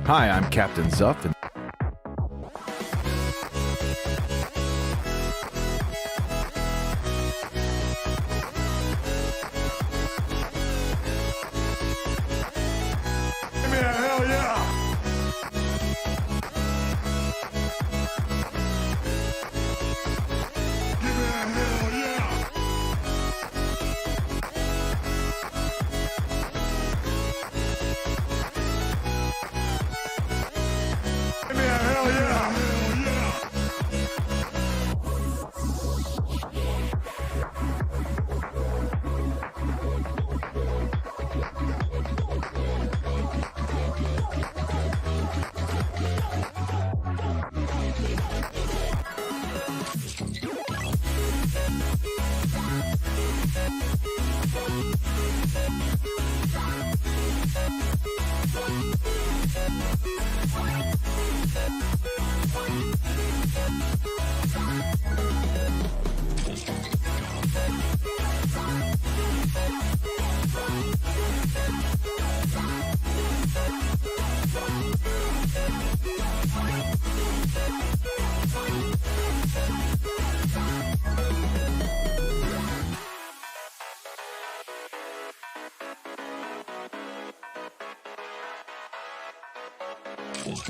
Hi, I'm Captain Zuff, and Give me a hell yeah! Give me a hell yeah! Give me a hell yeah! Hell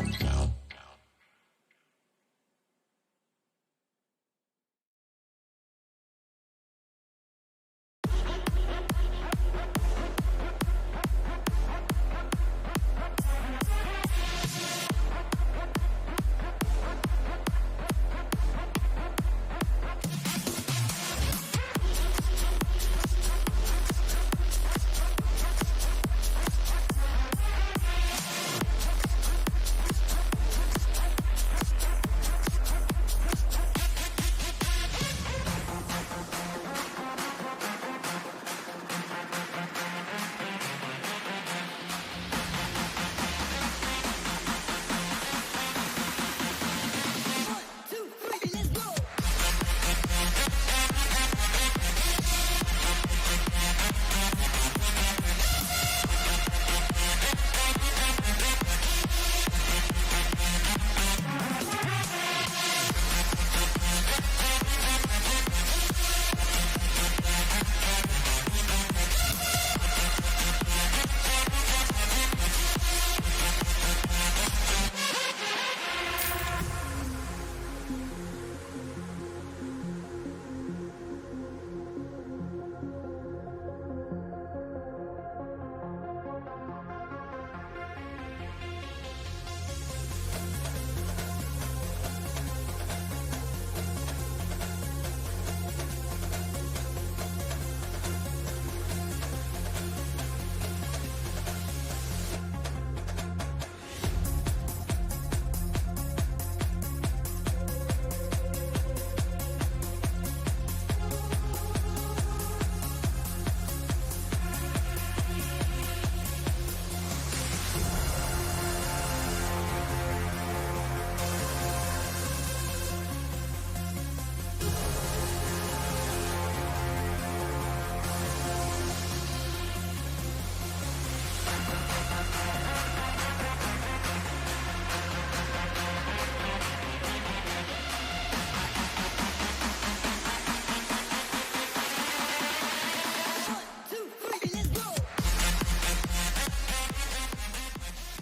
yeah!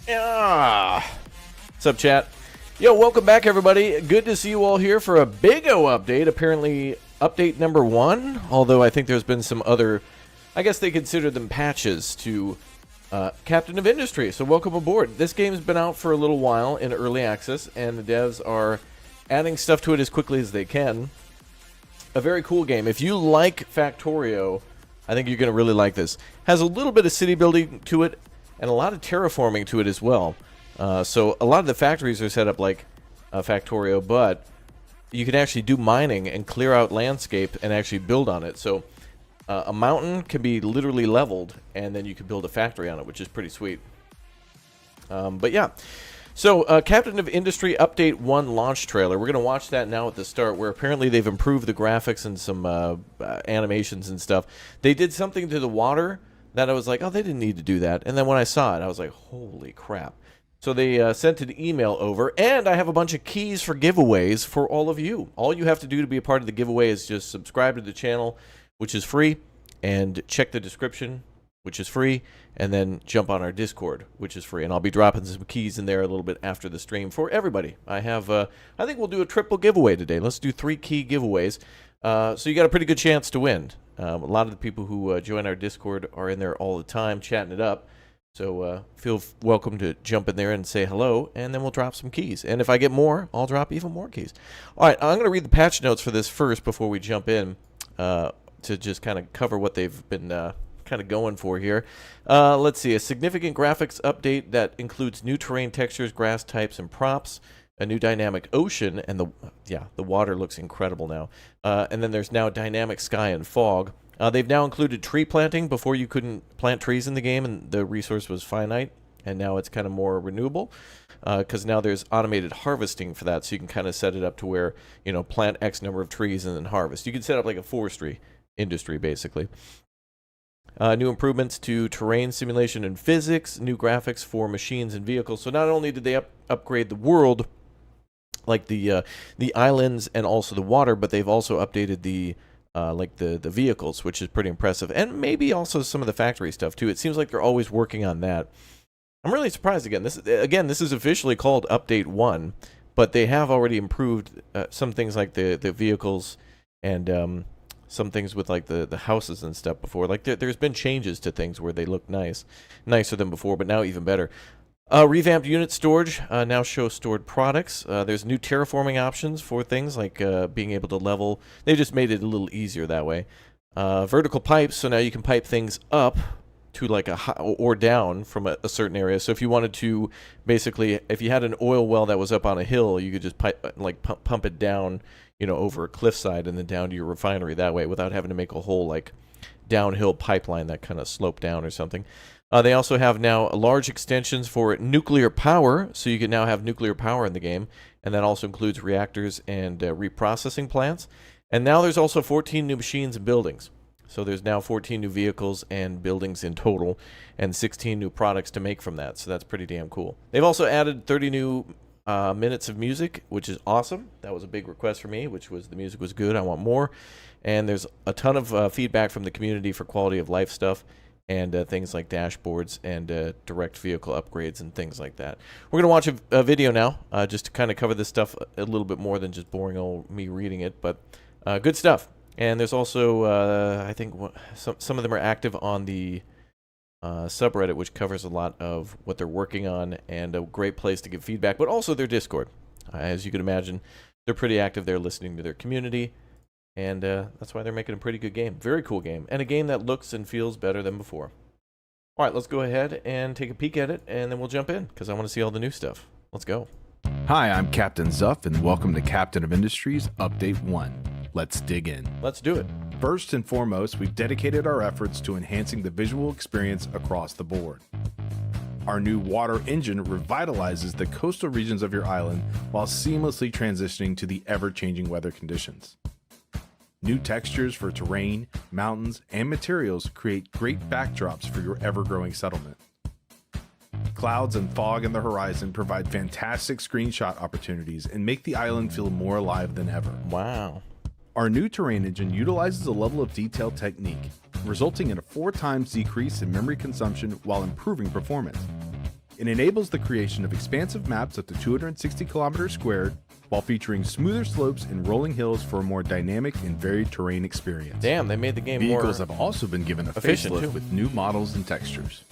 Yeah. What's up, chat? Yo, welcome back, everybody. Good to see you all here for a big O update. Apparently, update number 1. Although I think there's been some other, I guess they consider them patches to Captain of Industry. So welcome aboard. This game's been out for a little while in early access, and the devs are adding stuff to it as quickly as they can. A very cool game. If you like Factorio, I think you're going to really like this. Has a little bit of city building to it, and a lot of terraforming to it as well. So a lot of the factories are set up like Factorio, but you can actually do mining and clear out landscape and actually build on it. So a mountain can be literally leveled, and then you can build a factory on it, which is pretty sweet. But yeah. So, Captain of Industry Update 1 launch trailer. We're going to watch that now at the start, where apparently they've improved the graphics and some animations and stuff. They did something to the water that I was like, oh, they didn't need to do that. And then when I saw it, I was like, holy crap. So they sent an email over, and I have a bunch of keys for giveaways for all of you. All you have to do to be a part of the giveaway is just subscribe to the channel, which is free, and check the description, which is free, and then jump on our Discord, which is free. And I'll be dropping some keys in there a little bit after the stream for everybody. I think we'll do a triple giveaway today. Let's do 3 key giveaways. So you got a pretty good chance to win. A lot of the people who join our Discord are in there all the time chatting it up. So feel welcome to jump in there and say hello, and then we'll drop some keys. And if I get more, I'll drop even more keys. All right, I'm going to read the patch notes for this first before we jump in to just kind of cover what they've been kind of going for here. Let's see, a significant graphics update that includes new terrain textures, grass types, and props. A new dynamic ocean, and the water looks incredible now. And then there's now dynamic sky and fog. They've now included tree planting. Before you couldn't plant trees in the game, and the resource was finite. And now it's kind of more renewable, because now there's automated harvesting for that. So you can kind of set it up to where, you know, plant X number of trees and then harvest. You can set up like a forestry industry, basically. New improvements to terrain simulation and physics. New graphics for machines and vehicles. So not only did they upgrade the world, like the islands and also the water, but they've also updated the vehicles, which is pretty impressive, and maybe also some of the factory stuff too. It seems like they're always working on that. I'm really surprised again. This is officially called Update 1, but they have already improved some things like the vehicles and some things with like the houses and stuff before. Like there's been changes to things where they look nicer than before, but now even better. Revamped unit storage now shows stored products. There's new terraforming options for things like being able to level. They just made it a little easier that way. Vertical pipes, so now you can pipe things up to like or down from a certain area. So if you wanted to, basically, if you had an oil well that was up on a hill, you could just pump it down, you know, over a cliffside and then down to your refinery that way without having to make a whole like downhill pipeline that kind of sloped down or something. They also have now large extensions for nuclear power, so you can now have nuclear power in the game, and that also includes reactors and reprocessing plants. And now there's also 14 new machines and buildings. So there's now 14 new vehicles and buildings in total, and 16 new products to make from that, so that's pretty damn cool. They've also added 30 new minutes of music, which is awesome. That was a big request for me, which was the music was good, I want more. And there's a ton of feedback from the community for quality of life stuff, and things like dashboards and direct vehicle upgrades and things like that. We're going to watch a video now, just to kind of cover this stuff a little bit more than just boring old me reading it, but good stuff. And there's also, I think, some of them are active on the subreddit, which covers a lot of what they're working on, and a great place to give feedback, but also their Discord. As you can imagine, they're pretty active there listening to their community. And that's why they're making a pretty good game. Very cool game. And a game that looks and feels better than before. All right, let's go ahead and take a peek at it, and then we'll jump in, because I want to see all the new stuff. Let's go. Hi, I'm Captain Zuff, and welcome to Captain of Industries Update 1. Let's dig in. Let's do it. First and foremost, we've dedicated our efforts to enhancing the visual experience across the board. Our new water engine revitalizes the coastal regions of your island while seamlessly transitioning to the ever-changing weather conditions. New textures for terrain, mountains, and materials create great backdrops for your ever-growing settlement. Clouds and fog in the horizon provide fantastic screenshot opportunities and make the island feel more alive than ever. Wow. Our new terrain engine utilizes a level of detail technique, resulting in a 4 times decrease in memory consumption while improving performance. It enables the creation of expansive maps up to 260 kilometers squared, while featuring smoother slopes and rolling hills for a more dynamic and varied terrain experience. Damn, they made the game Vehicles more have also been given a efficient, facelift too. with new models and textures.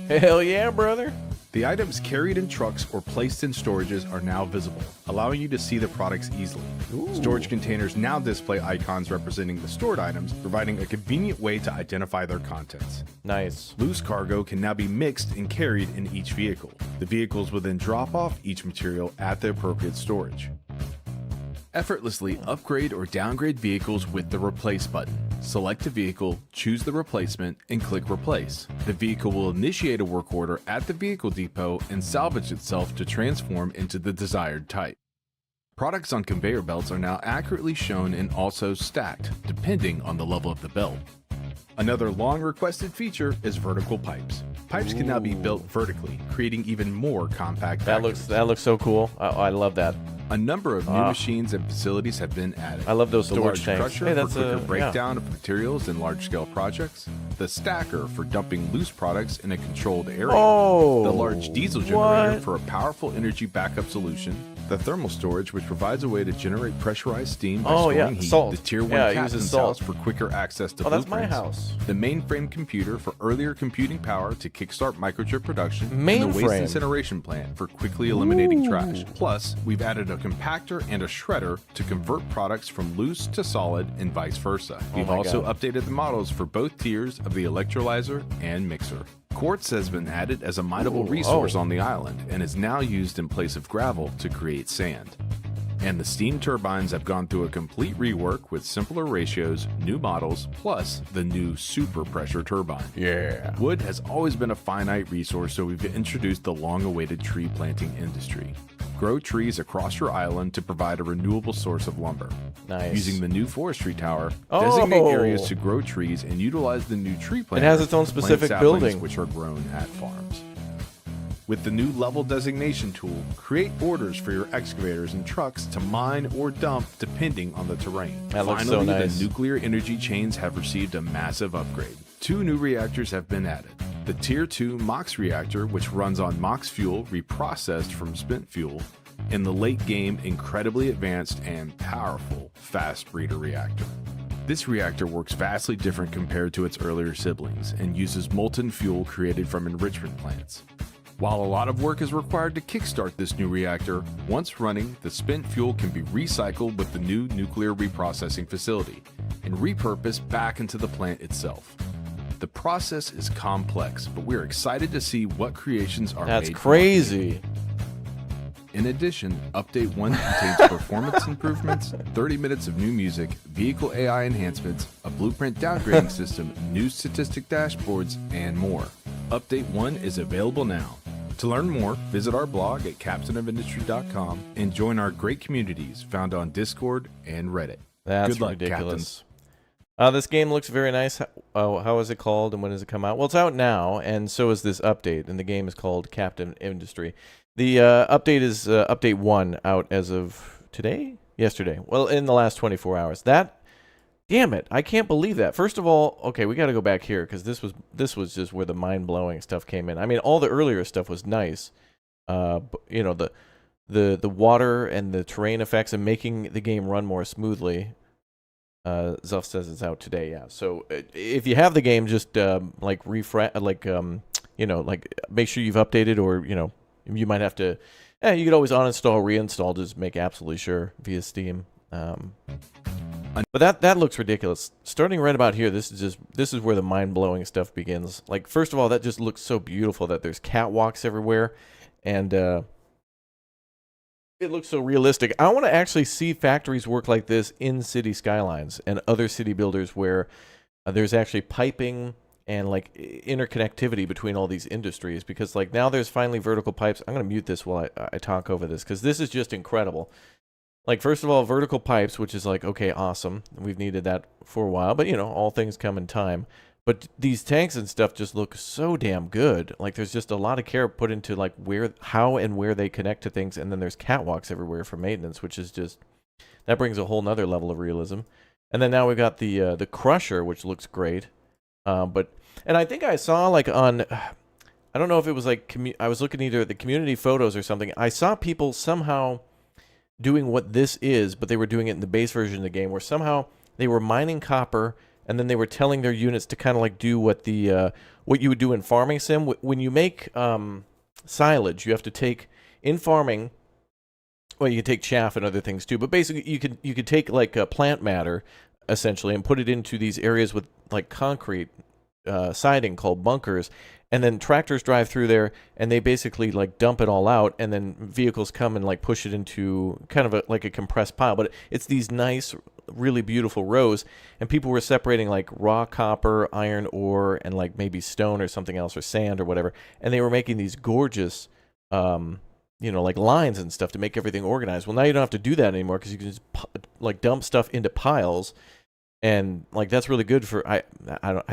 Hell yeah, brother. The items carried in trucks or placed in storages are now visible, allowing you to see the products easily. Ooh. Storage containers now display icons representing the stored items, providing a convenient way to identify their contents. Nice. Loose cargo can now be mixed and carried in each vehicle. The vehicles will then drop off each material at the appropriate storage. Effortlessly upgrade or downgrade vehicles with the Replace button. Select a vehicle, choose the replacement, and click Replace. The vehicle will initiate a work order at the vehicle depot and salvage itself to transform into the desired type. Products on conveyor belts are now accurately shown and also stacked, depending on the level of the belt. Another long requested feature is vertical pipes. Pipes can now be built vertically, creating even more compact That factories. looks so cool. I love that. A number of new machines and facilities have been added. I love those the storage large tanks. crusher Hey, for that's quicker a breakdown of materials in large-scale projects, the stacker for dumping loose products in a controlled area, Oh, the large diesel generator what? for a powerful energy backup solution, the thermal storage which provides a way to generate pressurized steam by Oh, yeah, storing heat, salt. the tier 1 Yeah, it captain's uses salt. house for quicker access to Oh, that's my blueprints, house. the mainframe computer for earlier computing power to kickstart microchip production, and the waste Mainframe. incineration plant for quickly eliminating Ooh. trash. Plus, we've added a compactor and a shredder to convert products from loose to solid and vice versa. We've my also God. updated the models for both tiers of the electrolyzer and mixer. Quartz has been added as a mineable Ooh, resource oh. on the island and is now used in place of gravel to create sand. And the steam turbines have gone through a complete rework with simpler ratios, new models, plus the new super pressure turbine. Yeah. Wood has always been a finite resource, so we've introduced the long-awaited tree planting industry. Grow trees across your island to provide a renewable source of lumber. Nice. Using the new forestry tower, Oh. designate areas to grow trees and utilize the new tree planter. has its own to plant specific saplings building. which are grown at farms. With the new level designation tool, create orders for your excavators and trucks to mine or dump depending on the terrain. That looks Finally, so nice. the nuclear energy chains have received a massive upgrade. 2 new reactors have been added. The Tier 2 MOX reactor, which runs on MOX fuel reprocessed from spent fuel, and the late game incredibly advanced and powerful fast breeder reactor. This reactor works vastly different compared to its earlier siblings and uses molten fuel created from enrichment plants. While a lot of work is required to kickstart this new reactor, once running, the spent fuel can be recycled with the new nuclear reprocessing facility and repurposed back into the plant itself. The process is complex, but we're excited to see what creations are That's made. crazy. In addition, Update 1 contains performance improvements, 30 minutes of new music, vehicle AI enhancements, a blueprint downgrading system, new statistic dashboards, and more. Update 1 is available now. To learn more, visit our blog at captainofindustry.com and join our great communities found on Discord and Reddit. That's Good luck, ridiculous. This game looks very nice. How is it called and when does it come out? Well, it's out now, and so is this update, and the game is called Captain Industry. The update is Update 1 out as of today? Yesterday. Well, in the last 24 hours. Damn it, I can't believe that. First of all, okay, we got to go back here because this was just where the mind-blowing stuff came in. I mean, all the earlier stuff was nice. You know, the water and the terrain effects and making the game run more smoothly. Zuff says it's out today, yeah. So if you have the game, just like refresh, like you know, like make sure you've updated, or you know, you might have to. You could always uninstall, reinstall, just make absolutely sure via Steam. But that looks ridiculous. Starting right about here, this is where the mind-blowing stuff begins. Like, first of all, that just looks so beautiful that there's catwalks everywhere, and it looks so realistic. I want to actually see factories work like this in city skylines and other city builders where there's actually piping and like interconnectivity between all these industries, because like now there's finally vertical pipes. I'm going to mute this while I talk over this because this is just incredible. Like, first of all, vertical pipes, which is like, okay, awesome. We've needed that for a while, but, you know, all things come in time. But these tanks and stuff just look so damn good. Like, there's just a lot of care put into, like, how and where they connect to things. And then there's catwalks everywhere for maintenance, which is just, that brings a whole nother level of realism. And then now we've got the crusher, which looks great. And I think I saw, like, on, I don't know if it was, like, I was looking either at the community photos or something. I saw people somehow doing what this is, but they were doing it in the base version of the game, where somehow they were mining copper, and then they were telling their units to kind of like do what what you would do in farming sim. When you make silage, you have to take in farming. Well, you can take chaff and other things too, but basically you could take like plant matter essentially and put it into these areas with like concrete siding called bunkers. And then tractors drive through there, and they basically like dump it all out, and then vehicles come and like push it into kind of like a compressed pile. But it's these nice, really beautiful rows, and people were separating like raw copper, iron ore, and like maybe stone or something else, or sand or whatever. And they were making these gorgeous, you know, like lines and stuff to make everything organized. Well, now you don't have to do that anymore because you can just like dump stuff into piles. And like that's really good for I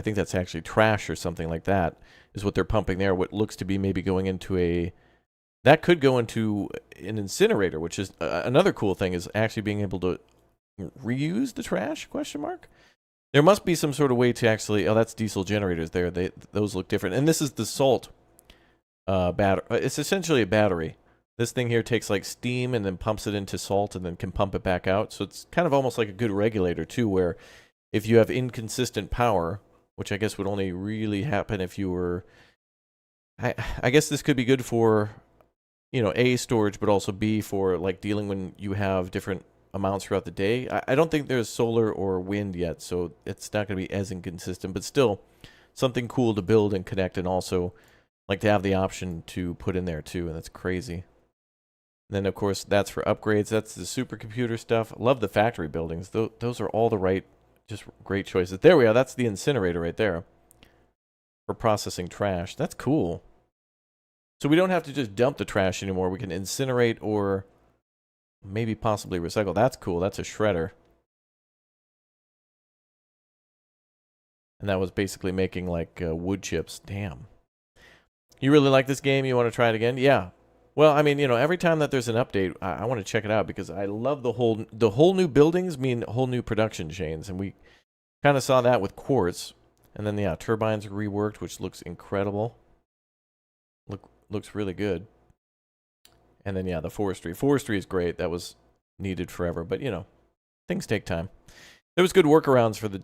think that's actually trash or something like that is what they're pumping there. What looks to be maybe going into that could go into an incinerator, which is another cool thing is actually being able to reuse the trash, question mark. There must be some sort of way to actually, oh, that's diesel generators there. Those look different. And this is the salt battery. It's essentially a battery. This thing here takes like steam and then pumps it into salt and then can pump it back out. So it's kind of almost like a good regulator too, where if you have inconsistent power, which I guess would only really happen if you were, I guess this could be good for, A, storage, but also B, for like dealing when you have different amounts throughout the day. I don't think there's solar or wind yet, so it's not going to be as inconsistent, but still something cool to build and connect, and also like to have the option to put in there too, and that's crazy. And then of course that's for upgrades. That's the supercomputer stuff. Love the factory buildings. Those are all the right, just great choices. There we are. That's the incinerator right there for processing trash. That's cool. So we don't have to just dump the trash anymore. We can incinerate or maybe possibly recycle. That's cool. That's a shredder. And that was basically making like wood chips. Damn. You really like this game? You want to try it again? Yeah. Well, I mean, every time that there's an update, I want to check it out because I love the whole new buildings mean whole new production chains. And we kind of saw that with quartz. And then, yeah, turbines are reworked, which looks incredible. Looks really good. And then, yeah, the forestry. Forestry is great. That was needed forever. But, things take time. There was good workarounds for the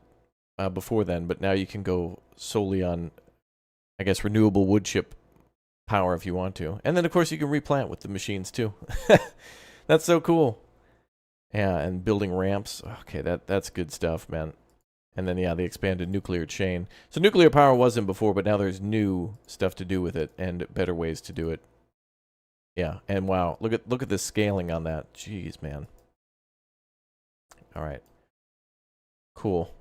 before then, but now you can go solely on, I guess, renewable wood chip power if you want to. And then, of course, you can replant with the machines, too. That's so cool. Yeah, and building ramps. Okay, that's good stuff, man. And then, yeah, the expanded nuclear chain. So nuclear power wasn't before, but now there's new stuff to do with it and better ways to do it. Yeah, and wow, look at the scaling on that. Jeez, man. All right. Cool.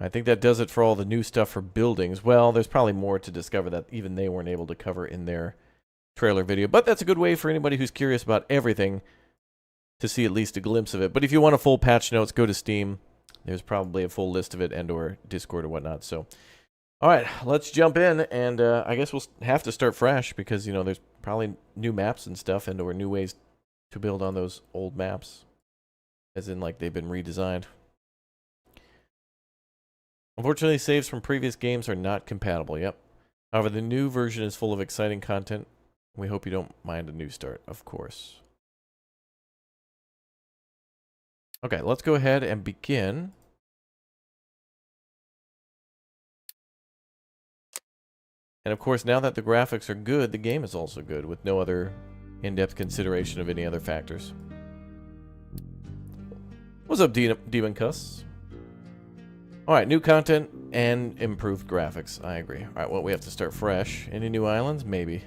I think that does it for all the new stuff for buildings. Well, there's probably more to discover that even they weren't able to cover in their trailer video. But that's a good way for anybody who's curious about everything to see at least a glimpse of it. But if you want a full patch notes, go to Steam. There's probably a full list of it and or Discord or whatnot. So, all right, let's jump in. And I guess we'll have to start fresh because, there's probably new maps and stuff and or new ways to build on those old maps. As in, like, they've been redesigned. Unfortunately, saves from previous games are not compatible. Yep. However, the new version is full of exciting content. We hope you don't mind a new start, of course. Okay, let's go ahead and begin. And of course, now that the graphics are good, the game is also good, with no other in-depth consideration of any other factors. What's up, Demon Cuss? Alright, new content and improved graphics. I agree. Alright, well, we have to start fresh. Any new islands? Maybe.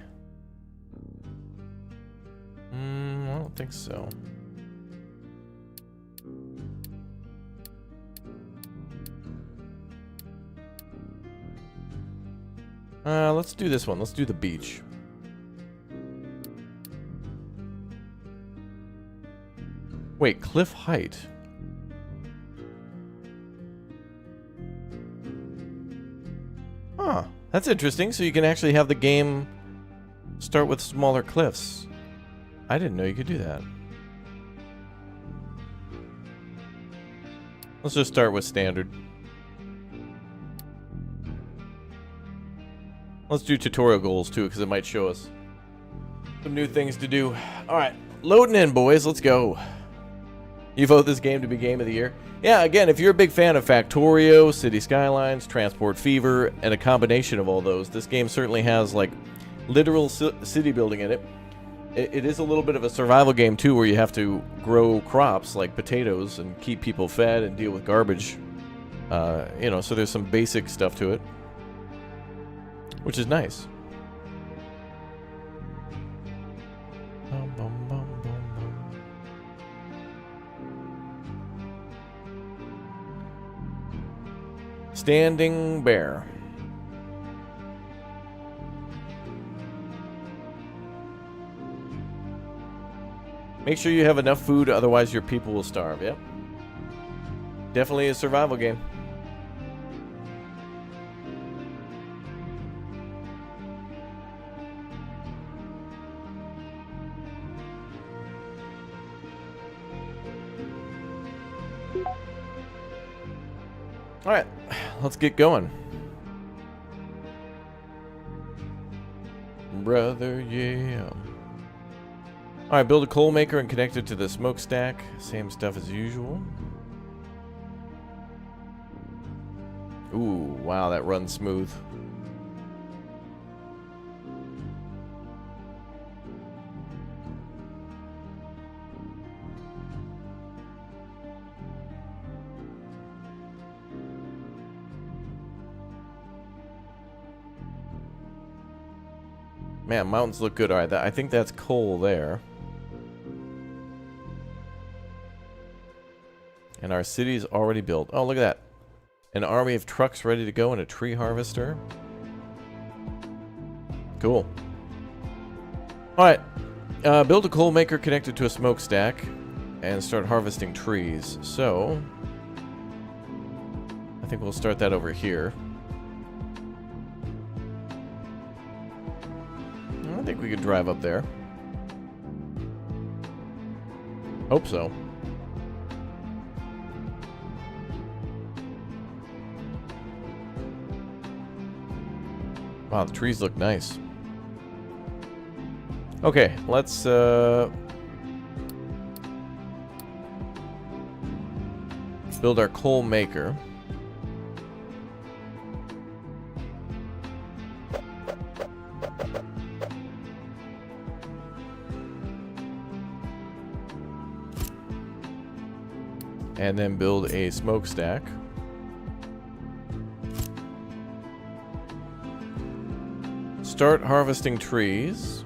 I don't think so. Let's do this one. Let's do the beach. Wait, cliff height. Huh, that's interesting. So you can actually have the game start with smaller cliffs. I didn't know you could do that. Let's just start with standard. Let's do tutorial goals too, because it might show us some new things to do. Alright, loading in, boys. Let's go. You vote this game to be Game of the Year? Yeah, again, if you're a big fan of Factorio, City Skylines, Transport Fever, and a combination of all those, this game certainly has, like, literal city building in it. It is a little bit of a survival game, too, where you have to grow crops, like potatoes, and keep people fed and deal with garbage. So there's some basic stuff to it, which is nice. Standing Bear. Make sure you have enough food, otherwise your people will starve, yep. Definitely a survival game. Alright, let's get going. Brother, yeah. Alright, build a coal maker and connect it to the smokestack. Same stuff as usual. Ooh, wow, that runs smooth. Man, mountains look good. Alright, I think that's coal there. And our city's already built. Oh, look at that. An army of trucks ready to go and a tree harvester. Cool. Alright. Build a coal maker connected to a smokestack and start harvesting trees. So, I think we'll start that over here. I think we could drive up there. Hope so. Wow, the trees look nice. Okay, let's build our coal maker. And then build a smokestack. Start harvesting trees.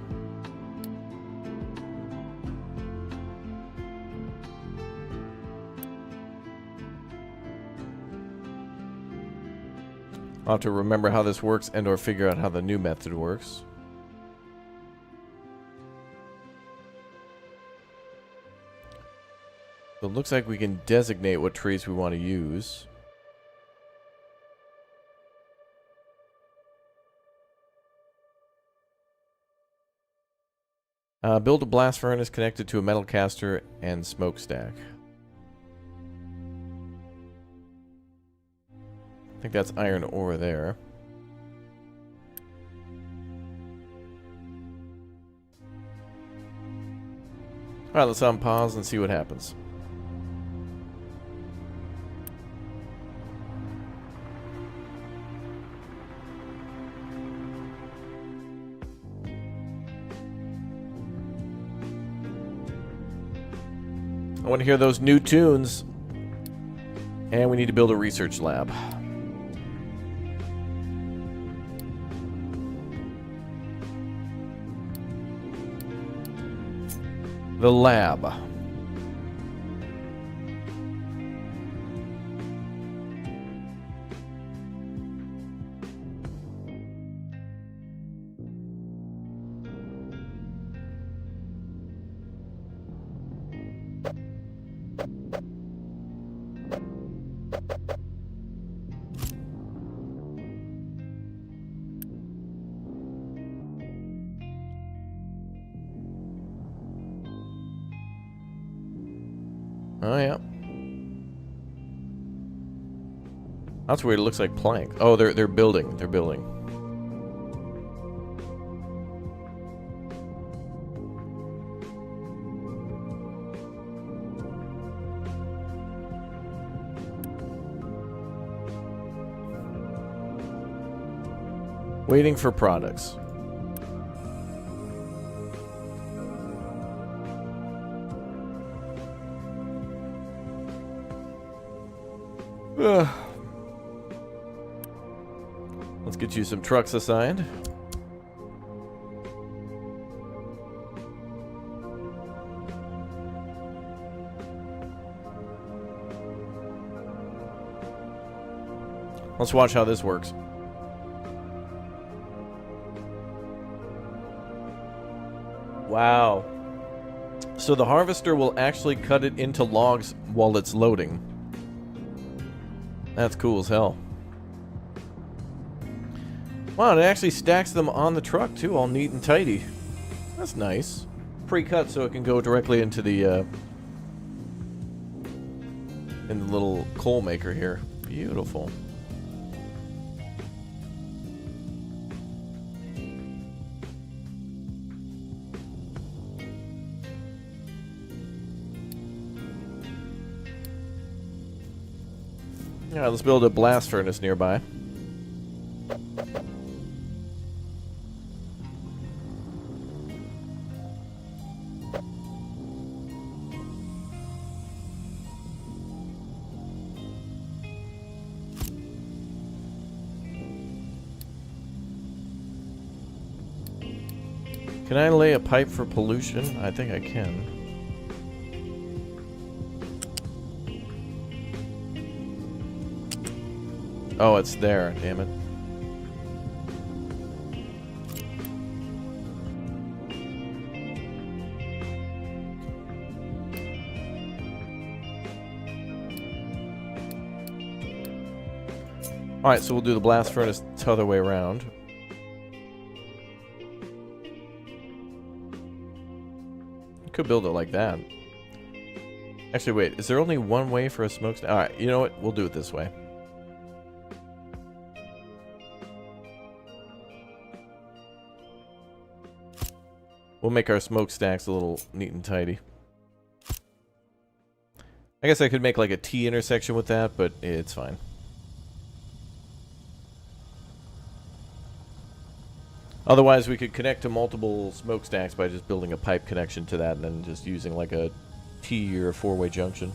I'll have to remember how this works and or figure out how the new method works. So it looks like we can designate what trees we want to use. Build a blast furnace connected to a metal caster and smokestack. I think that's iron ore there. Alright, let's unpause and see what happens. I want to hear those new tunes. And we need to build a research lab. The lab. Oh, yeah. That's weird. It looks like plank. Oh, they're building. They're building. Waiting for products. Let's get you some trucks assigned. Let's watch how this works. Wow. So the harvester will actually cut it into logs while it's loading. That's cool as hell. Wow, it actually stacks them on the truck too, all neat and tidy. That's nice. Pre-cut so it can go directly into the little coal maker here. Beautiful. Yeah, let's build a blast furnace nearby. Can I lay a pipe for pollution? I think I can. Oh, it's there, damn it. Alright, so we'll do the blast furnace the other way around. Could build it like that. Actually, wait, is there only one way for a smokestack? Alright, you know what? We'll do it this way. We'll make our smokestacks a little neat and tidy. I guess I could make like a T intersection with that, but it's fine. Otherwise, we could connect to multiple smokestacks by just building a pipe connection to that and then just using like a T or a four-way junction.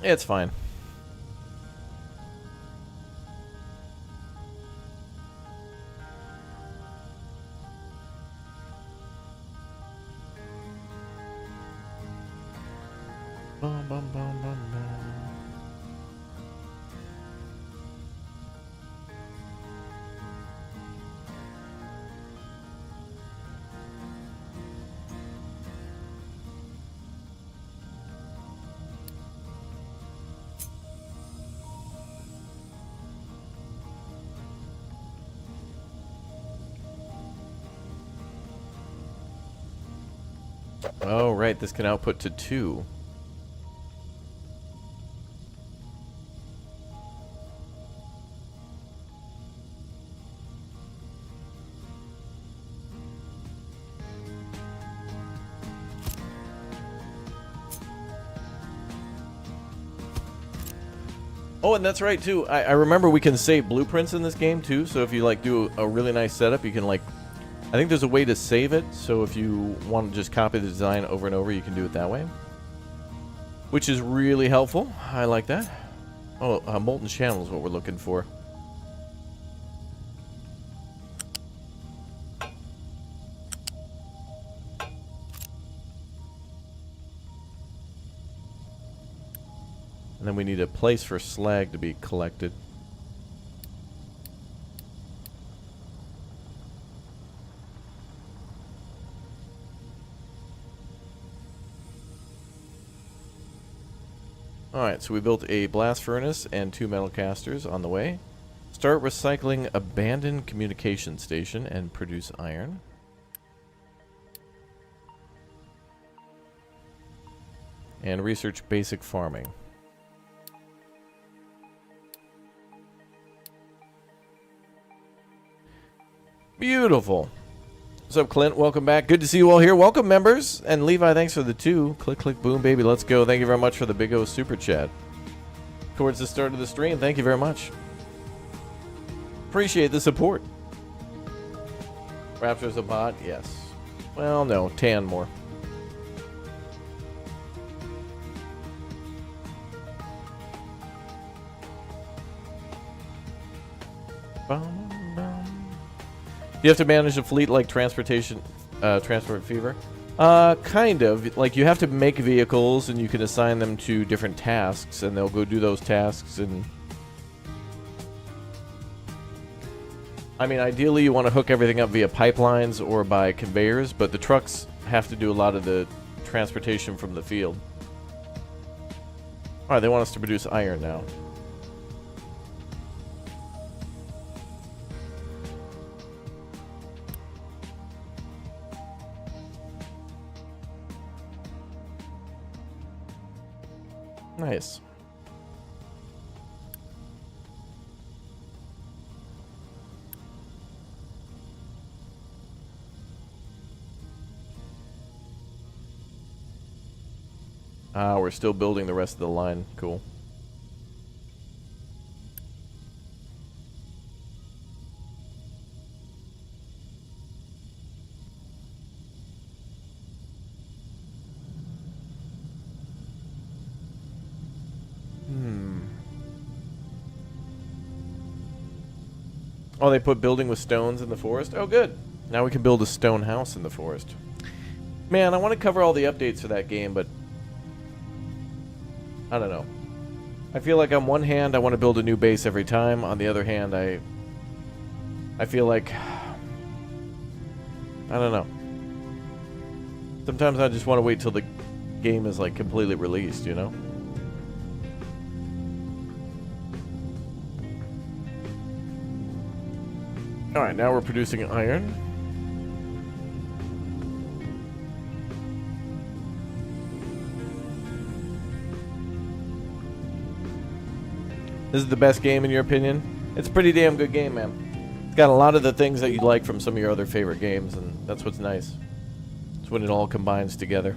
It's fine. Bum, bum, bum, bum, bum. Oh, right, this can output to 2. Oh, and that's right, too. I remember we can save blueprints in this game, too, so if you, like, do a really nice setup, you can, like... I think there's a way to save it, so if you want to just copy the design over and over, you can do it that way. Which is really helpful. I like that. Oh, molten channel is what we're looking for. And then we need a place for slag to be collected. Alright, so we built a blast furnace and 2 metal casters on the way. Start recycling abandoned communication station and produce iron. And research basic farming. Beautiful. What's up, Clint? Welcome back. Good to see you all here. Welcome, members. And Levi, thanks for the 2. Click, click, boom, baby. Let's go. Thank you very much for the Big O Super Chat. Towards the start of the stream. Thank you very much. Appreciate the support. Raptor's a bot? Yes. Well, no. Tan more. You have to manage a fleet like Transport Fever? Kind of. Like, you have to make vehicles, and you can assign them to different tasks, and they'll go do those tasks, and... I mean, ideally, you want to hook everything up via pipelines or by conveyors, but the trucks have to do a lot of the transportation from the field. Alright, they want us to produce iron now. Nice. Ah, we're still building the rest of the line. Cool. Oh, they put building with stones in the forest? Oh, good. Now we can build a stone house in the forest. Man, I want to cover all the updates for that game, but I don't know. I feel like on one hand, I want to build a new base every time. On the other hand, I feel like, I don't know. Sometimes I just want to wait till the game is like completely released, you know? Alright, now we're producing iron. This is the best game in your opinion? It's a pretty damn good game, man. It's got a lot of the things that you like from some of your other favorite games, and that's what's nice. It's when it all combines together.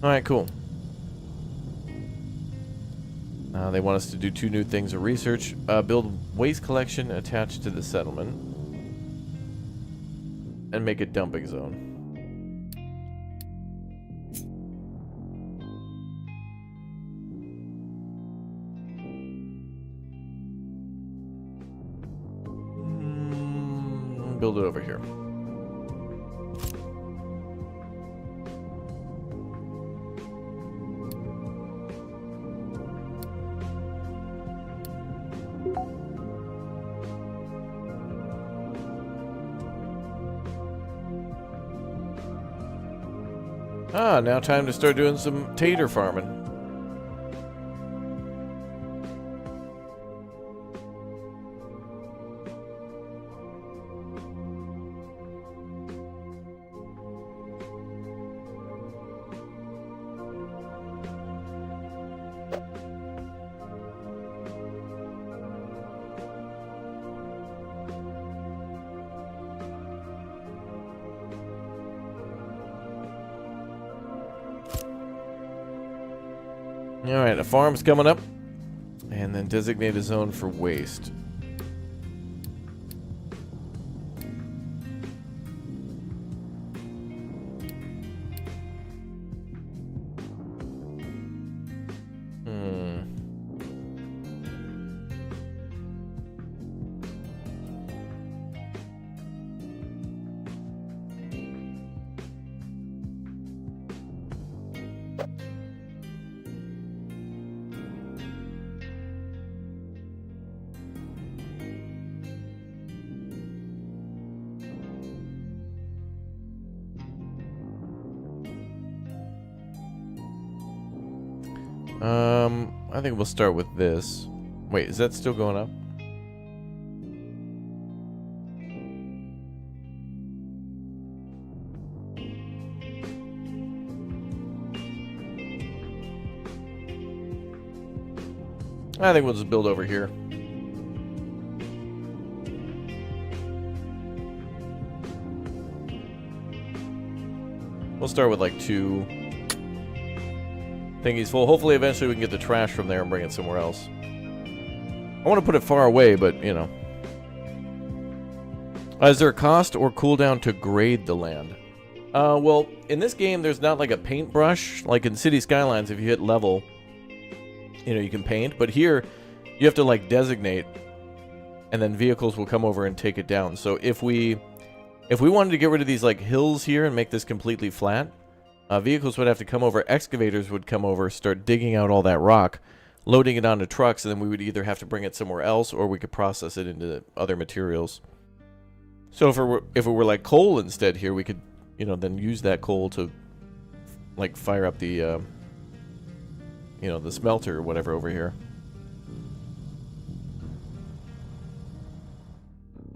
Alright, cool. They want us to do 2 new things of research. Build waste collection attached to the settlement. And make a dumping zone. Build it over here. Ah, now time to start doing some tater farming. Alright, a farm's coming up. And then designate a zone for waste. I think we'll start with this. Wait, is that still going up? I think we'll just build over here. We'll start with like 2 thingies full. Hopefully eventually we can get the trash from there and bring it somewhere else. I want to put it far away, but you know. Is there a cost or cooldown to grade the land? Well, in this game there's not like a paintbrush. Like in City Skylines, if you hit level, you know, you can paint. But here, you have to like designate, and then vehicles will come over and take it down. So if we wanted to get rid of these like hills here and make this completely flat, vehicles would have to come over, excavators would come over, start digging out all that rock, loading it onto trucks, and then we would either have to bring it somewhere else or we could process it into other materials. So if it were like coal instead here, we could you know, then use that coal to, like, fire up the, you know, the smelter or whatever over here.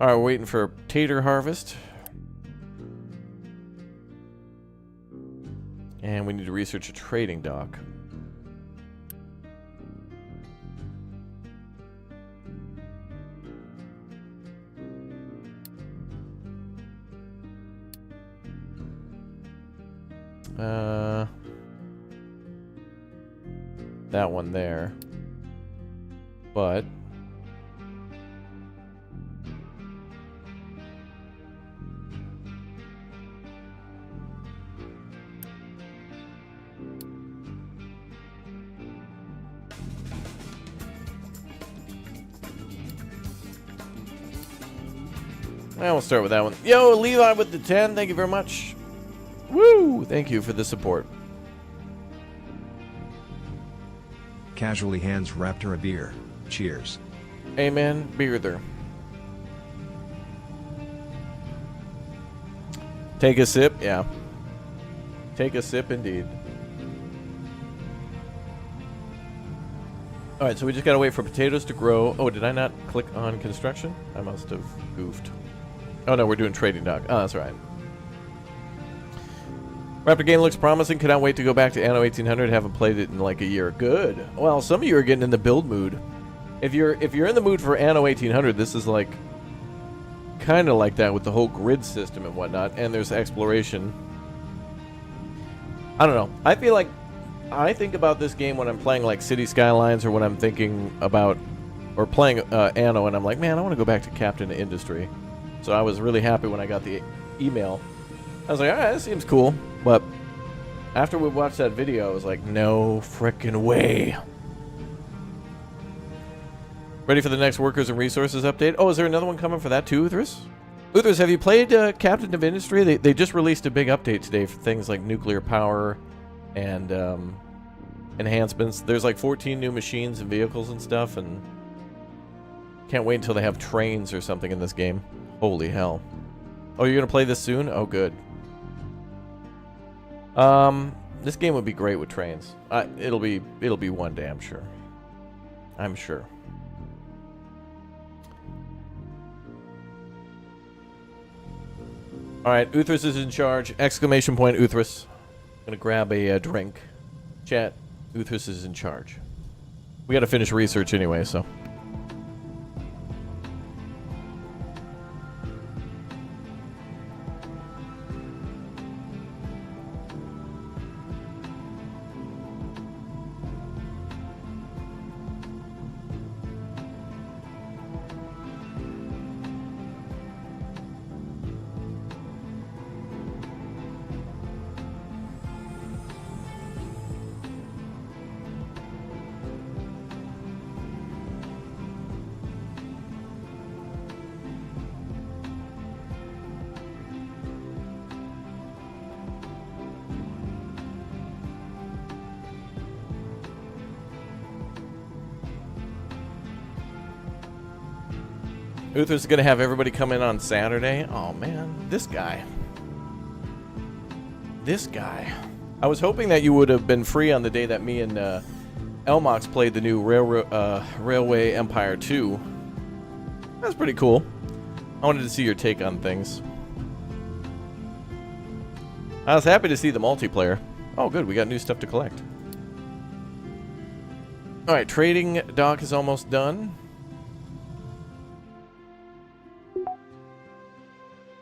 Alright, we're waiting for tater harvest. And we need to research a trading dock. That one there. But well, we'll start with that one. Yo, Levi with the 10. Thank you very much. Woo! Thank you for the support. Casually hands Raptor a beer. Cheers. Amen. Beer there. Take a sip. Yeah. Take a sip indeed. Alright, so we just gotta wait for potatoes to grow. Oh, did I not click on construction? I must have goofed. Oh no, we're doing trading dock. Oh, that's right. Raptor game looks promising. Cannot wait to go back to Anno 1800. Haven't played it in like a year. Good. Well, some of you are getting in the build mood. If you're in the mood for Anno 1800, this is like kind of like that with the whole grid system and whatnot. And there's exploration. I don't know. I feel like I think about this game when I'm playing like City Skylines or when I'm thinking about or playing Anno, and I'm like, man, I want to go back to Captain Industry. So I was really happy when I got the email. I was like, alright, that seems cool. But after we watched that video, I was like, no frickin' way. Ready for the next Workers and Resources update? Oh, is there another one coming for that too, Uthris? Uthris, have you played Captain of Industry? They just released a big update today for things like nuclear power and enhancements. There's like 14 new machines and vehicles and stuff, and can't wait until they have trains or something in this game. Holy hell. Oh, you're gonna play this soon? Oh, good. This game would be great with trains. It'll be one day, I'm sure. I'm sure. Alright, Uthris is in charge. Exclamation point, Uthris. I'm gonna grab a drink. Chat, Uthris is in charge. We gotta finish research anyway, so. Uthris is going to have everybody come in on Saturday. Oh, man. This guy. This guy. I was hoping that you would have been free on the day that me and Elmox played the new Railway Empire 2. That's pretty cool. I wanted to see your take on things. I was happy to see the multiplayer. Oh, good. We got new stuff to collect. Alright, trading dock is almost done.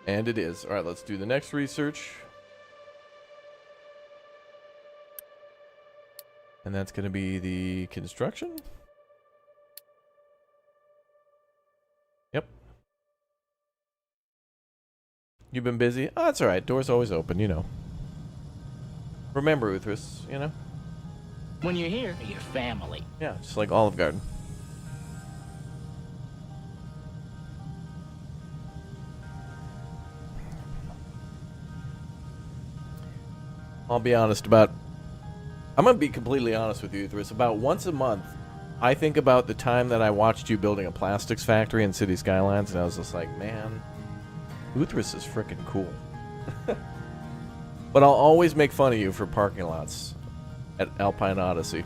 And it is. Alright, let's do the next research. And that's going to be the construction. Yep. You've been busy? Oh, that's alright. Door's always open, you know. Remember, Uthris, you know? When you're here, you're family. Yeah, just like Olive Garden. I'll be honest about... I'm going to be completely honest with you, Uthris. About once a month, I think about the time that I watched you building a plastics factory in City Skylines, and I was just like, man, Uthris is freaking cool. But I'll always make fun of you for parking lots at Alpine Odyssey.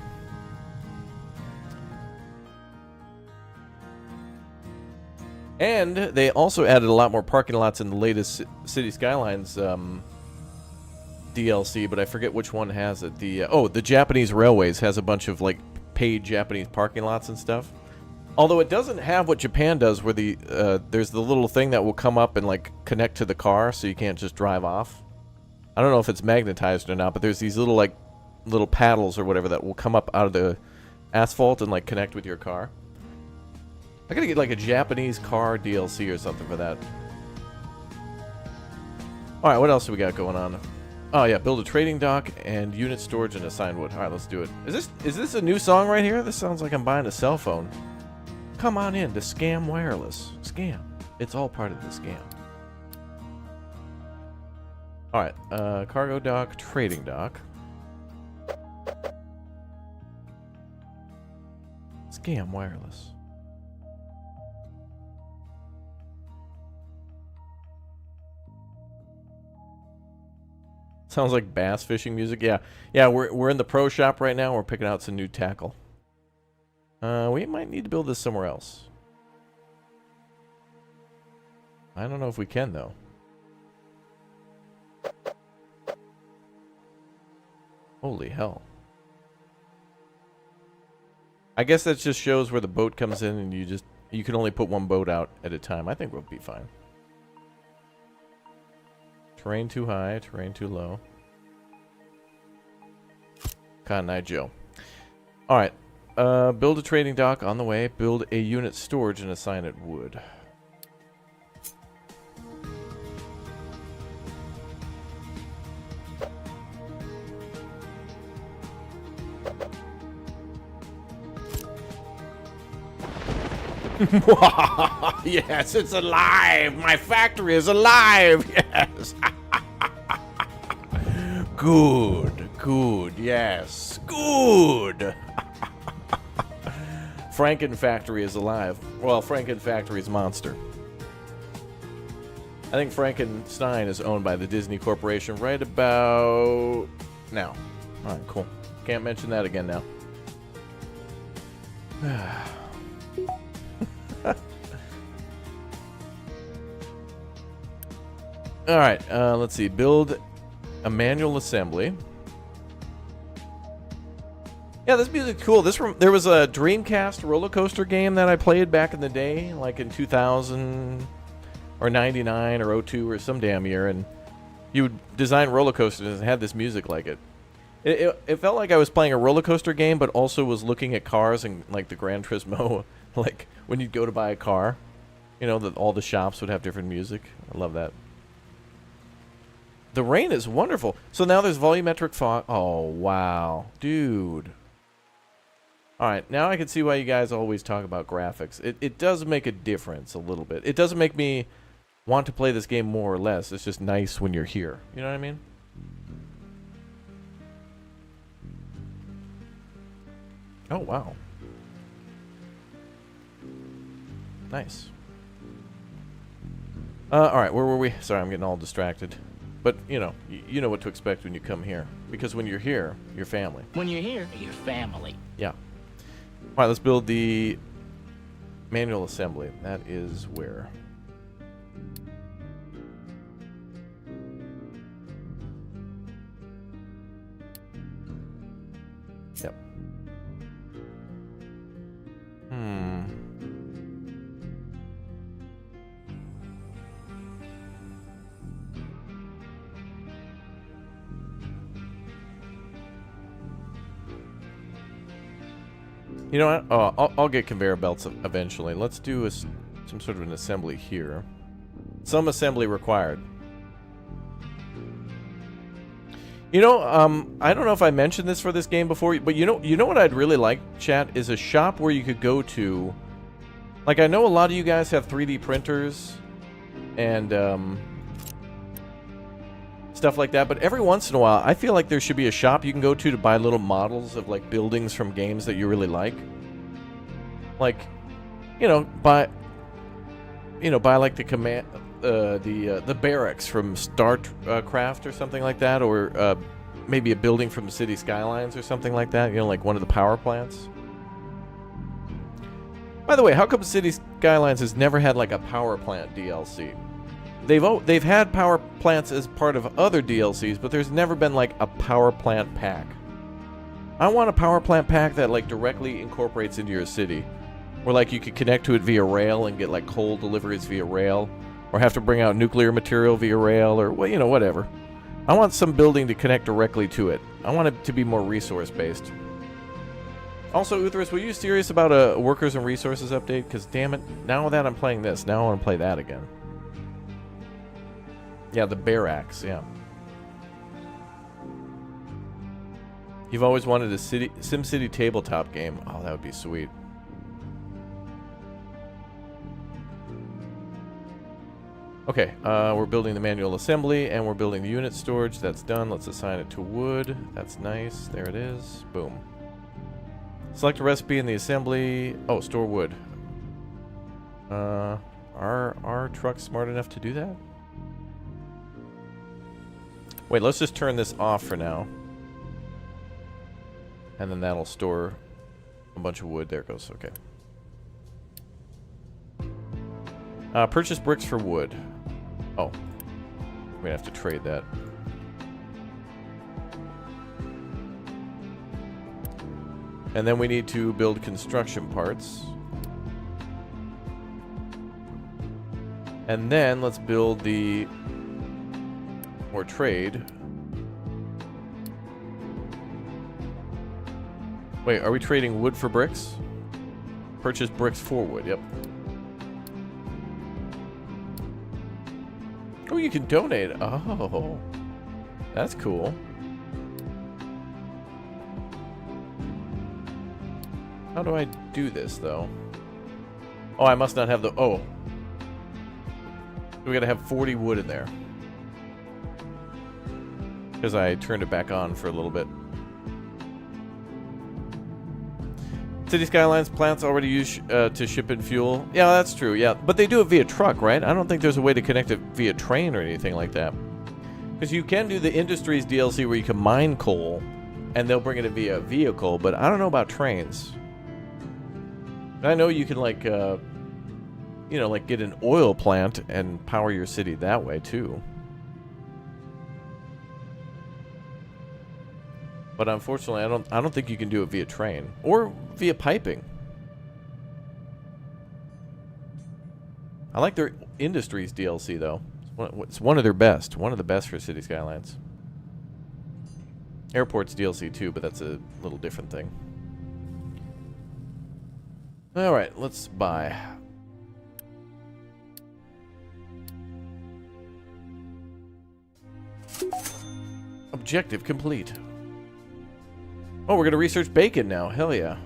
And they also added a lot more parking lots in the latest City Skylines DLC, but I forget which one has it. The Japanese Railways has a bunch of like paid Japanese parking lots and stuff. Although it doesn't have what Japan does, where there's the little thing that will come up and like connect to the car, so you can't just drive off. I don't know if it's magnetized or not, but there's these little paddles or whatever that will come up out of the asphalt and like connect with your car. I gotta get like a Japanese car DLC or something for that. Alright, what else do we got going on? Oh yeah, build a trading dock and unit storage and assign wood. Alright, let's do it. Is this a new song right here? This sounds like I'm buying a cell phone. Come on in to Scam Wireless. Scam. It's all part of the scam. Alright, cargo dock, trading dock. Scam Wireless. Sounds like bass fishing music. Yeah, we're in the pro shop right now. We're picking out some new tackle. We might need to build this somewhere else. I don't know if we can, though. Holy hell. I guess that just shows where the boat comes in and you can only put one boat out at a time. I think we'll be fine. Terrain too high, terrain too low. Cotton Eye Joe. Alright. Build a trading dock on the way. Build a unit storage and assign it wood. Yes, it's alive! My factory is alive! Yes! Good, yes. Good! Franken Factory is alive. Well, Franken Factory's monster. I think Frankenstein is owned by the Disney Corporation right about now. Alright, cool. Can't mention that again now. Alright, let's see. Build a manual assembly. Yeah, this music's cool. There was a Dreamcast roller coaster game that I played back in the day, like in 2000 or 99 or 02 or some damn year, and you would design roller coasters and had this music like it. It felt like I was playing a roller coaster game, but also was looking at cars and like the Gran Turismo, like when you'd go to buy a car, you know, that all the shops would have different music. I love that. The rain is wonderful. So now there's volumetric fog. Oh, wow. Dude. Alright, now I can see why you guys always talk about graphics. It does make a difference a little bit. It doesn't make me want to play this game more or less. It's just nice when you're here. You know what I mean? Oh, wow. Nice. Alright, where were we? Sorry, I'm getting all distracted. But, you know what to expect when you come here. Because when you're here, you're family. When you're here, you're family. Yeah. Alright, let's build the manual assembly. That is where? Yep. You know what? Oh, I'll get conveyor belts eventually. Let's do some sort of an assembly here. Some assembly required. You know, I don't know if I mentioned this for this game before, but you know what I'd really like, chat, is a shop where you could go to. Like, I know a lot of you guys have 3D printers and stuff like that, but every once in a while, I feel like there should be a shop you can go to buy little models of like buildings from games that you really like. Like, buy like the the barracks from Starcraft or something like that, or maybe a building from City Skylines or something like that. You know, like one of the power plants. By the way, how come City Skylines has never had like a power plant DLC? They've had power plants as part of other DLCs, but there's never been like a power plant pack. I want a power plant pack that like directly incorporates into your city, where like you could connect to it via rail and get like coal deliveries via rail, or have to bring out nuclear material via rail, or well, you know, whatever. I want some building to connect directly to it. I want it to be more resource based. Also, Uthris, were you serious about a workers and resources update? Because damn it, now that I'm playing this, now I want to play that again. Yeah, the barracks, yeah. You've always wanted a SimCity tabletop game. Oh, that would be sweet. Okay, we're building the manual assembly, and we're building the unit storage. That's done. Let's assign it to wood. That's nice. There it is. Boom. Select a recipe in the assembly. Oh, store wood. Are our trucks smart enough to do that? Wait, let's just turn this off for now. And then that'll store a bunch of wood. There it goes. Okay. Purchase bricks for wood. Oh. We're gonna have to trade that. And then we need to build construction parts. And then let's build the... or trade. Wait, are we trading wood for bricks? Purchase bricks for wood, yep. Oh, you can donate. Oh. That's cool. How do I do this, though? Oh, I must not have the... Oh. We gotta have 40 wood in there. Because I turned it back on for a little bit. City Skylines plants already use to ship in fuel. Yeah, that's true, yeah. But they do it via truck, right? I don't think there's a way to connect it via train or anything like that. Because you can do the Industries DLC where you can mine coal, and they'll bring it in via vehicle, but I don't know about trains. I know you can, like, you know, like get an oil plant and power your city that way, too. But unfortunately, I don't think you can do it via train or via piping. I like their Industries DLC though. It's one of their best. One of the best for City Skylines. Airports DLC too, but that's a little different thing. All right, let's buy. Objective complete. Oh, we're going to research bacon now. Hell yeah.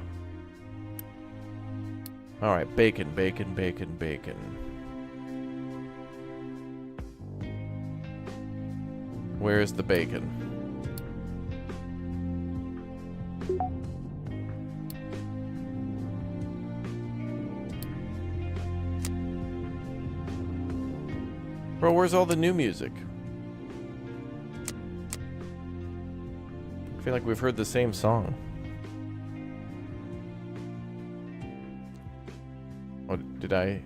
Alright, bacon, bacon, bacon, bacon. Where's the bacon? Bro, where's all the new music? I feel like we've heard the same song. Oh, did I?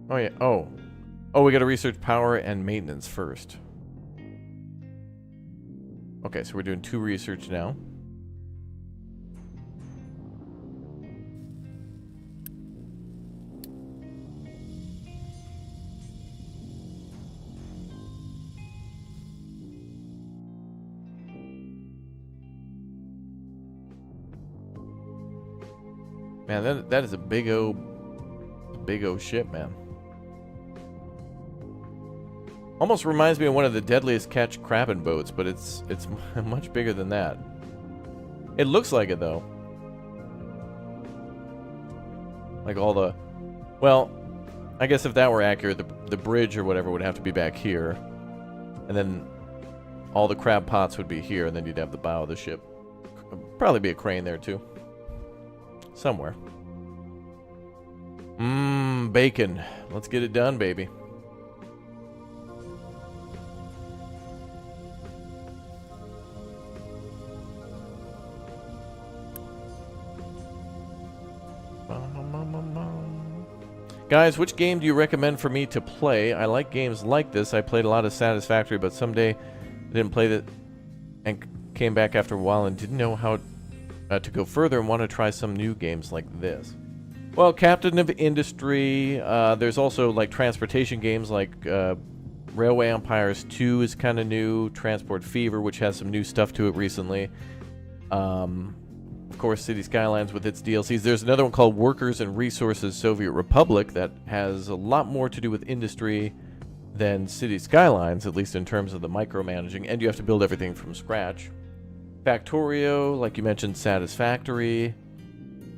Oh, yeah. Oh. Oh, we gotta research power and maintenance first. Okay, so we're doing 2 research now. Man, that is a big O ship, man. Almost reminds me of one of the deadliest catch crabbing boats, but it's much bigger than that. It looks like it though. Like all the, well, I guess if that were accurate, the bridge or whatever would have to be back here, and then all the crab pots would be here, and then you'd have the bow of the ship. Probably be a crane there too. Somewhere. Bacon. Let's get it done, baby. Guys, which game do you recommend for me to play? I like games like this. I played a lot of Satisfactory, but someday I didn't play that and came back after a while and didn't know how to go further and want to try some new games like this. Well, Captain of Industry. There's also like transportation games like Railway Empires 2 is kind of new. Transport Fever, which has some new stuff to it recently. Of course, City Skylines with its DLCs. There's another one called Workers and Resources Soviet Republic that has a lot more to do with industry than City Skylines, at least in terms of the micromanaging, and you have to build everything from scratch. Factorio, like you mentioned, Satisfactory.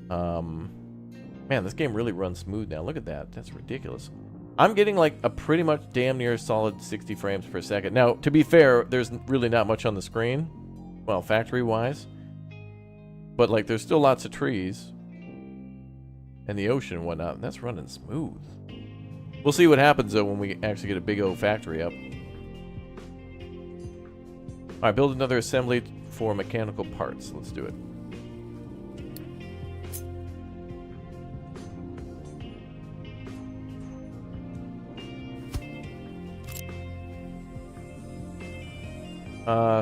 Man, this game really runs smooth now. Look at that. That's ridiculous. I'm getting like a pretty much damn near solid 60 frames per second. Now, to be fair, there's really not much on the screen. Well, factory-wise. But, like, there's still lots of trees. And the ocean and whatnot. And that's running smooth. We'll see what happens, though, when we actually get a big old factory up. Alright, build another assembly for mechanical parts. Let's do it.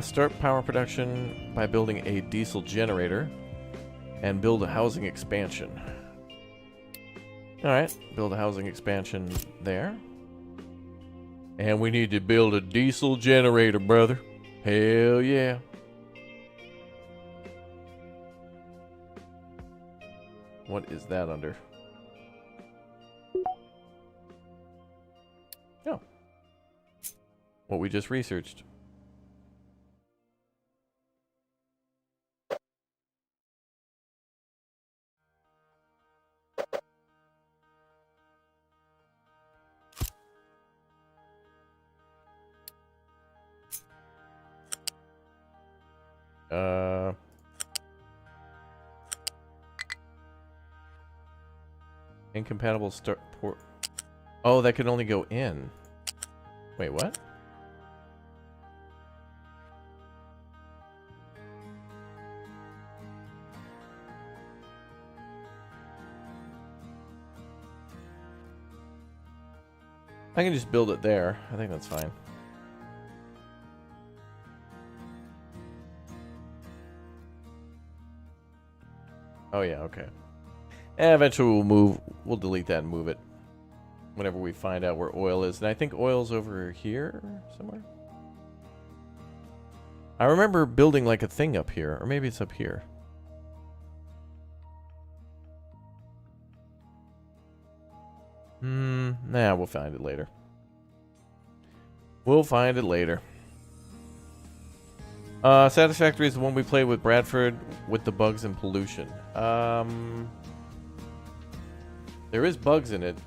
Start power production by building a diesel generator and build a housing expansion. Alright, build a housing expansion there. And we need to build a diesel generator, brother. Hell yeah. What is that under? Oh. What we just researched. Incompatible start port. Oh, that can only go in. Wait, what? I can just build it there. I think that's fine. Oh yeah, okay. And eventually we'll delete that and move it whenever we find out where oil is. And I think oil's over here somewhere. I remember building like a thing up here, or maybe it's up here. Nah, we'll find it later. We'll find it later. Satisfactory is the one we played with Bradford with the bugs and pollution. There is bugs in it.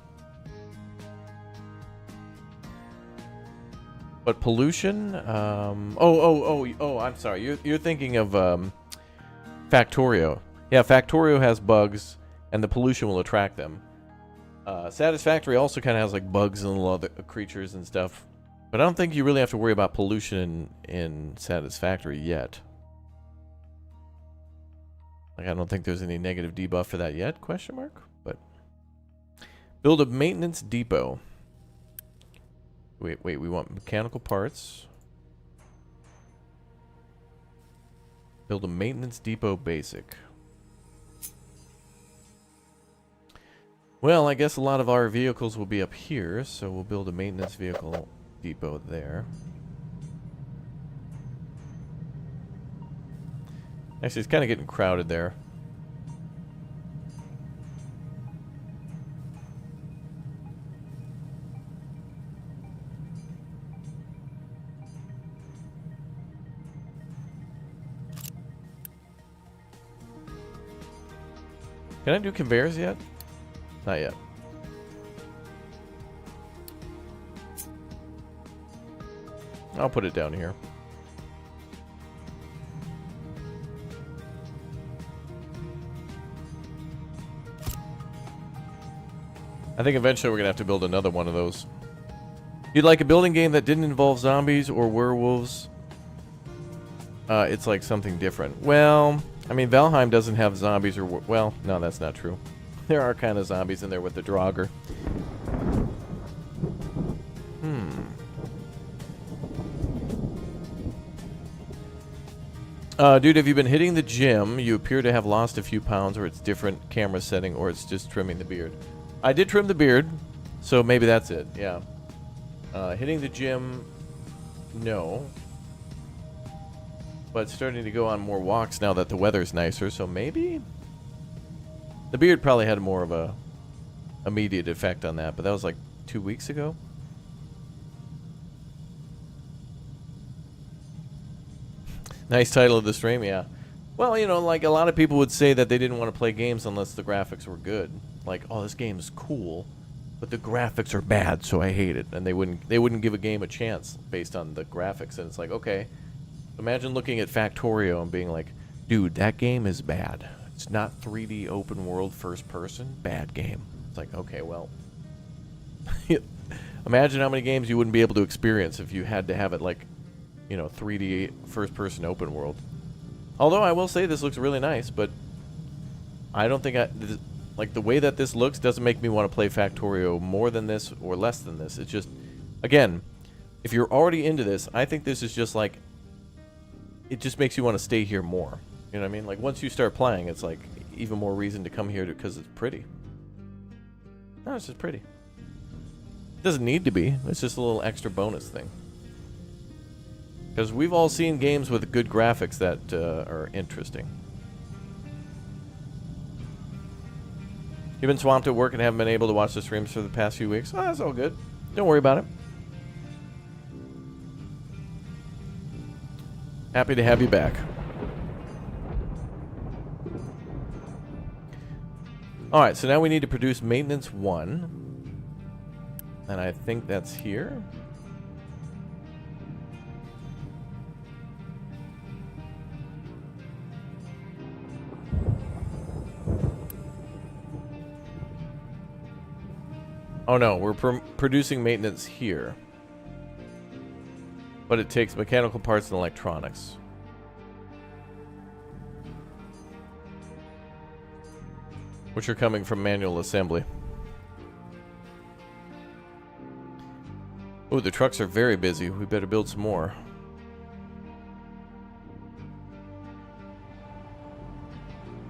But pollution? Oh, I'm sorry. You're thinking of Factorio. Yeah, Factorio has bugs, and the pollution will attract them. Satisfactory also kind of has like bugs and little other creatures and stuff. But I don't think you really have to worry about pollution in Satisfactory yet. Like, I don't think there's any negative debuff for that yet, question mark? But build a maintenance depot. Wait, we want mechanical parts. Build a maintenance depot basic. Well, I guess a lot of our vehicles will be up here, so we'll build a maintenance vehicle depot there. Actually, it's kind of getting crowded there. Can I do conveyors yet? Not yet. I'll put it down here. I think eventually we're going to have to build another one of those. You'd like a building game that didn't involve zombies or werewolves? It's like something different. Well, I mean, Valheim doesn't have zombies or... Well, no, that's not true. There are kind of zombies in there with the Draugr. Dude, have you been hitting the gym? You appear to have lost a few pounds, or it's different camera setting, or it's just trimming the beard. I did trim the beard, so maybe that's it, yeah. Hitting the gym, no. But starting to go on more walks now that the weather's nicer, so maybe? The beard probably had more of a immediate effect on that, but that was like 2 weeks ago. Nice title of the stream, yeah. Well, you know, like a lot of people would say that they didn't want to play games unless the graphics were good. Like, oh, this game is cool, but the graphics are bad, so I hate it. And they wouldn't give a game a chance based on the graphics. And it's like, okay, imagine looking at Factorio and being like, dude, that game is bad. It's not 3D open world first person. Bad game. It's like, okay, well, imagine how many games you wouldn't be able to experience if you had to have it like, you know, 3D first-person open world. Although I will say this looks really nice, but I don't think like the way that this looks doesn't make me want to play Factorio more than this or less than this. It's just, again, if you're already into this, I think this is just like, it just makes you want to stay here more. You know what I mean? Like once you start playing, it's like even more reason to come here because it's pretty. No, it's just pretty. It doesn't need to be. It's just a little extra bonus thing. Because we've all seen games with good graphics that are interesting. You've been swamped at work and haven't been able to watch the streams for the past few weeks? Oh, that's all good. Don't worry about it. Happy to have you back. Alright, so now we need to produce maintenance 1. And I think that's here. Oh no, we're producing maintenance here. But it takes mechanical parts and electronics. Which are coming from manual assembly. Ooh, the trucks are very busy. We better build some more.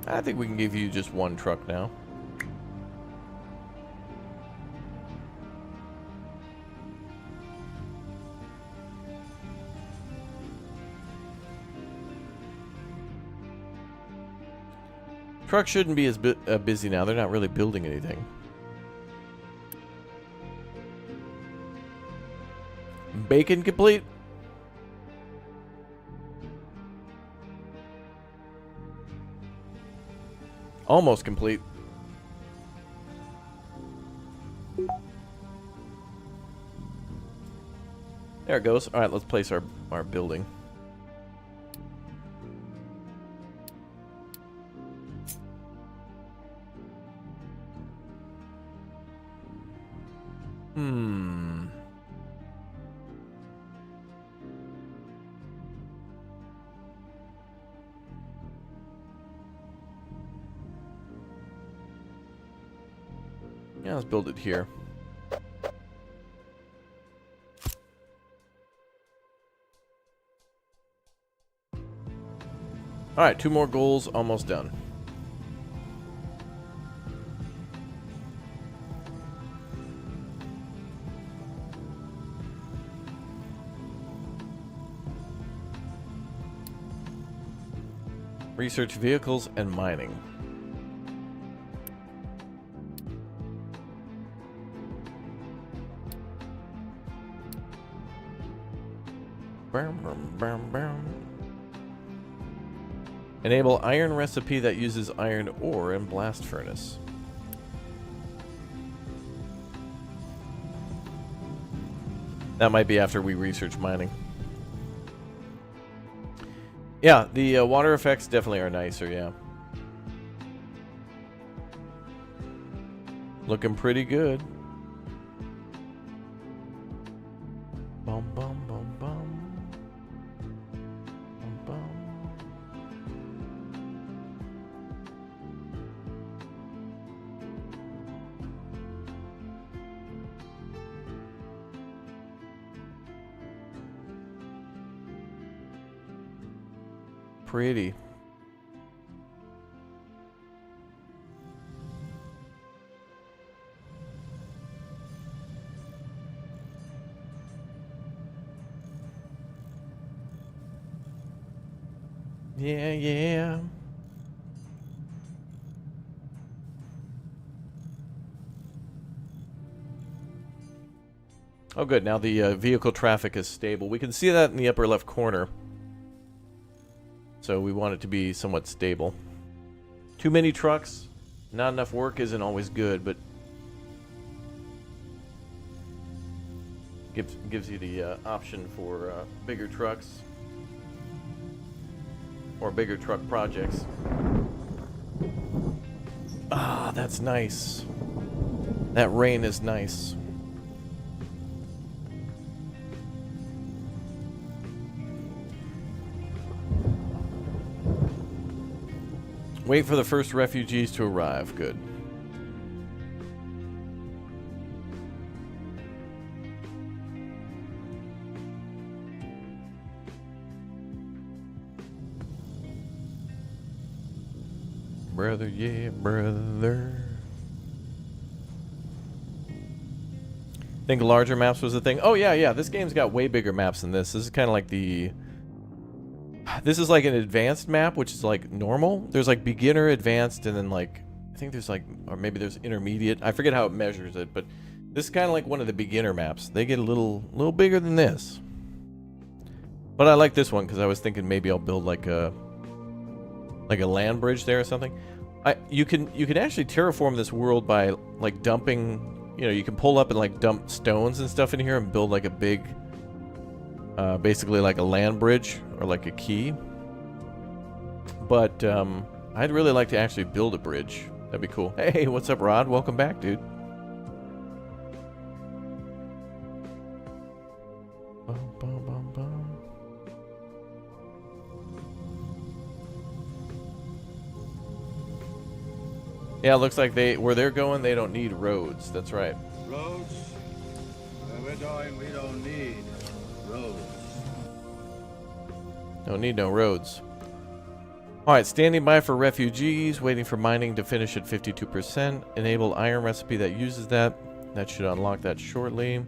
I think we can give you just one truck now. Trucks shouldn't be as busy now. They're not really building anything. Bacon complete? Almost complete. There it goes. Alright, let's place our building. Yeah, let's build it here. Alright, 2 more goals, almost done. Research vehicles and mining. Enable iron recipe that uses iron ore in blast furnace. That might be after we research mining. Yeah, the water effects definitely are nicer, yeah. Looking pretty good. Bum, bum, bum, bum. Bum, bum. Pretty. Yeah, yeah. Oh, good. Now the vehicle traffic is stable. We can see that in the upper left corner. So we want it to be somewhat stable. Too many trucks, not enough work isn't always good, but gives you the option for bigger trucks or bigger truck projects. Ah, that's nice. That rain is nice. Wait for the first refugees to arrive. Good. Brother, yeah, brother. Think larger maps was the thing? Oh, yeah, yeah. This game's got way bigger maps than this. This is kind of like the... This is like an advanced map, which is like normal. There's like beginner, advanced, and then like... I think there's like... Or maybe there's intermediate. I forget how it measures it, but... This is kind of like one of the beginner maps. They get a little bigger than this. But I like this one because I was thinking maybe I'll build like a land bridge there or something. You can actually terraform this world by like dumping, you know, you can pull up and like dump stones and stuff in here and build like a big, basically like a land bridge or like a quay. But I'd really like to actually build a bridge. That'd be cool. Hey, what's up, Rod? Welcome back, dude. Bum, bum, bum, bum. Yeah, it looks like where they're going, they don't need roads. That's right. Roads? Where we're going, we don't need roads. Don't need no roads. Alright, standing by for refugees, waiting for mining to finish at 52%. Enable iron recipe that uses that. That should unlock that shortly.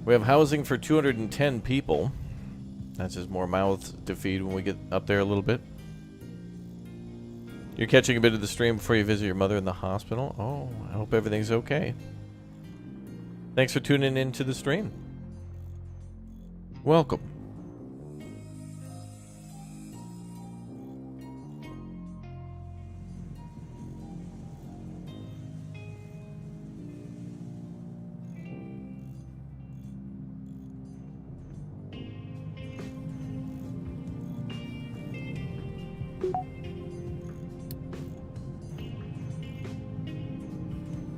We have housing for 210 people. That's just more mouths to feed when we get up there a little bit. You're catching a bit of the stream before you visit your mother in the hospital. Oh, I hope everything's okay. Thanks for tuning in to the stream. Welcome.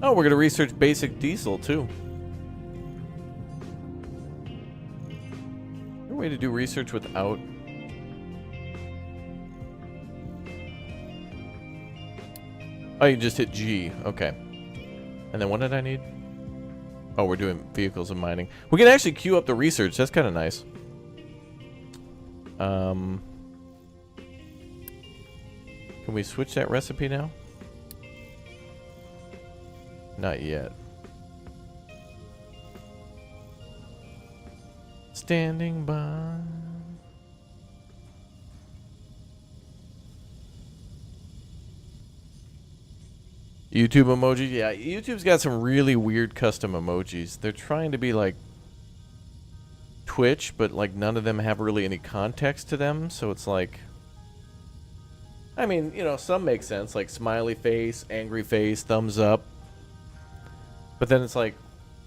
Oh, we're going to research basic diesel, too. Is there a way to do research without... Oh, you just hit G. Okay. And then what did I need? Oh, we're doing vehicles and mining. We can actually queue up the research. That's kind of nice. Can we switch that recipe now? Not yet. Standing by. YouTube emojis? Yeah, YouTube's got some really weird custom emojis. They're trying to be like Twitch, but like none of them have really any context to them, so it's like I mean, you know, some make sense, like smiley face, angry face, thumbs up. But then it's like,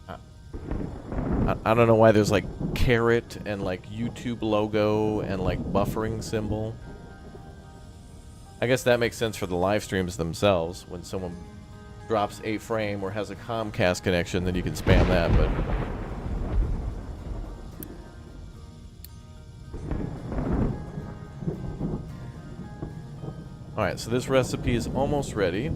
I don't know why there's like carrot and like YouTube logo and like buffering symbol. I guess that makes sense for the live streams themselves. When someone drops a frame or has a Comcast connection, then you can spam that, but... Alright, so this recipe is almost ready.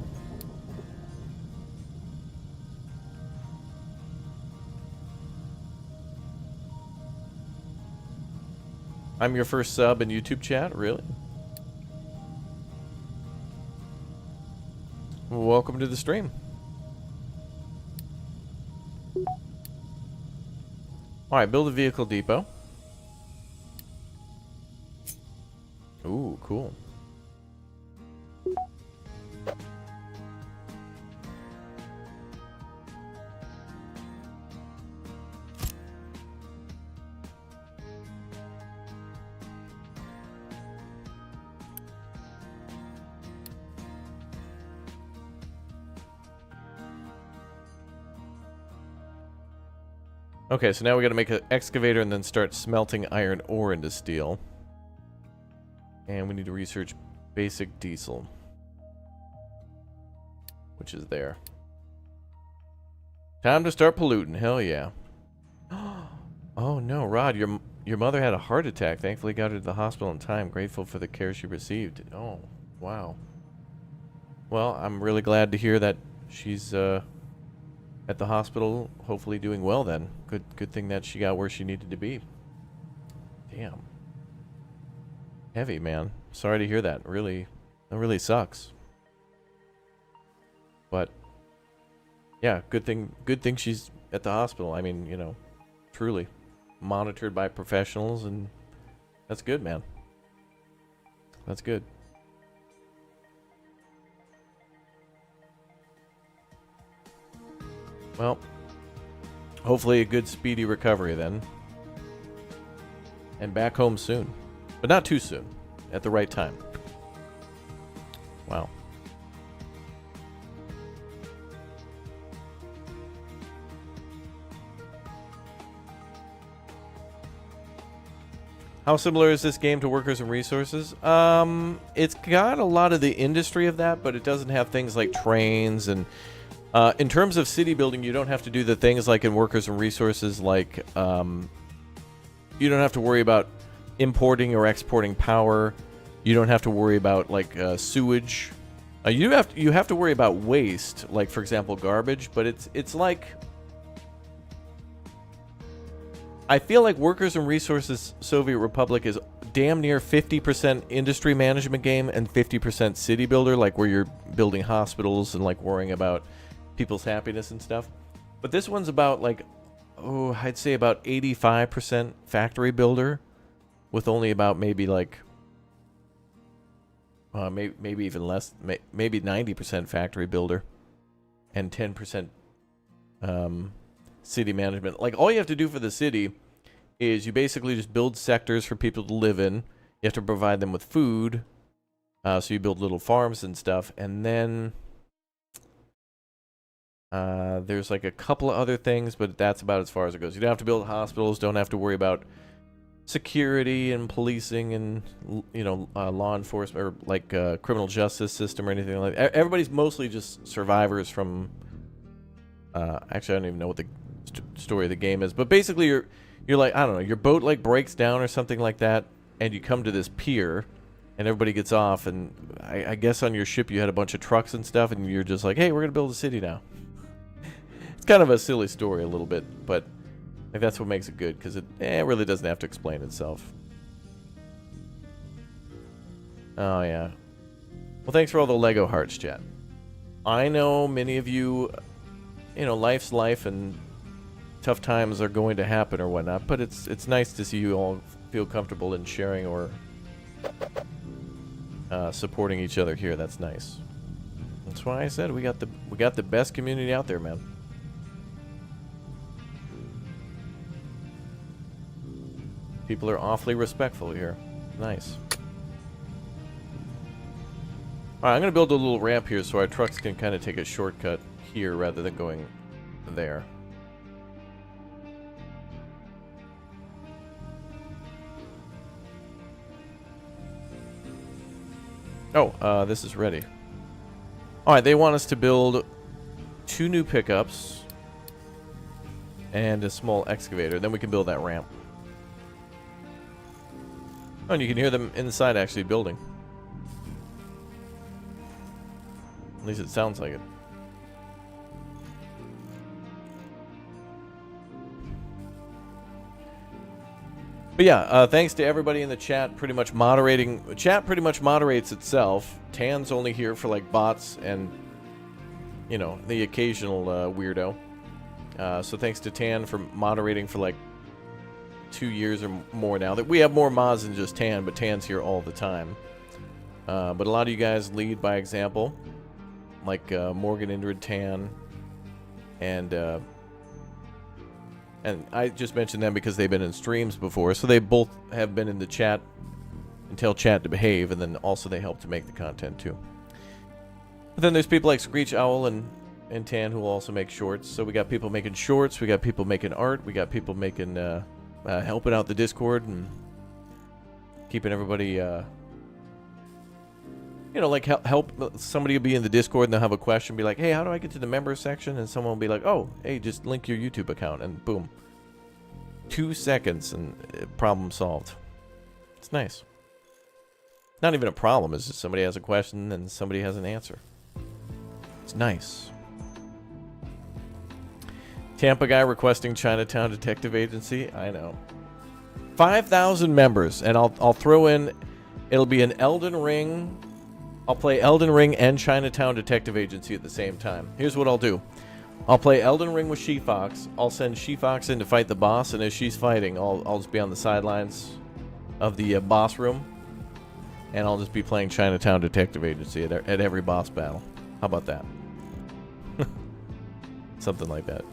I'm your first sub in YouTube chat? Really? Welcome to the stream. Alright, build a vehicle depot. Ooh, cool. Okay, so now we gotta make an excavator and then start smelting iron ore into steel. And we need to research basic diesel, which is there. Time to start polluting, hell yeah. Oh no, Rod, your mother had a heart attack. Thankfully got her to the hospital in time. Grateful for the care she received. Oh, wow. Well, I'm really glad to hear that she's at the hospital, hopefully doing well then. Good thing that she got where she needed to be. Damn. Heavy, man. Sorry to hear that. Really, that really sucks. But yeah, good thing she's at the hospital. I mean, you know, truly monitored by professionals, and that's good, man. That's good. Well, hopefully a good speedy recovery then. And back home soon. But not too soon. At the right time. Wow. How similar is this game to Workers and Resources? It's got a lot of the industry of that, but it doesn't have things like trains and... in terms of city building, you don't have to do the things like in Workers and Resources, like you don't have to worry about importing or exporting power. You don't have to worry about like sewage. You have to worry about waste, like for example garbage. But it's like, I feel like Workers and Resources Soviet Republic is damn near 50% industry management game and 50% city builder, like where you're building hospitals and like worrying about people's happiness and stuff. But this one's about like, oh, I'd say about 85% factory builder, with only about maybe like maybe even less, maybe 90% factory builder and 10% city management. Like all you have to do for the city is you basically just build sectors for people to live in. You have to provide them with food, so you build little farms and stuff, and then there's like a couple of other things, but that's about as far as it goes. You don't have to build hospitals, don't have to worry about security and policing and, you know, law enforcement or like criminal justice system or anything like that. Everybody's mostly just survivors from, actually I don't even know what the story of the game is, but basically you're like, I don't know, your boat like breaks down or something like that, and you come to this pier and everybody gets off, and I guess on your ship you had a bunch of trucks and stuff, and you're just like, hey, we're gonna build a city now. It's kind of a silly story a little bit, but like that's what makes it good, because it really doesn't have to explain itself. Oh, yeah. Well, thanks for all the Lego hearts, chat. I know many of you, you know, life's life and tough times are going to happen or whatnot, but it's nice to see you all feel comfortable in sharing or supporting each other here. That's nice. That's why I said we got the best community out there, man. People are awfully respectful here. Nice. Alright, I'm going to build a little ramp here so our trucks can kind of take a shortcut here rather than going there. Oh, this is ready. Alright, they want us to build 2 new pickups and a small excavator. Then we can build that ramp. Oh, and you can hear them inside actually building. At least it sounds like it. But yeah, thanks to everybody in the chat pretty much moderating. Chat pretty much moderates itself. Tan's only here for like bots and, you know, the occasional weirdo. So thanks to Tan for moderating for like 2 years or more now. That we have more mods than just Tan, but Tan's here all the time. But a lot of you guys lead by example. Like Morgan, Indrid, Tan, and I just mentioned them because they've been in streams before, so they both have been in the chat and tell chat to behave, and then also they help to make the content too. But then there's people like Screech Owl and Tan who will also make shorts. So we got people making shorts, we got people making art, we got people making helping out the Discord and keeping everybody you know, like help somebody will be in the Discord and they'll have a question, be like, hey, how do I get to the members section? And someone will be like, oh, hey, just link your YouTube account, and boom. 2 seconds and problem solved. It's nice. Not even a problem, it's just somebody has a question and somebody has an answer. It's nice. Tampa guy requesting Chinatown Detective Agency. I know. 5,000 members, and I'll throw in, it'll be an Elden Ring. I'll play Elden Ring and Chinatown Detective Agency at the same time. Here's what I'll do. I'll play Elden Ring with She-Fox. I'll send She-Fox in to fight the boss, and as she's fighting, I'll just be on the sidelines of the boss room, and I'll just be playing Chinatown Detective Agency at every boss battle. How about that? Something like that.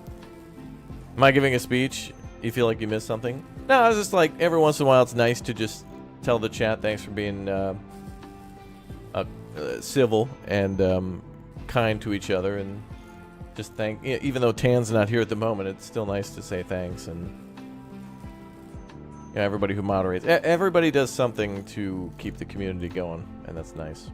Am I giving a speech? You feel like you missed something? No, it's just like every once in a while it's nice to just tell the chat thanks for being civil and kind to each other, and just thank, even though Tan's not here at the moment, it's still nice to say thanks. And yeah, everybody who moderates, everybody does something to keep the community going, and that's nice.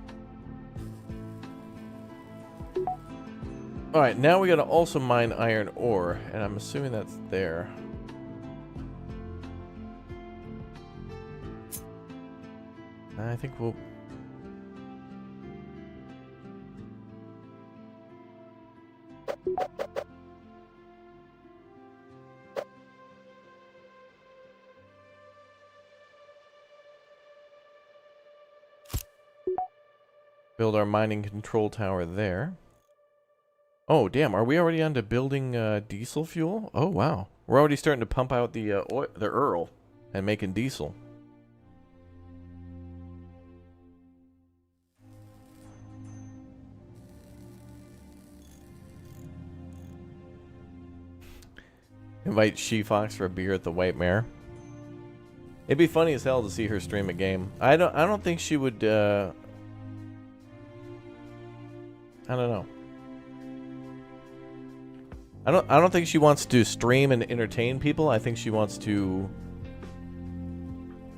Alright, now we gotta also mine iron ore, and I'm assuming that's there. I think we'll... build our mining control tower there. Oh, damn. Are we already on to building diesel fuel? Oh, wow. We're already starting to pump out the Earl and making diesel. Invite She-Fox for a beer at the White Mare. It'd be funny as hell to see her stream a game. I don't think she would, I don't know. I don't think she wants to stream and entertain people. I think she wants to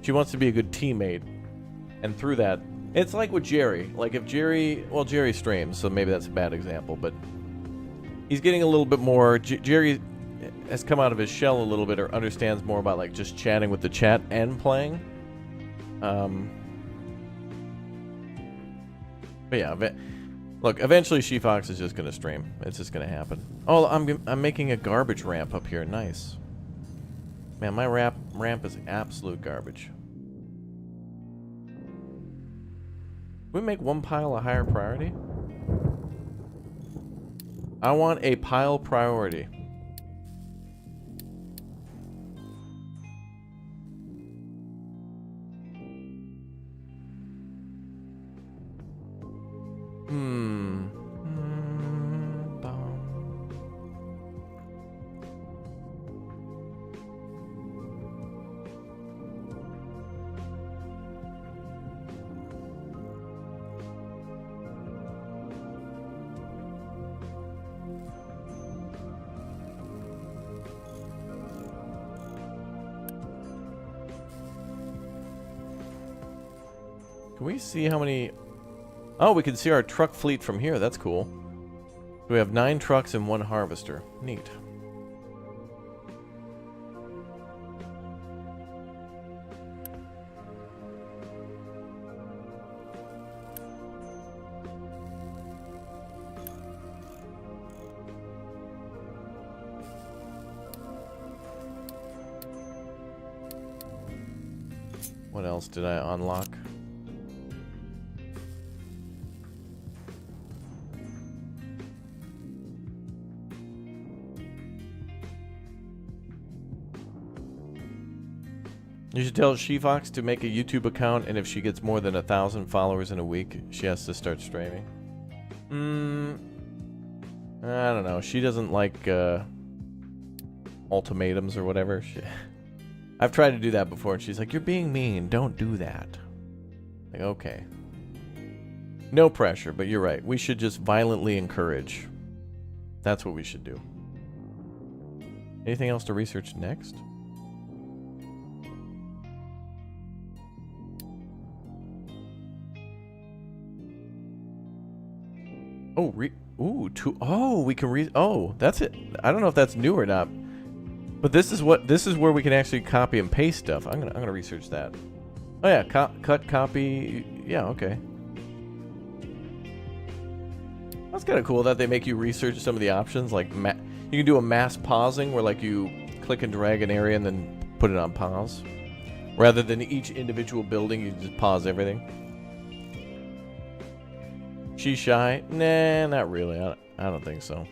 be a good teammate. And through that, it's like with Jerry. Like if Jerry, well, Jerry streams, so maybe that's a bad example, but he's getting a little bit more, Jerry has come out of his shell a little bit, or understands more about like just chatting with the chat and playing. But yeah, look, eventually She-Fox is just gonna stream. It's just gonna happen. Oh, I'm making a garbage ramp up here. Nice. Man, my ramp is absolute garbage. We make one pile a higher priority? I want a pile priority. Can we see how many... Oh, we can see our truck fleet from here. That's cool. We have 9 trucks and 1 harvester. Neat. What else did I unlock? You should tell Shefox to make a YouTube account, and if she gets more than 1,000 followers in a week, she has to start streaming. I don't know. She doesn't like ultimatums or whatever. I've tried to do that before, and she's like, "You're being mean. Don't do that." Like, okay. No pressure, but you're right. We should just violently encourage. That's what we should do. Anything else to research next? Oh, we can oh, that's it. I don't know if that's new or not. But this is where we can actually copy and paste stuff. I'm gonna research that. Oh yeah, cut, copy. Yeah, okay. That's kind of cool that they make you research some of the options. Like you can do a mass pausing where like you click and drag an area and then put it on pause, rather than each individual building. You just pause everything. She's shy? Nah, not really. I don't think so.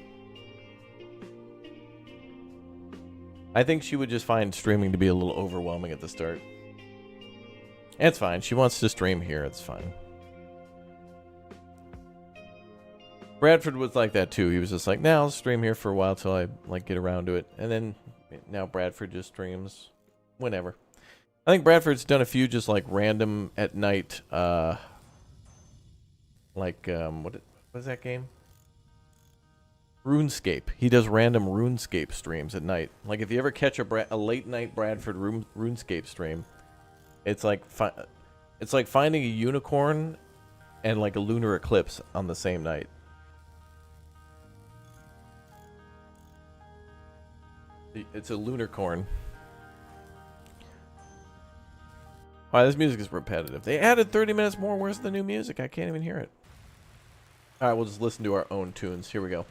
I think she would just find streaming to be a little overwhelming at the start. It's fine. She wants to stream here. It's fine. Bradford was like that too. He was just like, "Nah, I'll stream here for a while till I like get around to it." And then now Bradford just streams whenever. I think Bradford's done a few just like random at night. Like what is that game? RuneScape. He does random RuneScape streams at night. Like if you ever catch a late night Bradford RuneScape stream, it's like finding a unicorn and like a lunar eclipse on the same night. It's a lunar corn. Wow, this music is repetitive. They added 30 minutes more. Where's the new music? I can't even hear it. All right, we'll just listen to our own tunes. Here we go.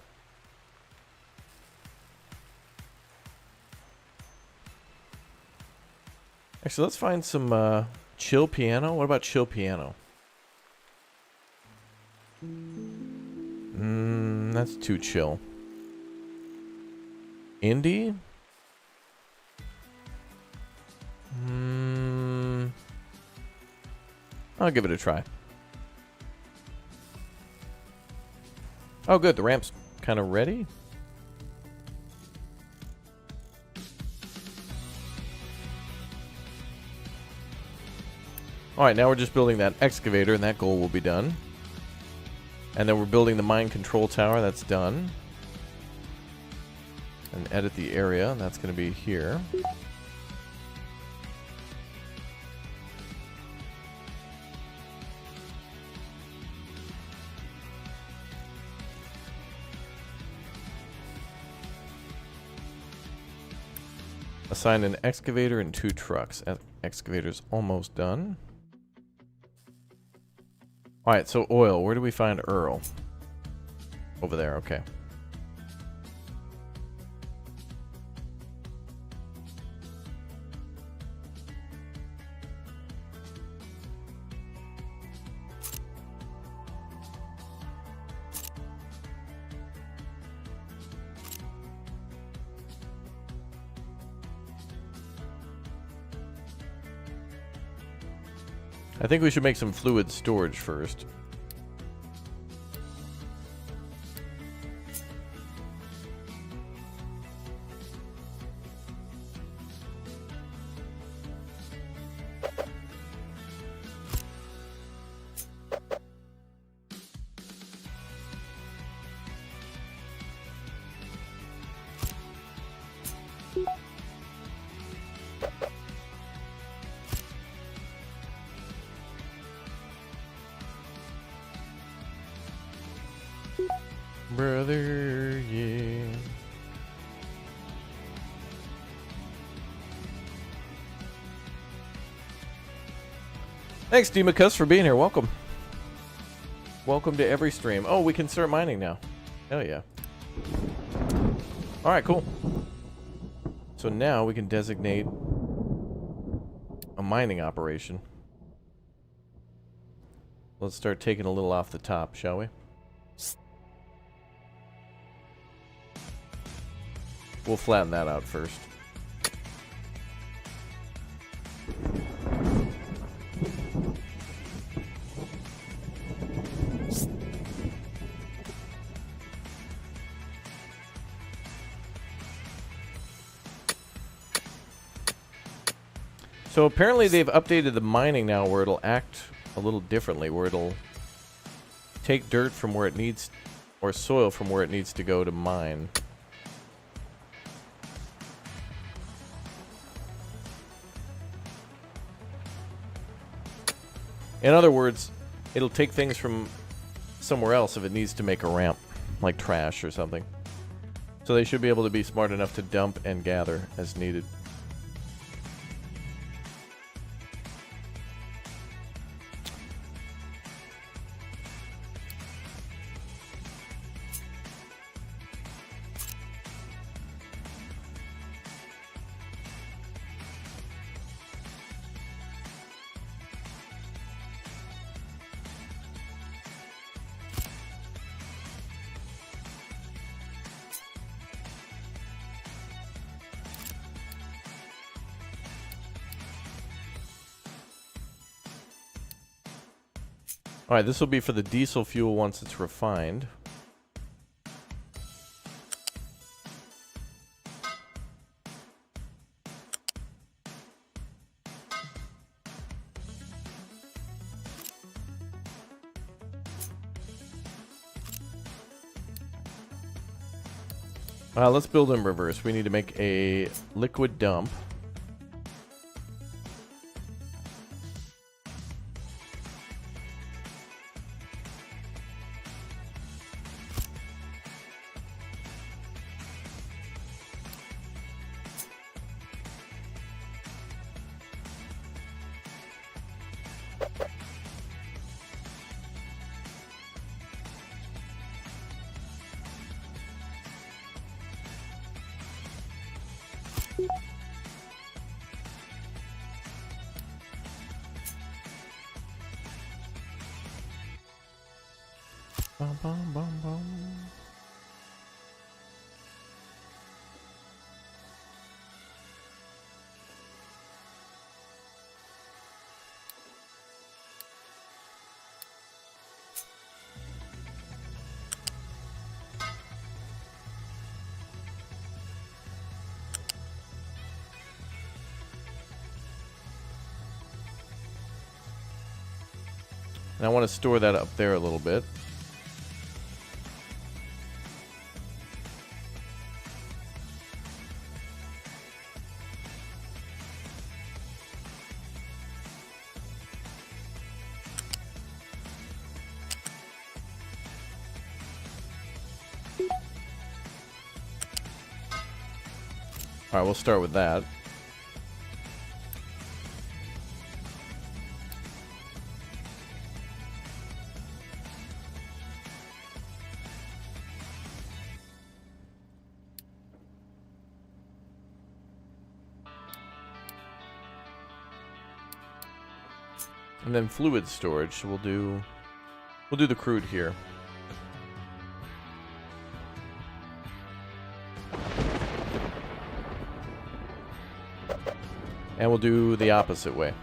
Actually, let's find some chill piano. What about chill piano? That's too chill. Indie? I'll give it a try. Oh, good. The ramp's kind of ready. Alright, now we're just building that excavator, and that goal will be done. And then we're building the mine control tower. That's done. And edit the area. And that's going to be here. Assign an excavator and 2 trucks. Excavator's almost done. Alright, so oil. Where do we find Earl? Over there, okay. I think we should make some fluid storage first. brother, yeah. Thanks, Demacus, for being here. Welcome. Welcome to every stream. Oh, we can start mining now. Hell yeah. Alright, cool. So now we can designate a mining operation. Let's start taking a little off the top, shall we? We'll flatten that out first. So apparently they've updated the mining now where it'll act a little differently, where it'll take dirt from where it needs, or soil from where it needs to go to mine. In other words, it'll take things from somewhere else if it needs to make a ramp, like trash or something. So they should be able to be smart enough to dump and gather as needed. Alright, this will be for the diesel fuel once it's refined. Let's build in reverse. We need to make a liquid dump. Bum, bum, bum, bum. And I want to store that up there a little bit. Alright, we'll start with that. And then fluid storage, so we'll do the crude here. And we'll do the opposite way.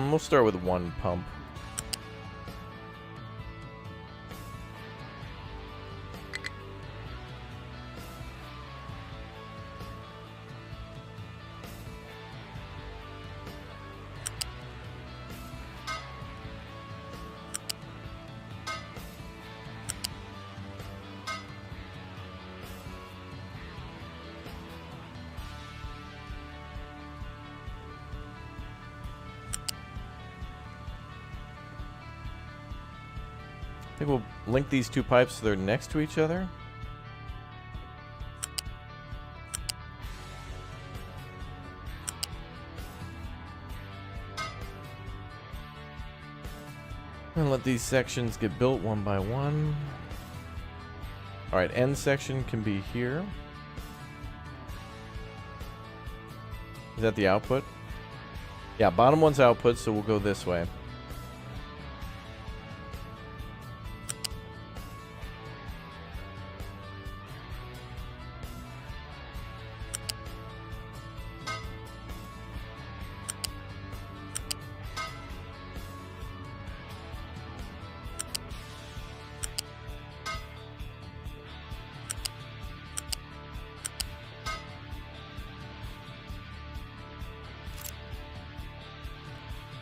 We'll start with one pump. think we'll link these two pipes so they're next to each other. And let these sections get built one by one. Alright, end section can be here. Is that the output? Yeah, bottom one's output, so we'll go this way.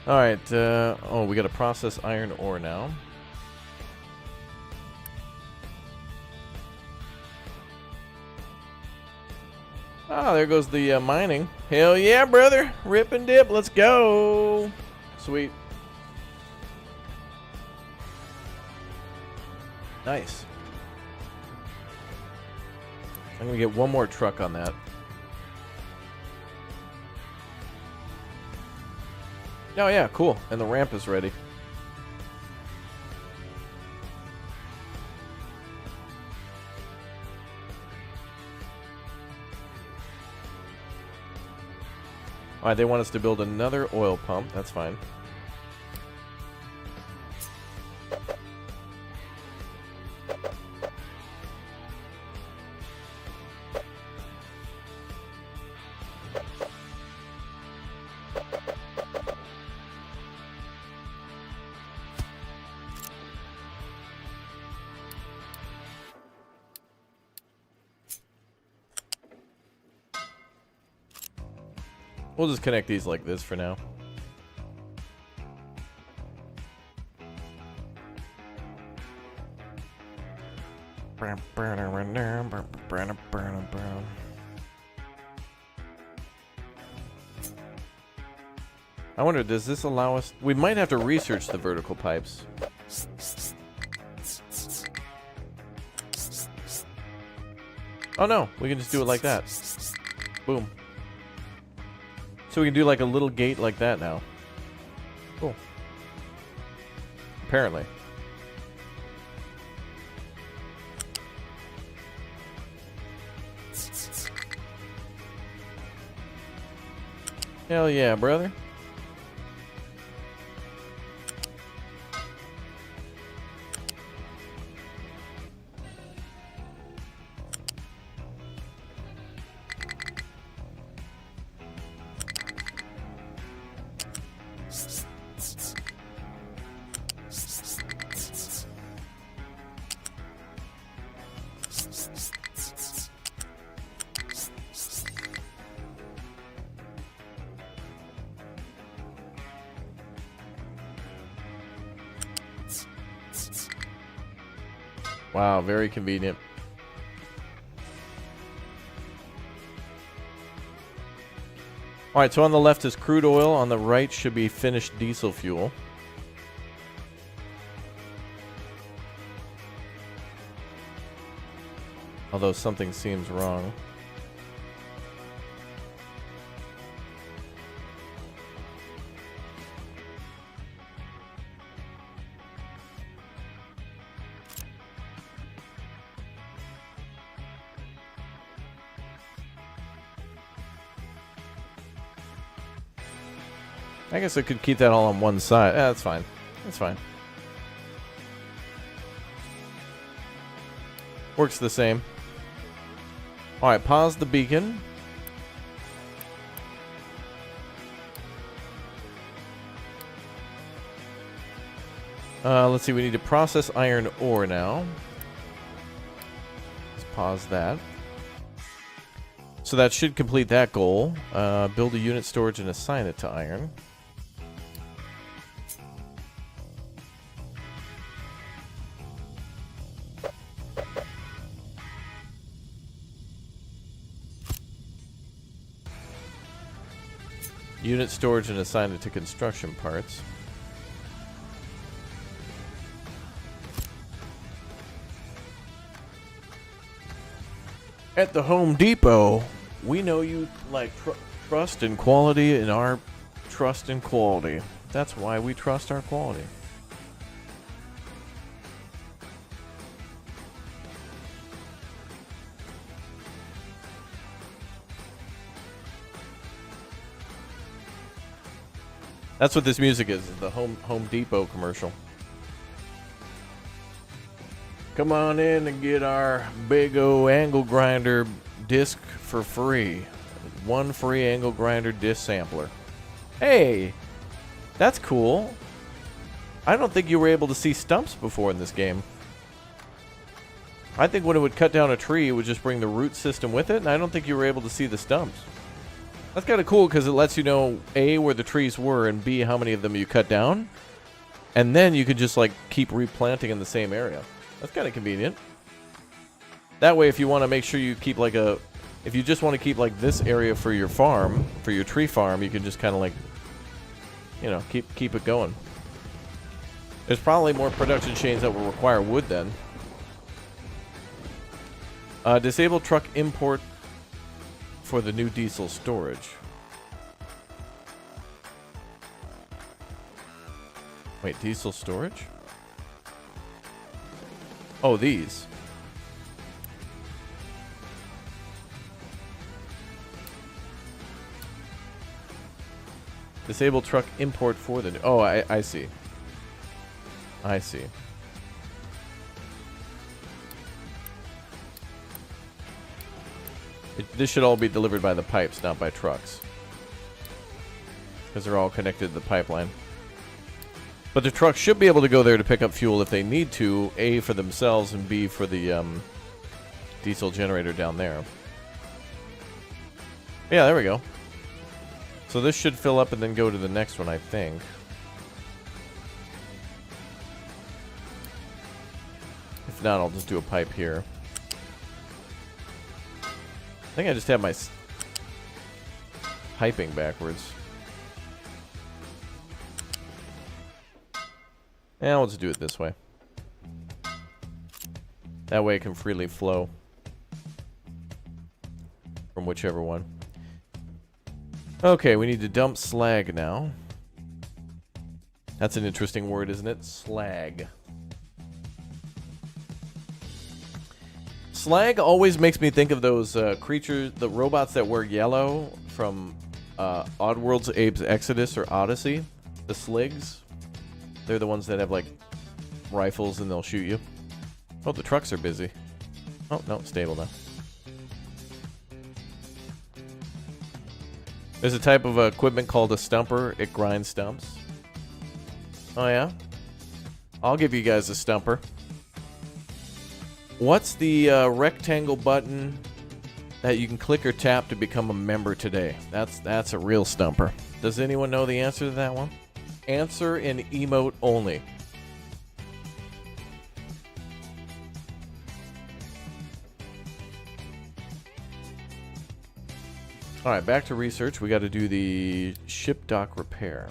Alright, oh, we gotta process iron ore now. Ah, there goes the mining. Hell yeah, brother! Rip and dip, let's go! Sweet. Nice. I'm gonna get one more truck on that. Oh yeah, cool. And the ramp is ready. Alright, they want us to build another oil pump. That's fine. We'll just connect these like this for now. I wonder, does this allow us... We might have to research the vertical pipes. Oh no, we can just do it like that. Boom. So we can do like a little gate like that now. Cool. Apparently. Hell yeah, brother. Wow, very convenient. Alright, so on the left is crude oil, on the right should be finished diesel fuel. Although something seems wrong. I guess I could keep that all on one side. Yeah, that's fine. That's fine. Works the same. Alright, pause the beacon. Let's see, we need to process iron ore now. Let's pause that. So that should complete that goal. Build a unit storage and assign it to iron. Unit storage and assign it to construction parts. At the Home Depot, we know you like trust and quality, and our trust and quality. That's why we trust our quality. That's what this music is the Home Depot commercial. Come on in and get our big O angle grinder disc for free. One free angle grinder disc sampler. Hey, that's cool. I don't think you were able to see stumps before in this game. I think when it would cut down a tree, it would just bring the root system with it, and I don't think you were able to see the stumps. That's kind of cool because it lets you know, A, where the trees were, and B, how many of them you cut down. And then you could just, like, keep replanting in the same area. That's kind of convenient. That way, if you want to make sure you keep, like, if you just want to keep, like, this area for your farm, for your tree farm, you can just kind of, like, you know, keep it going. There's probably more production chains that will require wood then. Disable truck import for the new diesel storage. Wait, diesel storage? Oh, these. Disable truck import for the... Oh, I see. I see. This should all be delivered by the pipes, not by trucks. Because they're all connected to the pipeline. But the trucks should be able to go there to pick up fuel if they need to. A, for themselves, and B, for the diesel generator down there. Yeah, there we go. So this should fill up and then go to the next one, I think. If not, I'll just do a pipe here. I think I just have my piping backwards. Yeah, we'll just do it this way. That way it can freely flow from whichever one. Okay, we need to dump slag now. That's an interesting word, isn't it? Slag. Slag always makes me think of those creatures, the robots that wear yellow from Oddworld's Abe's Exodus or Odyssey. The Sligs. They're the ones that have, like, rifles and they'll shoot you. Oh, the trucks are busy. Oh, no, stable now. There's a type of equipment called a stumper. It grinds stumps. Oh, yeah? I'll give you guys a stumper. What's the rectangle button that you can click or tap to become a member today? That's a real stumper. Does anyone know the answer to that one? Answer in emote only. Alright, back to research. We got to do the ship dock repair.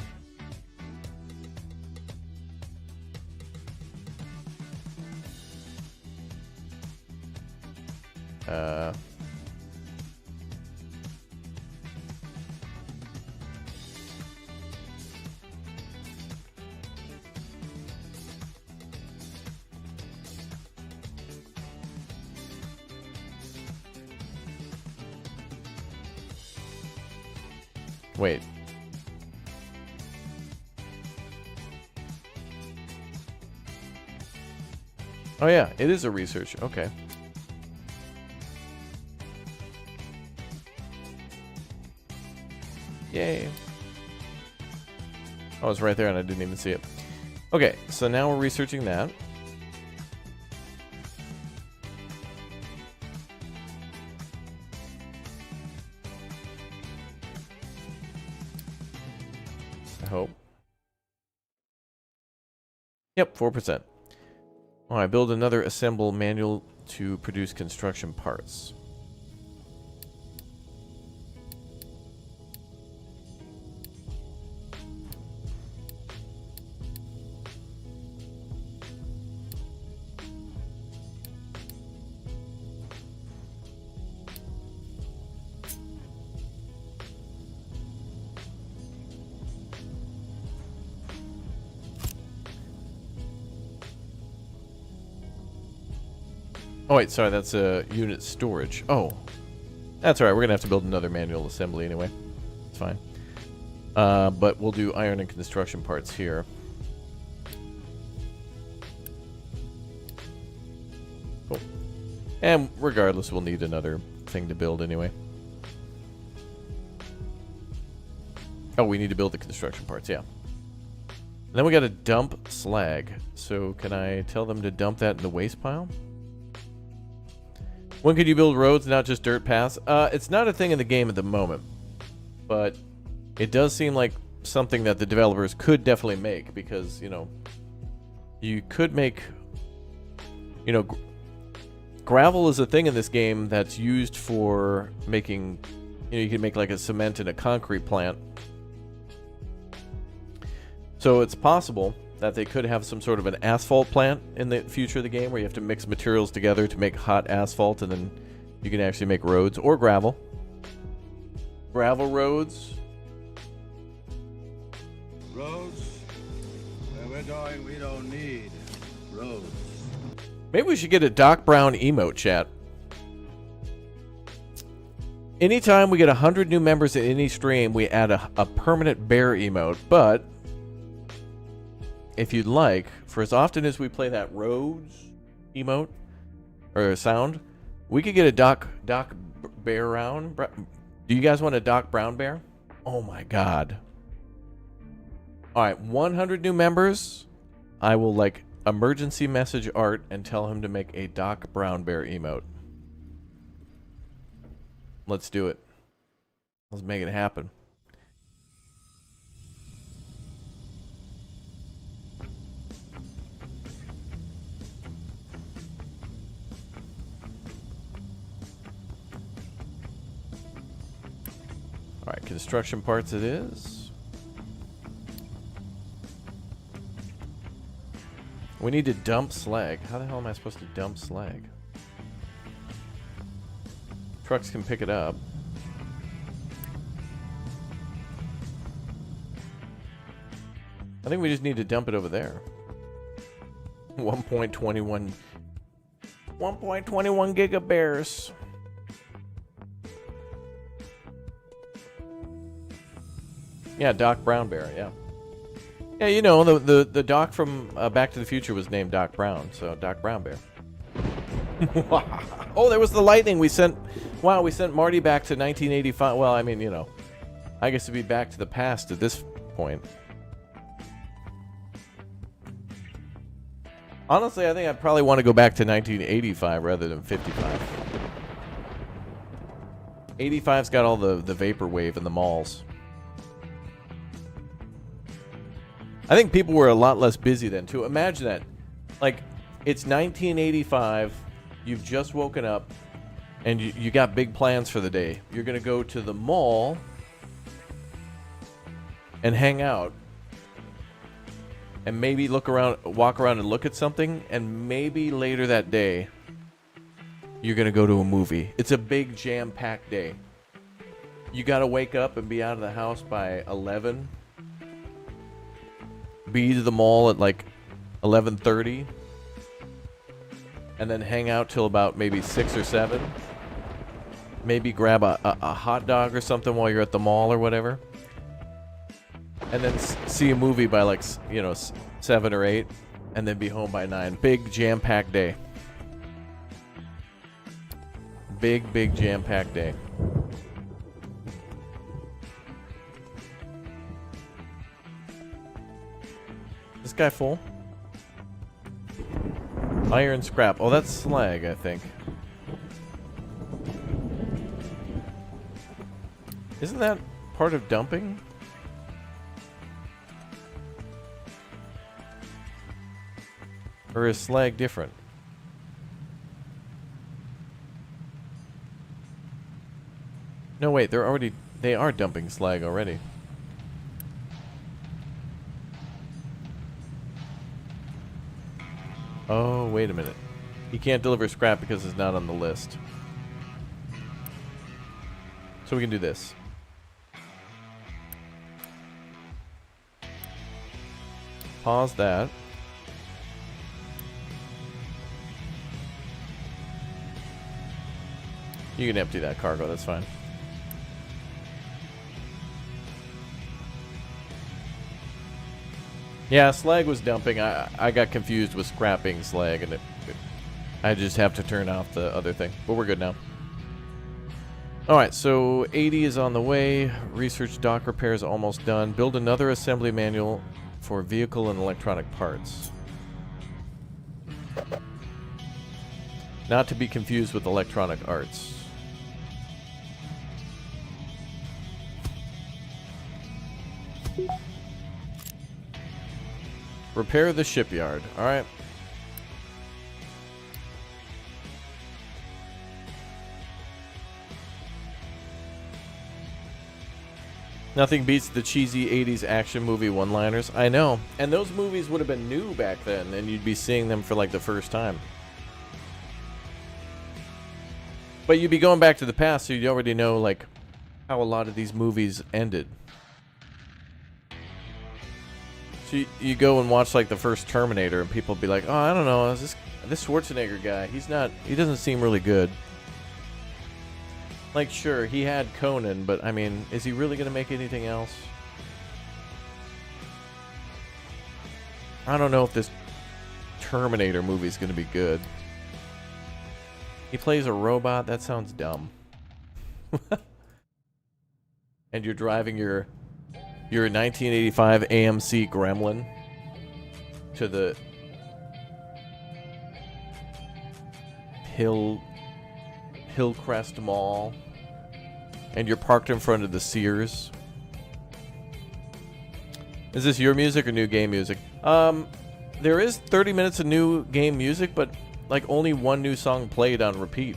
Wait. Oh yeah, it is a research. Okay. Yay. Oh, it's right there and I didn't even see it. Okay, so now we're researching that. I hope. Yep, 4%. Alright, build another assemble manual to produce construction parts. Oh, wait, sorry, that's a unit storage. Oh, that's all right. We're going to have to build another manual assembly anyway. It's fine. But we'll do iron and construction parts here. Cool. And regardless, we'll need another thing to build anyway. Oh, we need to build the construction parts, yeah. And then we got to dump slag. So can I tell them to dump that in the waste pile? When could you build roads, not just dirt paths? It's not a thing in the game at the moment. But it does seem like something that the developers could definitely make. Because, you know, you could make... You know, gravel is a thing in this game that's used for making... You know, you can make like a cement and a concrete plant. So it's possible that they could have some sort of an asphalt plant in the future of the game where you have to mix materials together to make hot asphalt, and then you can actually make roads or gravel. Gravel roads. Roads? Where we're going, we don't need roads. Maybe we should get a Doc Brown emote, chat. Anytime we get 100 new members in any stream, we add a permanent bear emote, but... if you'd like, for as often as we play that roads emote or sound, we could get a Doc Bear round. Do you guys want a Doc Brown bear? Oh my god. All right, 100 new members. I will like emergency message Art and tell him to make a Doc Brown bear emote. Let's do it. Let's make it happen. All right, construction parts it is. We need to dump slag. How the hell am I supposed to dump slag? Trucks can pick it up. I think we just need to dump it over there. 1.21 gigabears. Yeah, Doc Brown Bear, yeah. Yeah, you know, the Doc from Back to the Future was named Doc Brown, so Doc Brown Bear. Oh, there was the lightning we sent. Wow, we sent Marty back to 1985. Well, I mean, you know, I guess to be back to the past at this point. Honestly, I think I'd probably want to go back to 1985 rather than 55. 85's got all the vaporwave in the malls. I think people were a lot less busy then, too. Imagine that. Like, it's 1985, you've just woken up, and you got big plans for the day. You're going to go to the mall and hang out. And maybe walk around and look at something, and maybe later that day, you're going to go to a movie. It's a big jam-packed day. You got to wake up and be out of the house by 11. Be to the mall at like 11:30. And then hang out till about maybe 6 or 7. Maybe grab a hot dog or something while you're at the mall or whatever. And then see a movie by like, you know, 7 or 8. And then be home by 9. Big jam-packed day. Big jam-packed day. This guy full? Iron scrap. Oh, that's slag, I think. Isn't that part of dumping? Or is slag different? No, wait, they are dumping slag already. Oh, wait a minute. He can't deliver scrap because it's not on the list. So we can do this. Pause that. You can empty that cargo, that's fine. Yeah, slag was dumping. I got confused with scrapping slag, and I just have to turn off the other thing. But we're good now. Alright, so 80 is on the way. Research dock repair is almost done. Build another assembly manual for vehicle and electronic parts. Not to be confused with electronic arts. Repair the shipyard. Alright. Nothing beats the cheesy 80s action movie one-liners. I know. And those movies would have been new back then, and you'd be seeing them for like the first time. But you'd be going back to the past, so you'd already know like how a lot of these movies ended. So you go and watch like the first Terminator, and people be like, "Oh, I don't know, is this Schwarzenegger guy? He doesn't seem really good." Like, sure, he had Conan, but I mean, is he really gonna make anything else? I don't know if this Terminator movie is gonna be good. He plays a robot. That sounds dumb. And you're driving your 1985 AMC Gremlin to the Hillcrest Mall, and you're parked in front of the Sears. Is this your music or new game music? There is 30 minutes of new game music, but like only one new song played on repeat.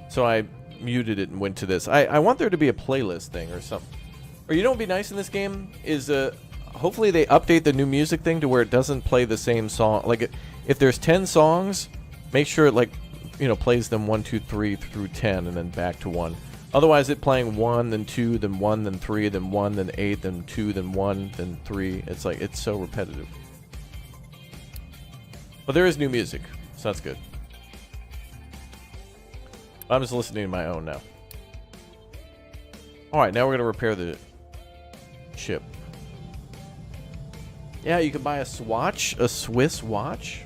So I muted it and went to this. I want there to be a playlist thing or something. Or you know what would be nice in this game is hopefully they update the new music thing to where it doesn't play the same song. Like if there's 10 songs, make sure it like, you know, plays them 1, 2, 3 through 10 and then back to 1. Otherwise it playing 1, then 2, then 1, then 3, then 1, then 8, then 2, then 1, then 3. It's like, it's so repetitive. But there is new music, so that's good. I'm just listening to my own now. Alright, now we're going to repair the ship. Yeah, you can buy a Swatch, a Swiss watch.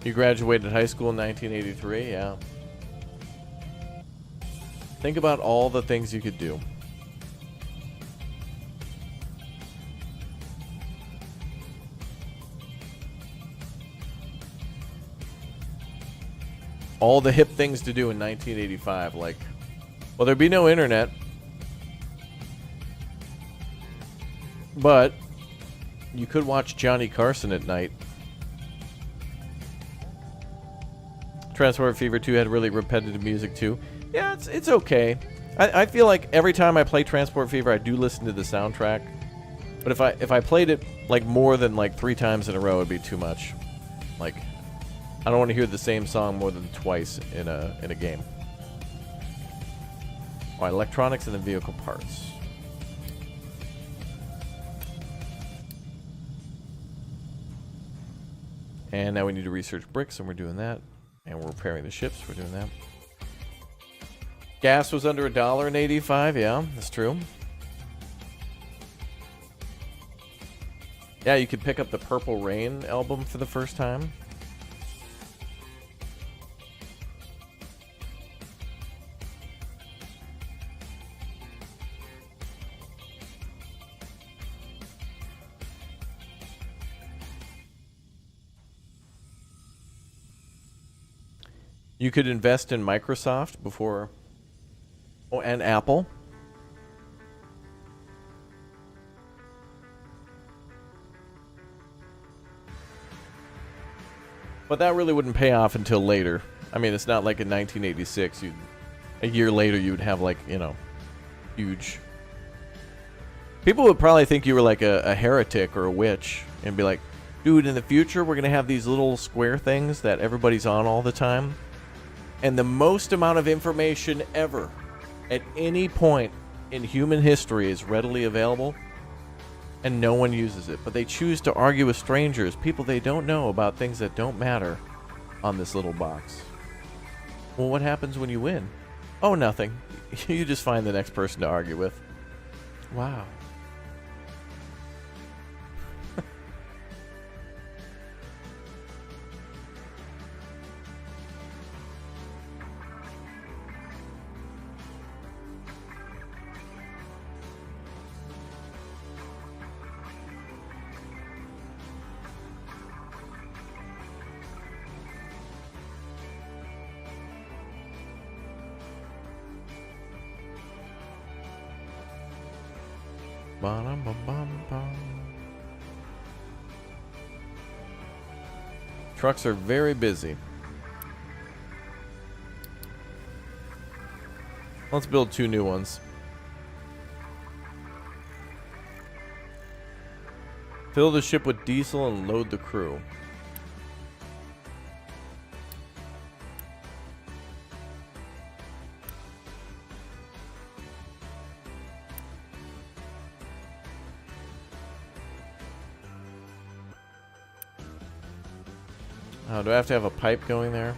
You graduated high school in 1983, yeah. Think about all the things you could do. All the hip things to do in 1985, like, well, there'd be no internet, but you could watch Johnny Carson at night. Transport Fever 2 had really repetitive music too. Yeah, it's okay. I feel like every time I play Transport Fever, I do listen to the soundtrack. But if I played it like more than like 3 times in a row, it'd be too much. Like, I don't want to hear the same song more than twice in a game. All right, electronics and then vehicle parts. And now we need to research bricks, and we're doing that. And we're repairing the ships. We're doing that. Gas was under $1 in 85. Yeah, that's true. Yeah, you could pick up the Purple Rain album for the first time. You could invest in Microsoft before... Oh, and Apple. But that really wouldn't pay off until later. I mean, it's not like in 1986. A year later, you would have, like, you know, huge... People would probably think you were like a heretic or a witch and be like, dude, in the future, we're going to have these little square things that everybody's on all the time. And the most amount of information ever at any point in human history is readily available. and no one uses it, but they choose to argue with strangers, people they don't know, about things that don't matter on this little box. Well, what happens when you win? Oh, nothing. You just find the next person to argue with. Wow. Ba-dum-bum-bum-bum. Trucks are very busy. Let's build 2 new ones. Fill the ship with diesel and load the crew. Do I have to have a pipe going there?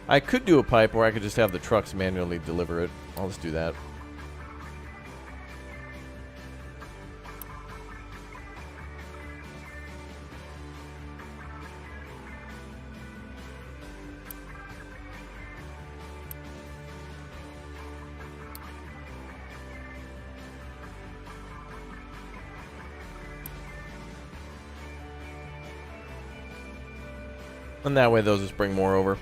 I could do a pipe, or I could just have the trucks manually deliver it. I'll just do that. And that way they'll just bring more over.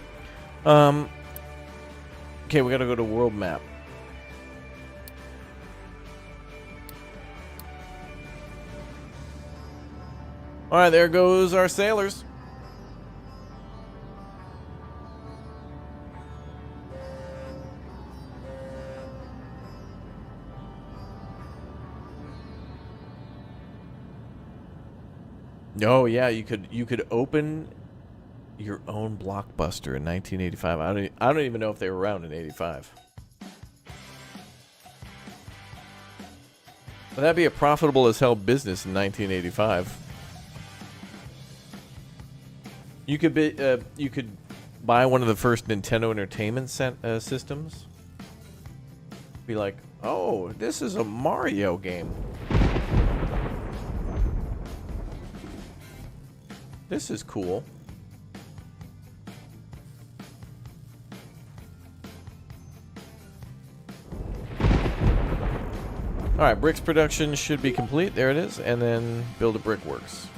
Okay, we gotta go to world map. Alright, there goes our sailors. Oh yeah, you could open your own Blockbuster in 1985. I don't even know if they were around in 85. But that'd be a profitable as hell business in 1985. You could buy one of the first Nintendo Entertainment systems. Be like, oh, this is a Mario game. This is cool. Alright, bricks production should be complete. There it is. And then build a brickworks.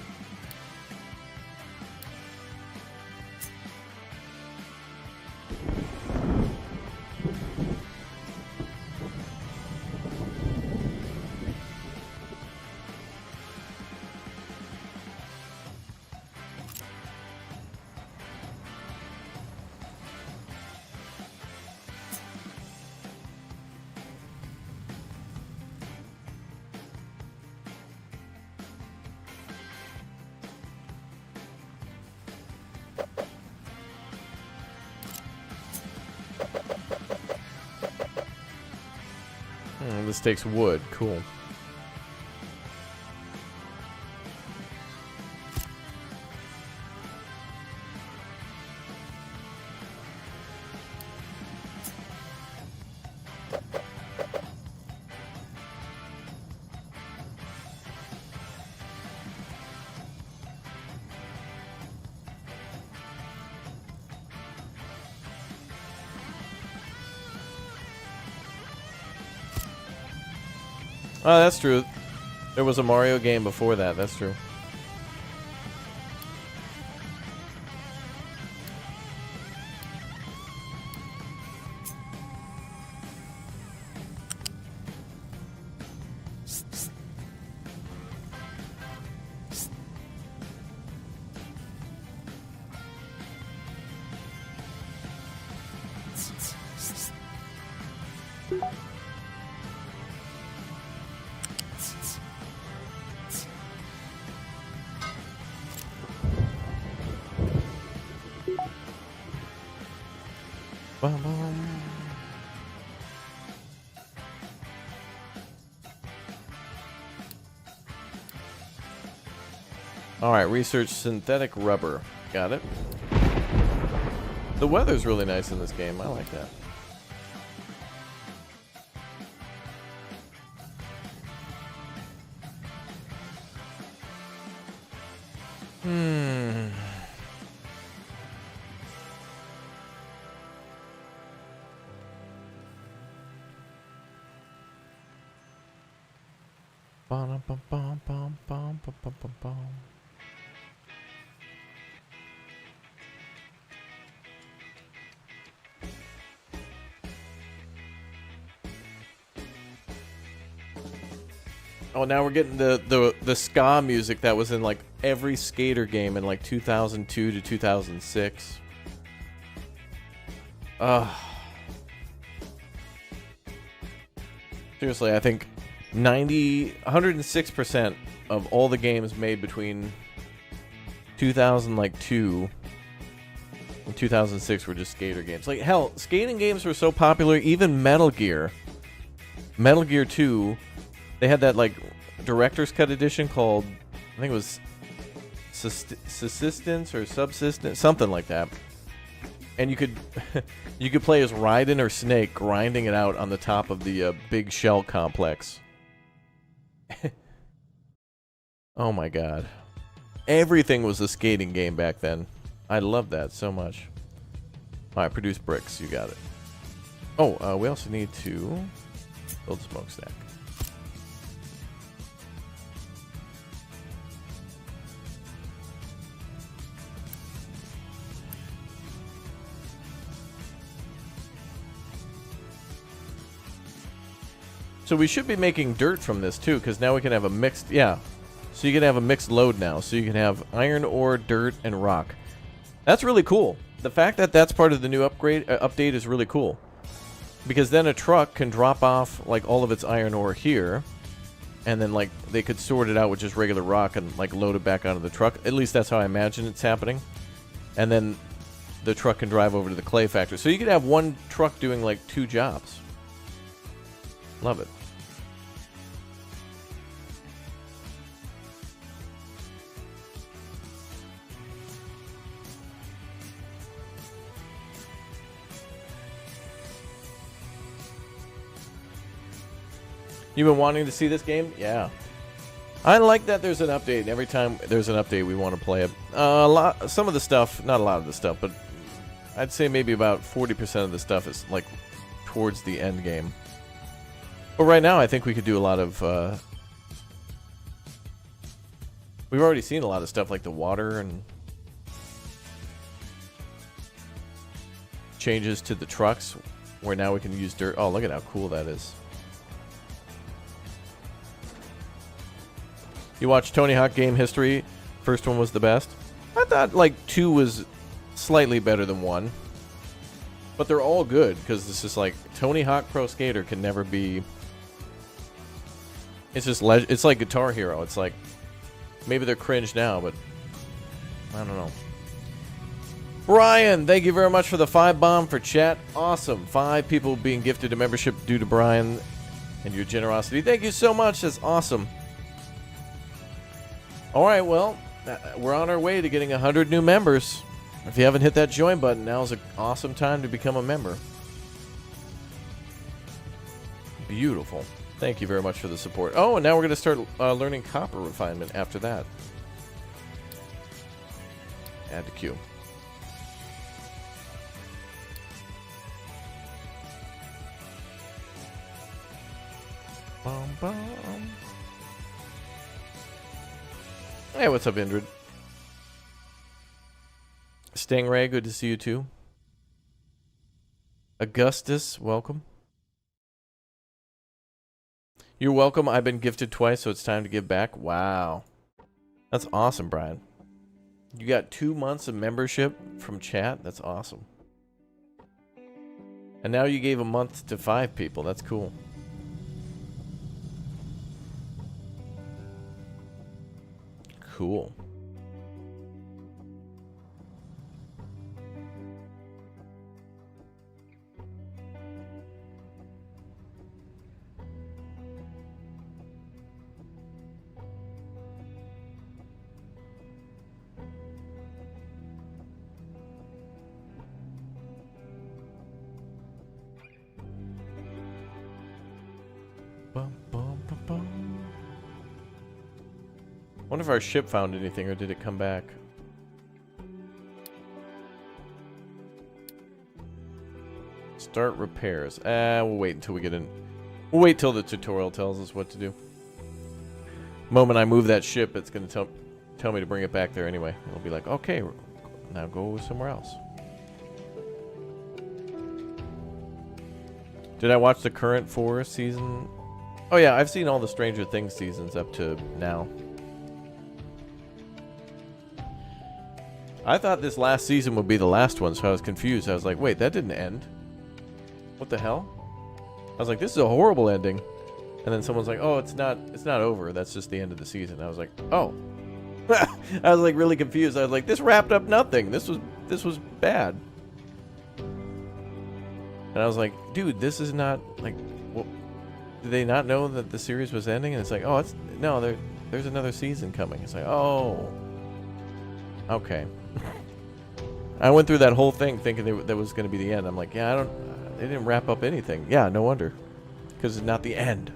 This takes wood. Cool. Oh, that's true. There was a Mario game before that. That's true. All right, research synthetic rubber. Got it. The weather's really nice in this game. I like that. Oh, now we're getting the ska music that was in like every skater game in like 2002 to 2006. Seriously, I think 106% of all the games made between 2002 and 2006 were just skater games. Like hell, skating games were so popular. Even Metal Gear 2. They had that like director's cut edition called, I think it was Subsistence or Subsistence, something like that. And you could you could play as Raiden or Snake grinding it out on the top of the big shell complex. Oh my god. Everything was a skating game back then. I love that so much. Alright, produce bricks. You got it. Oh, we also need to build a smokestack. So we should be making dirt from this too, because now we can have a mixed, yeah. So you can have a mixed load now. So you can have iron ore, dirt, and rock. That's really cool. The fact that that's part of the new update is really cool. Because then a truck can drop off like all of its iron ore here, and then like they could sort it out with just regular rock and like load it back onto the truck. At least that's how I imagine it's happening. And then the truck can drive over to the clay factory. So you could have one truck doing like 2 jobs. Love it. You've been wanting to see this game? Yeah. I like that there's an update. Every time there's an update, we want to play it. Some of the stuff, not a lot of the stuff, but I'd say maybe about 40% of the stuff is like towards the end game. But right now, I think we could do a lot of... we've already seen a lot of stuff like the water and changes to the trucks, where now we can use dirt. Oh, look at how cool that is. You watched Tony Hawk Game History. First one was the best. I thought like 2 was slightly better than 1. But they're all good, because it's just like Tony Hawk Pro Skater can never be... It's just it's like Guitar Hero. It's like maybe they're cringe now, but I don't know. Brian, thank you very much for the 5 bomb for chat. Awesome. 5 people being gifted a membership due to Brian and your generosity. Thank you so much. That's awesome. All right, well, we're on our way to getting 100 new members. If you haven't hit that join button, now's an awesome time to become a member. Beautiful. Thank you very much for the support. Oh, and now we're going to start learning copper refinement after that. Add to queue. Bum, bum. Hey, what's up, Indrid? Stingray, good to see you too. Augustus, welcome. You're welcome. I've been gifted twice, so it's time to give back. Wow. That's awesome, Brian. You got 2 months of membership from chat? That's awesome. And now you gave a month to 5 people. That's cool. Cool. Wonder if our ship found anything, or did it come back? Start repairs. We'll wait until we get in. We'll wait till the tutorial tells us what to do. The moment I move that ship, it's going to tell me to bring it back there anyway. It'll be like, okay, now go somewhere else. Did I watch the current 4 season? Oh yeah, I've seen all the Stranger Things seasons up to now. I thought this last season would be the last one, so I was confused. I was like, wait, that didn't end. What the hell? I was like, this is a horrible ending. And then someone's like, oh, it's not over. That's just the end of the season. I was like, oh. I was like really confused. I was like, this wrapped up nothing. This was bad. And I was like, dude, this is not like, what, did they not know that the series was ending? And it's like, oh, there's another season coming. It's like, oh, okay. I went through that whole thing thinking that was going to be the end. I'm like, yeah, they didn't wrap up anything. Yeah, no wonder, because it's not the end.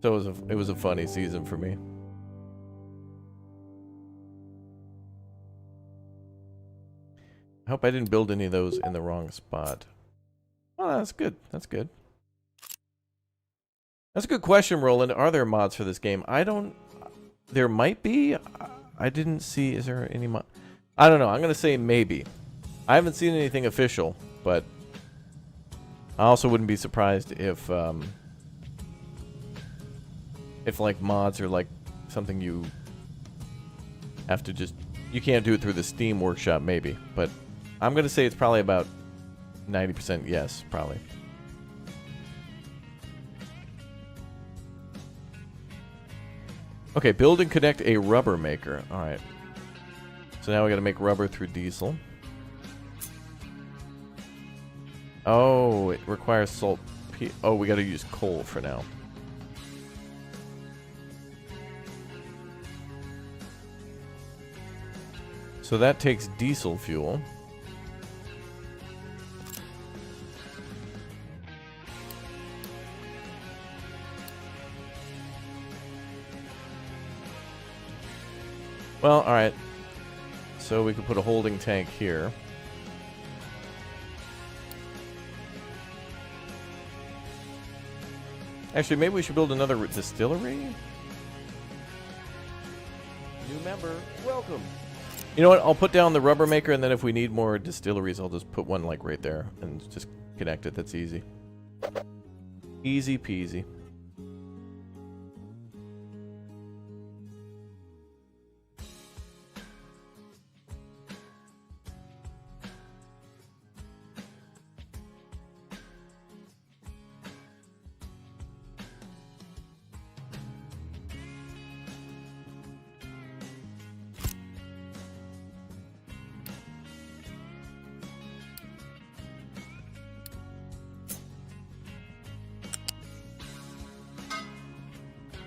So it was a funny season for me. I hope I didn't build any of those in the wrong spot. Oh, that's good. That's good. That's a good question, Roland. Are there mods for this game? There might be. I didn't see. Is there any mod? I don't know. I'm going to say maybe. I haven't seen anything official, but I also wouldn't be surprised if like mods are like something you have to just, you can't do it through the Steam Workshop maybe, but I'm going to say it's probably about 90% yes, probably. Okay, build and connect a rubber maker. All right. So now we got to make rubber through diesel. Oh, it requires salt. Oh, we got to use coal for now. So that takes diesel fuel. Well, alright. So we could put a holding tank here. Actually, maybe we should build another distillery? New member, welcome! You know what? I'll put down the rubber maker, and then if we need more distilleries, I'll just put one like right there and just connect it. That's easy. Easy peasy.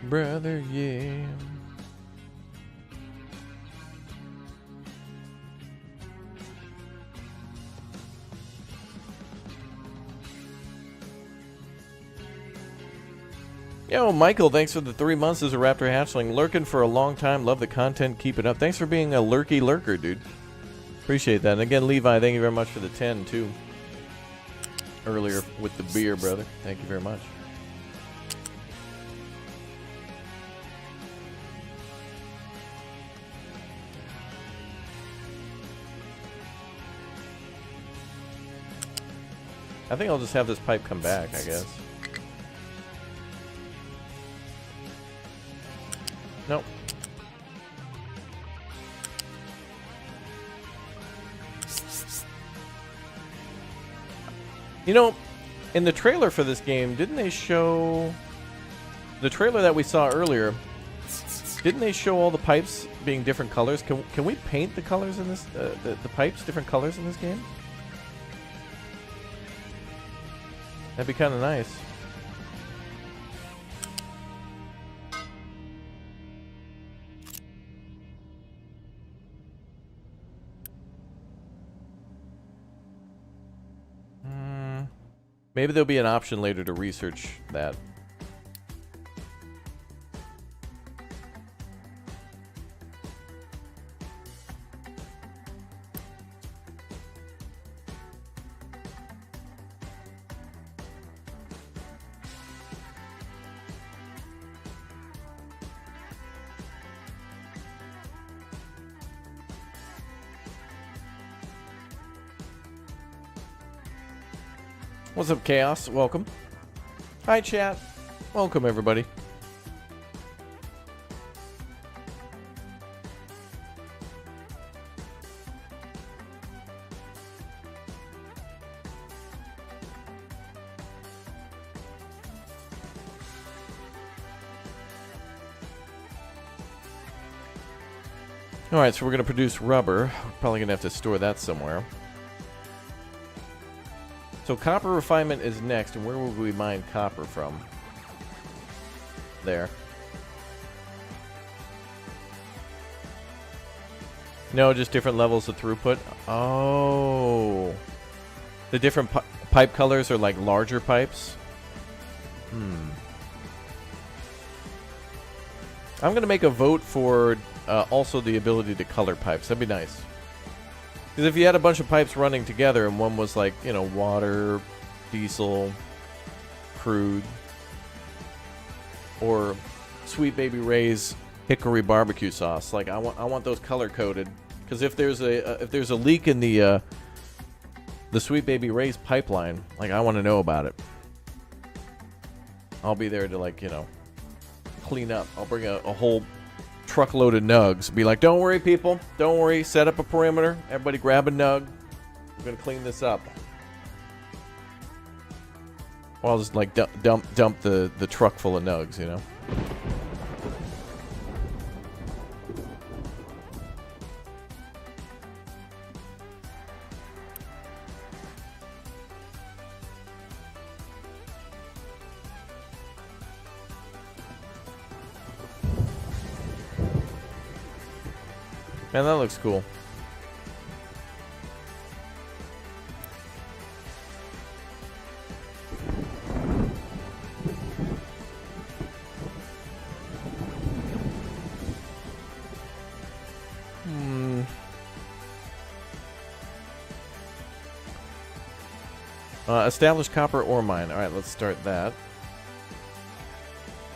Brother, yeah. Yo, Michael, thanks for the 3 months as a Raptor hatchling. Lurking for a long time. Love the content. Keep it up. Thanks for being a lurky lurker, dude. Appreciate that. And again, Levi, thank you very much for the 10, too. Earlier with the beer, brother. Thank you very much. I think I'll just have this pipe come back, I guess. Nope. You know, in the trailer for this game, didn't they show... The trailer that we saw earlier, didn't they show all the pipes being different colors? Can we paint the colors in this... the pipes different colors in this game? That'd be kind of nice. Maybe there'll be an option later to research that. What's up, Chaos? Welcome. Hi, chat. Welcome, everybody. Alright, so we're going to produce rubber. We're probably going to have to store that somewhere. So copper refinement is next, and where will we mine copper from? There. No, just different levels of throughput. Oh. The different pipe colors are like larger pipes? I'm going to make a vote for also the ability to color pipes. That'd be nice. Because if you had a bunch of pipes running together and one was like, you know, water, diesel, crude, or Sweet Baby Ray's hickory barbecue sauce, like I want those color coded. Because if there's a leak in the Sweet Baby Ray's pipeline, like I want to know about it. I'll be there to, like, you know, clean up. I'll bring a whole truckload of nugs. Be like, don't worry, people. Don't worry. Set up a perimeter. Everybody grab a nug. We're going to clean this up. Or I'll just, like, dump the truck full of nugs, you know? Man, that looks cool. Establish copper ore mine. Alright, let's start that.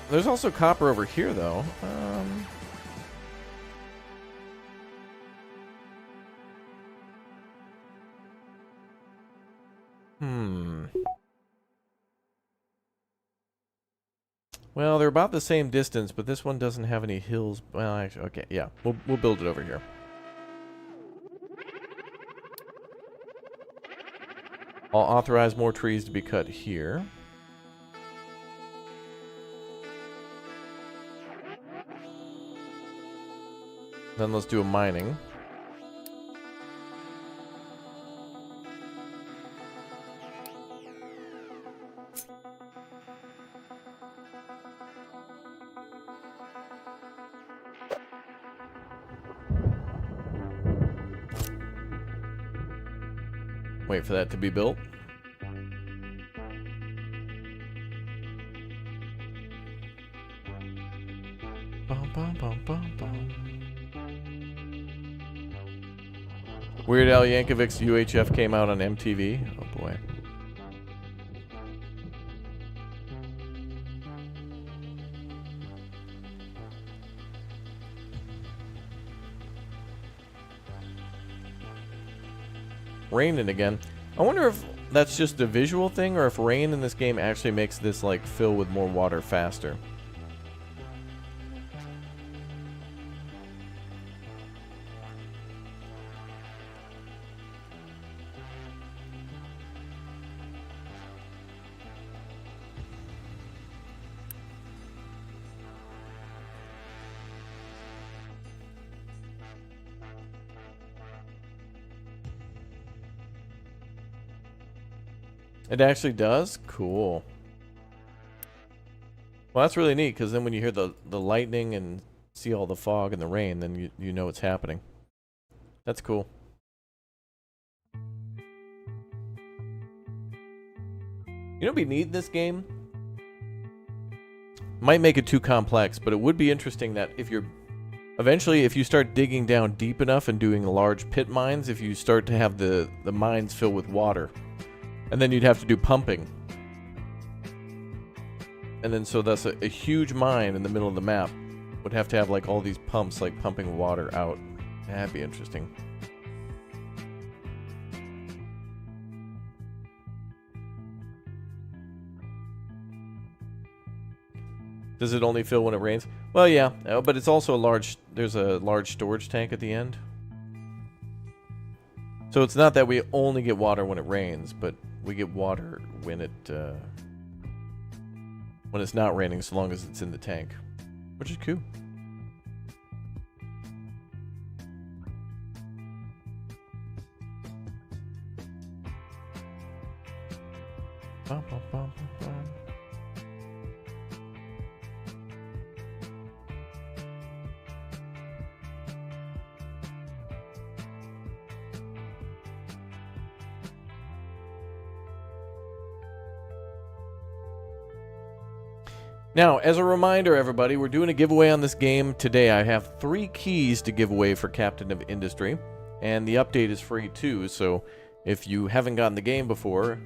There's also copper over here, though. Well, they're about the same distance, but this one doesn't have any hills. Well, actually, okay, yeah. We'll build it over here. I'll authorize more trees to be cut here. Then let's do a mining. Wait for that to be built. Bum, bum, bum, bum, bum. Weird Al Yankovic's UHF came out on MTV. Oh boy. Raining again. I wonder if that's just a visual thing or if rain in this game actually makes this like fill with more water faster. It actually does? Cool. Well, that's really neat, because then when you hear the lightning and see all the fog and the rain, then you know it's happening. That's cool. You know what we need in this game? Might make it too complex, but it would be interesting that if you're... Eventually, if you start digging down deep enough and doing large pit mines, if you start to have the mines fill with water... And then you'd have to do pumping. And then so that's a huge mine in the middle of the map. Would have to have like all these pumps like pumping water out. That'd be interesting. Does it only fill when it rains? Well, yeah, but it's also a large... There's a large storage tank at the end. So it's not that we only get water when it rains, but we get water when it's not raining, so long as it's in the tank, which is cool. Bum, bum, bum, bum, bum. Now, as a reminder, everybody, we're doing a giveaway on this game today. I have 3 keys to give away for Captain of Industry, and the update is free too, so if you haven't gotten the game before,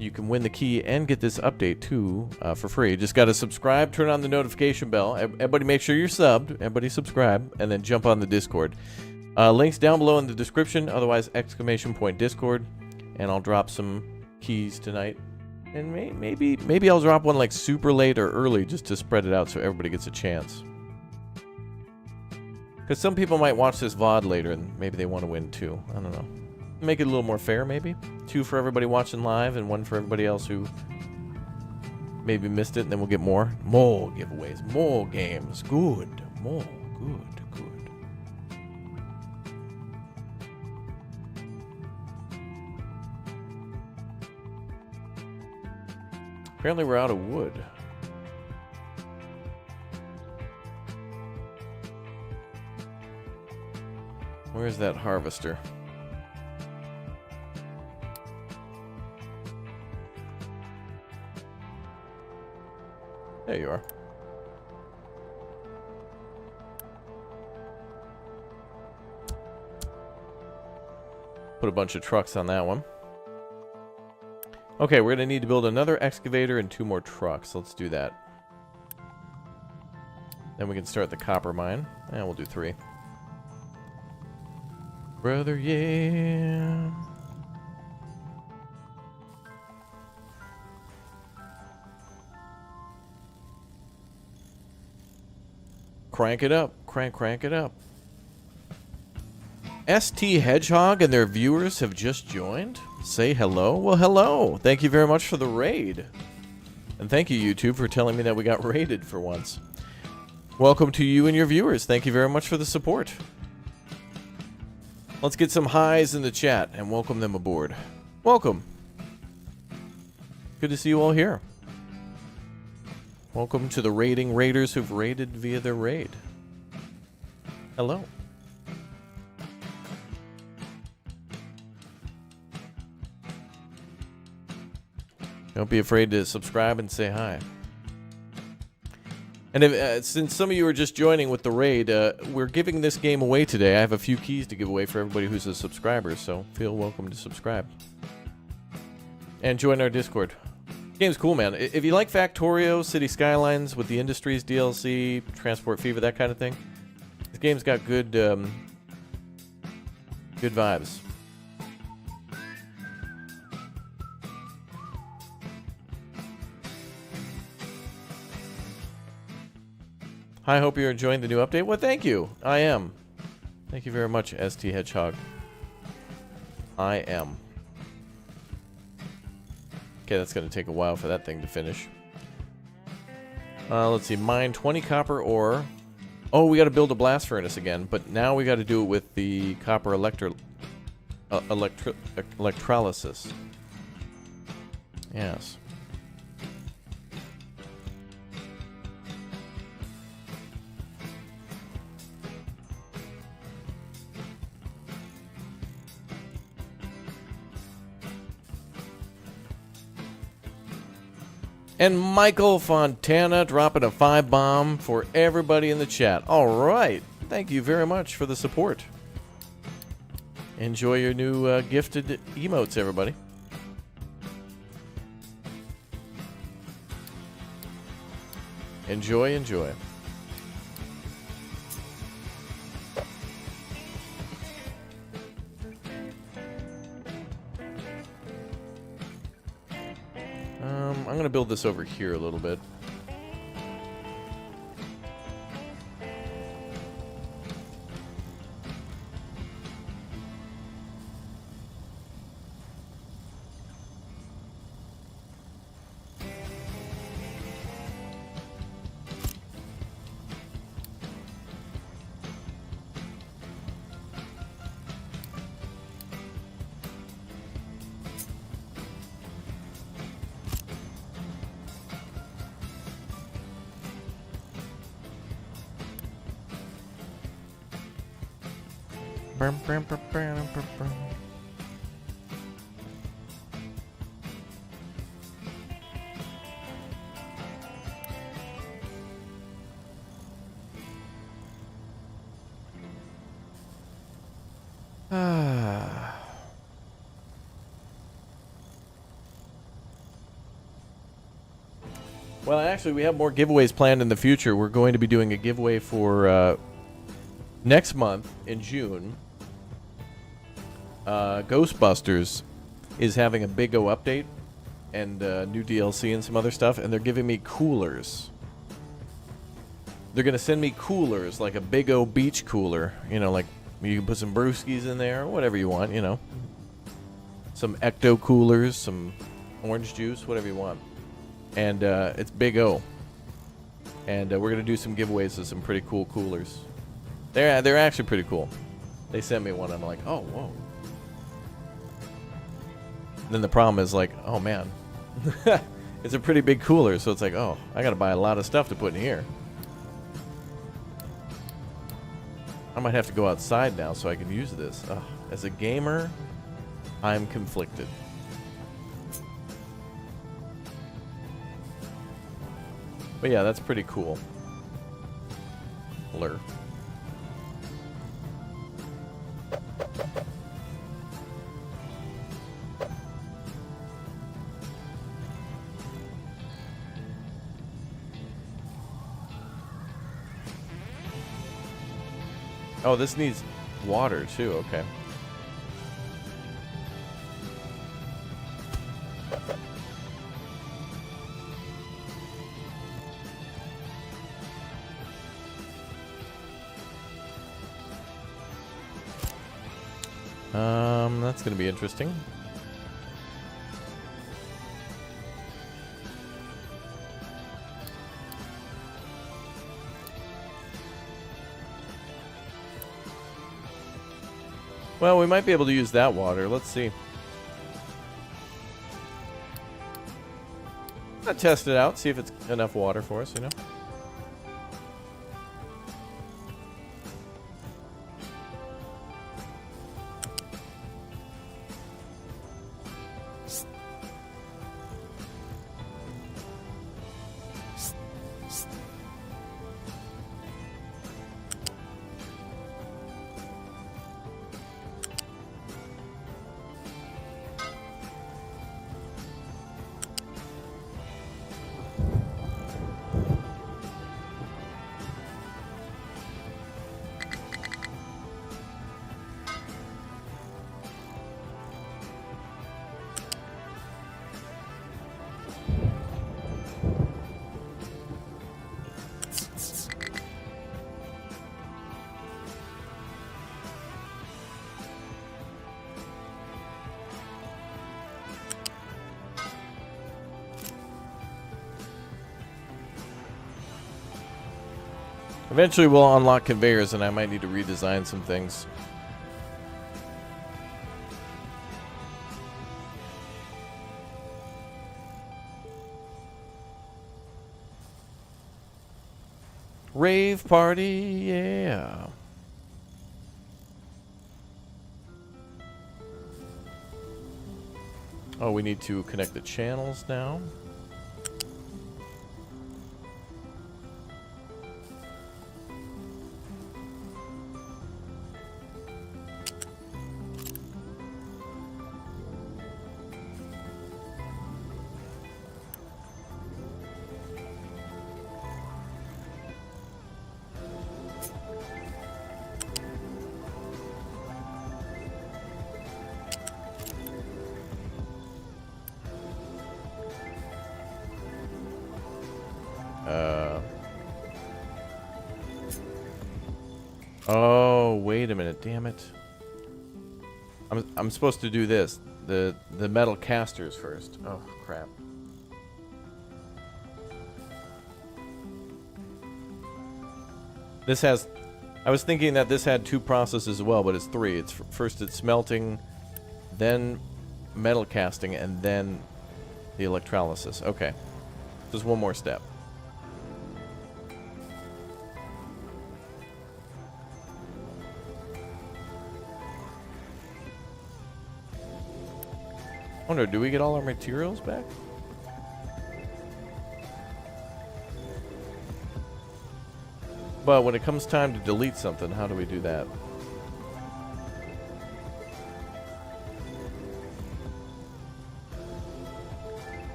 you can win the key and get this update too for free. You just got to subscribe, turn on the notification bell. Everybody make sure you're subbed. Everybody subscribe, and then jump on the Discord. Links down below in the description, otherwise !Discord, and I'll drop some keys tonight. And maybe I'll drop one like super late or early just to spread it out so everybody gets a chance. Because some people might watch this VOD later and maybe they want to win too. I don't know. Make it a little more fair, maybe. 2 for everybody watching live and 1 for everybody else who maybe missed it. And then we'll get more giveaways, more games. Good. More. Good. Apparently we're out of wood. Where's that harvester? There you are. Put a bunch of trucks on that one. Okay, we're going to need to build another excavator and 2 more trucks. Let's do that. Then we can start the copper mine. And we'll do 3. Brother, yeah. Crank it up. Crank it up. ST Hedgehog and their viewers have just joined. Say hello. Well, hello. Thank you very much for the raid. And thank you, YouTube, for telling me that we got raided for once. Welcome to you and your viewers. Thank you very much for the support. Let's get some highs in the chat and welcome them aboard. Welcome. Good to see you all here. Welcome to the raiding raiders who've raided via their raid. Hello. Don't be afraid to subscribe and say hi. And if, since some of you are just joining with the raid, we're giving this game away today. I have a few keys to give away for everybody who's a subscriber, so feel welcome to subscribe. And join our Discord. The game's cool, man. If you like Factorio, City Skylines with the Industries DLC, Transport Fever, that kind of thing, this game's got good, good vibes. I hope you're enjoying the new update. Well, thank you. I am. Thank you very much, ST Hedgehog. I am. Okay, that's going to take a while for that thing to finish. Let's see. Mine 20 copper ore. Oh, we got to build a blast furnace again, but now we got to do it with the copper electrolysis. Yes. And Michael Fontana dropping a 5-bomb for everybody in the chat. All right. Thank you very much for the support. Enjoy your new gifted emotes, everybody. Enjoy, enjoy. I'm I'm gonna build this over here a little bit. Well, actually, we have more giveaways planned in the future. We're going to be doing a giveaway for next month in June. Ghostbusters is having a Big O update and new DLC and some other stuff, and they're giving me coolers. They're going to send me coolers, like a Big O beach cooler. You know, like you can put some brewskis in there, or whatever you want, you know. Some Ecto coolers, some orange juice, whatever you want. And it's Big O. And we're going to do some giveaways of some pretty cool coolers. They're actually pretty cool. They sent me one. I'm like, oh, whoa. And then the problem is like, oh, man. It's a pretty big cooler. So it's like, oh, I got to buy a lot of stuff to put in here. I might have to go outside now so I can use this. Ugh. As a gamer, I'm conflicted. But yeah, that's pretty cool. Lure. Oh, this needs water too, okay. That's going to be interesting. Well, we might be able to use that water. Let's see. Let's test it out, see if it's enough water for us, you know? Eventually we'll unlock conveyors and I might need to redesign some things. Rave party, yeah. Oh, we need to connect the channels now. Oh, wait a minute. Damn it. I'm supposed to do this. The metal casters first. Oh, crap. This has... I was thinking that this had 2 processes as well, but it's 3. It's first it's smelting, then metal casting, and then the electrolysis. Okay. Just one more step. I wonder, do we get all our materials back? But when it comes time to delete something, how do we do that?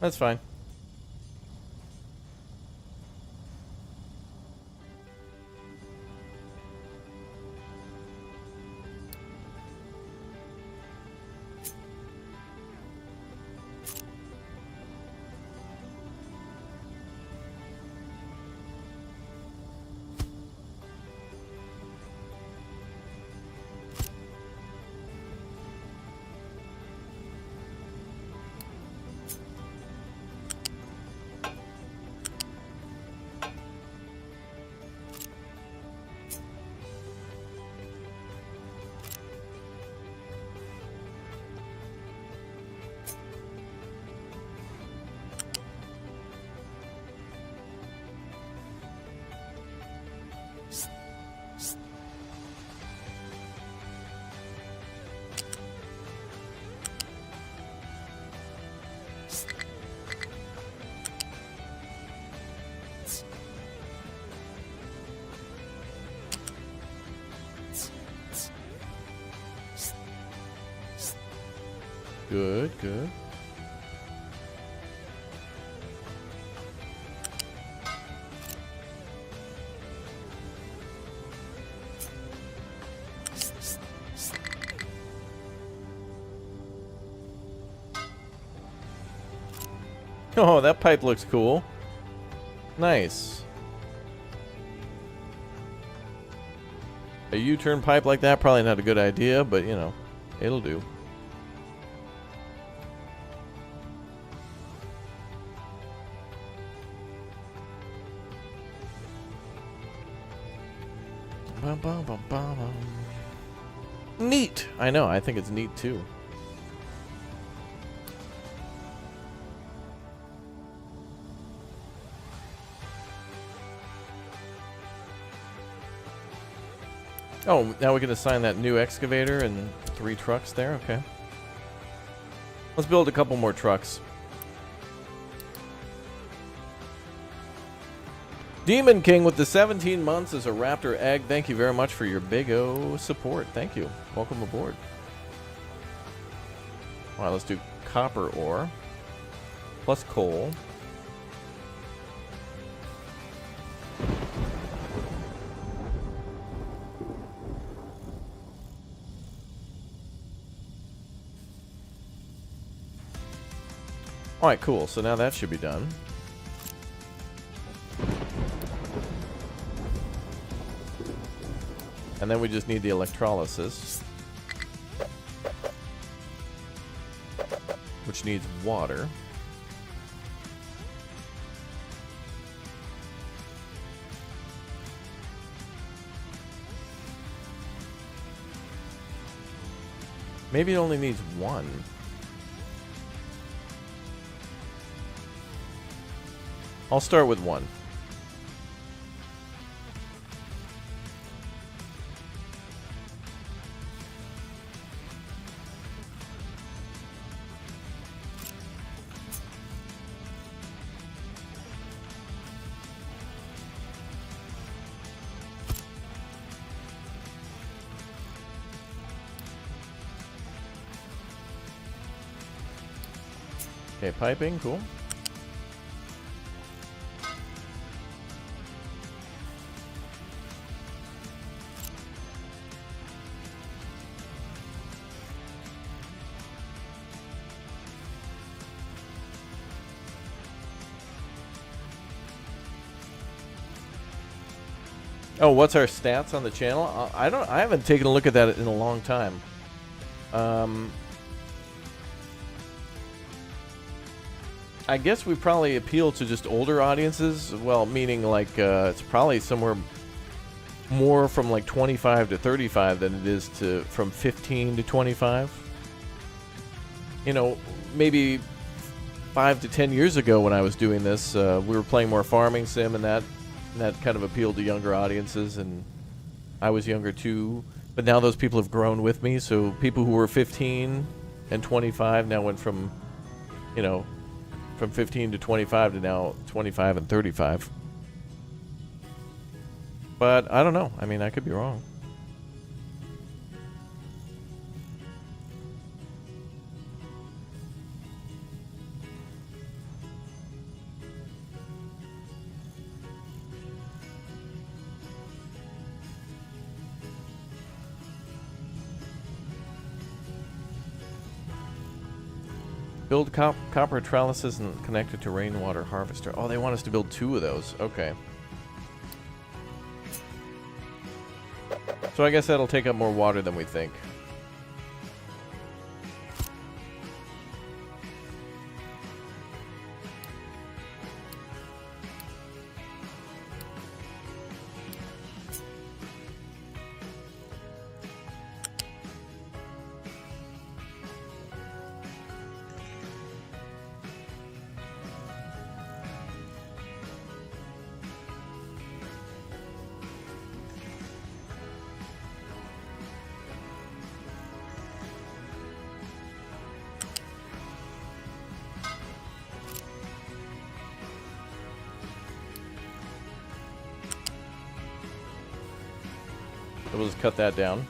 That's fine. Good, good. Oh, that pipe looks cool. Nice. A U-turn pipe like that, probably not a good idea, but you know, it'll do. Neat! I know, I think it's neat too. Oh, now we can assign that new excavator and 3 trucks there? Okay. Let's build a couple more trucks. Demon King with the 17 months as a raptor egg. Thank you very much for your big O support. Thank you. Welcome aboard. Alright, let's do copper ore. Plus coal. Alright, cool. So now that should be done. And then we just need the electrolysis, which needs water. Maybe it only needs 1. I'll start with 1. Okay, piping, cool. Oh, what's our stats on the channel? I haven't taken a look at that in a long time. I guess we probably appeal to just older audiences. Well, meaning like it's probably somewhere more from like 25 to 35 than it is to from 15 to 25. You know, maybe 5 to 10 years ago when I was doing this, we were playing more farming sim and that kind of appealed to younger audiences, and I was younger too. But now those people have grown with me, so people who were 15 and 25 now went from, you know, from 15 to 25 to now 25 and 35. But I don't know. I mean, I could be wrong. Build copper trellises and connect it to rainwater harvester. Oh, they want us to build 2 of those. Okay. So I guess that'll take up more water than we think. So we'll just cut that down.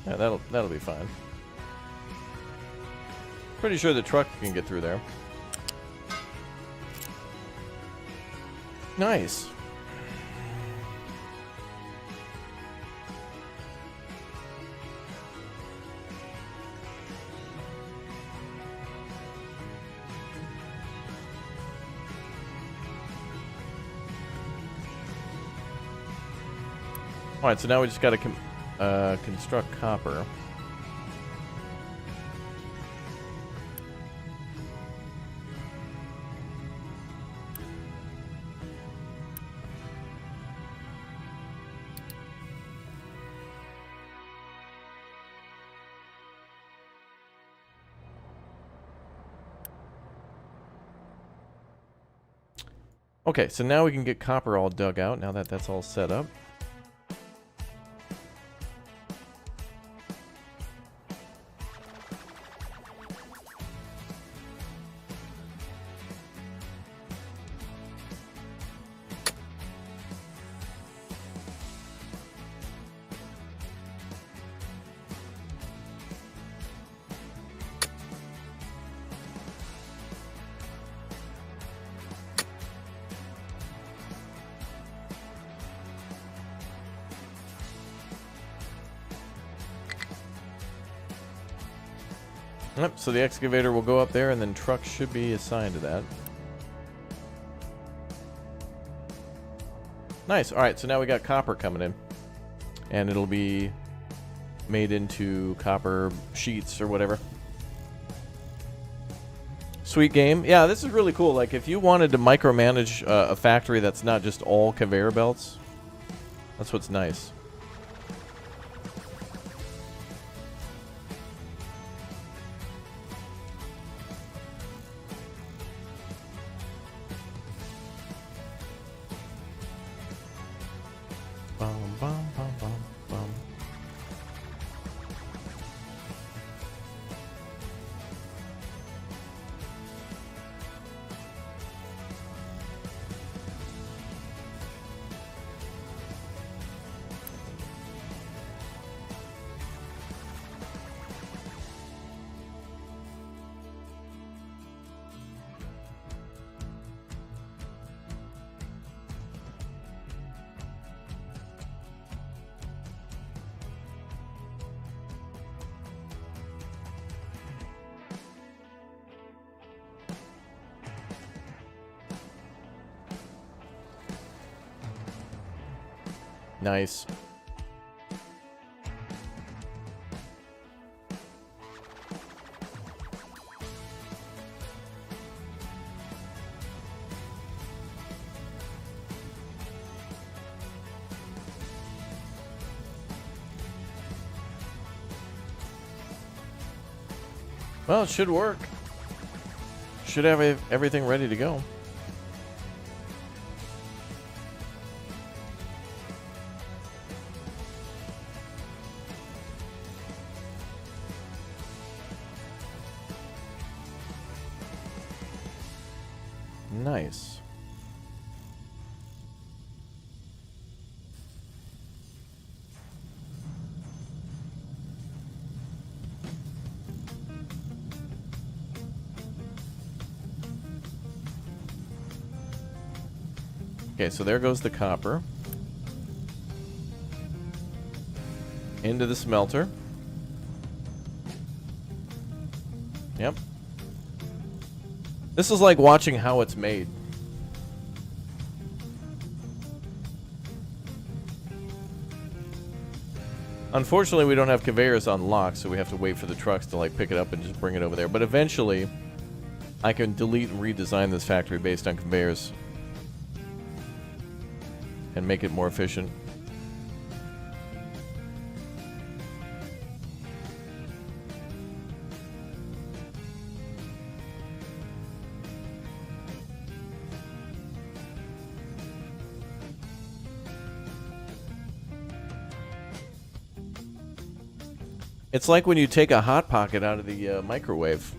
Yeah, that'll be fine. Pretty sure the truck can get through there. Nice. All right, so now we just got to construct copper. Okay, so now we can get copper all dug out now that that's all set up. Yep, so the excavator will go up there and then trucks should be assigned to that. Nice. Alright, so now we got copper coming in. And it'll be made into copper sheets or whatever. Sweet game. Yeah, this is really cool. Like, if you wanted to micromanage a factory that's not just all conveyor belts, that's what's nice. Bum, bum, bum, bum, bum. Nice. Well, it should work. Should have everything ready to go. Nice. Okay, so there goes the copper. Into the smelter. Yep. This is like watching how it's made. Unfortunately, we don't have conveyors on lock, so we have to wait for the trucks to like pick it up and just bring it over there. But eventually, I can delete and redesign this factory based on conveyors and make it more efficient. It's like when you take a Hot Pocket out of the microwave.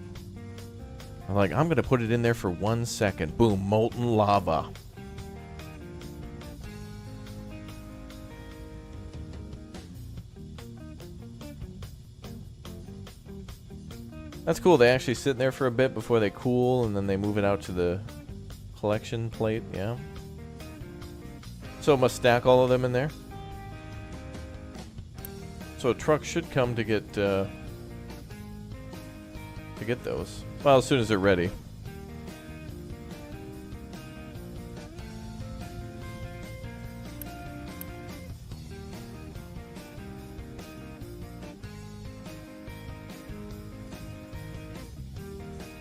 I'm like, I'm going to put it in there for 1 second. Boom, molten lava. That's cool. They actually sit in there for a bit before they cool, and then they move it out to the collection plate. Yeah. So it must stack all of them in there. So a truck should come to get those. Well, as soon as they're ready.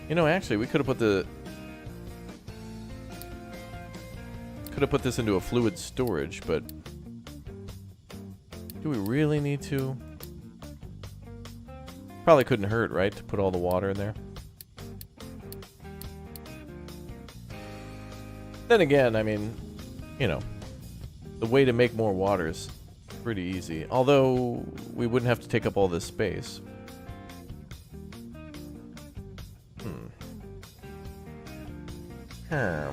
You know, actually, we could have put this into a fluid storage, but do we really need to? Probably couldn't hurt, right, to put all the water in there. Then again, I mean, you know, the way to make more water is pretty easy. Although, we wouldn't have to take up all this space. Huh.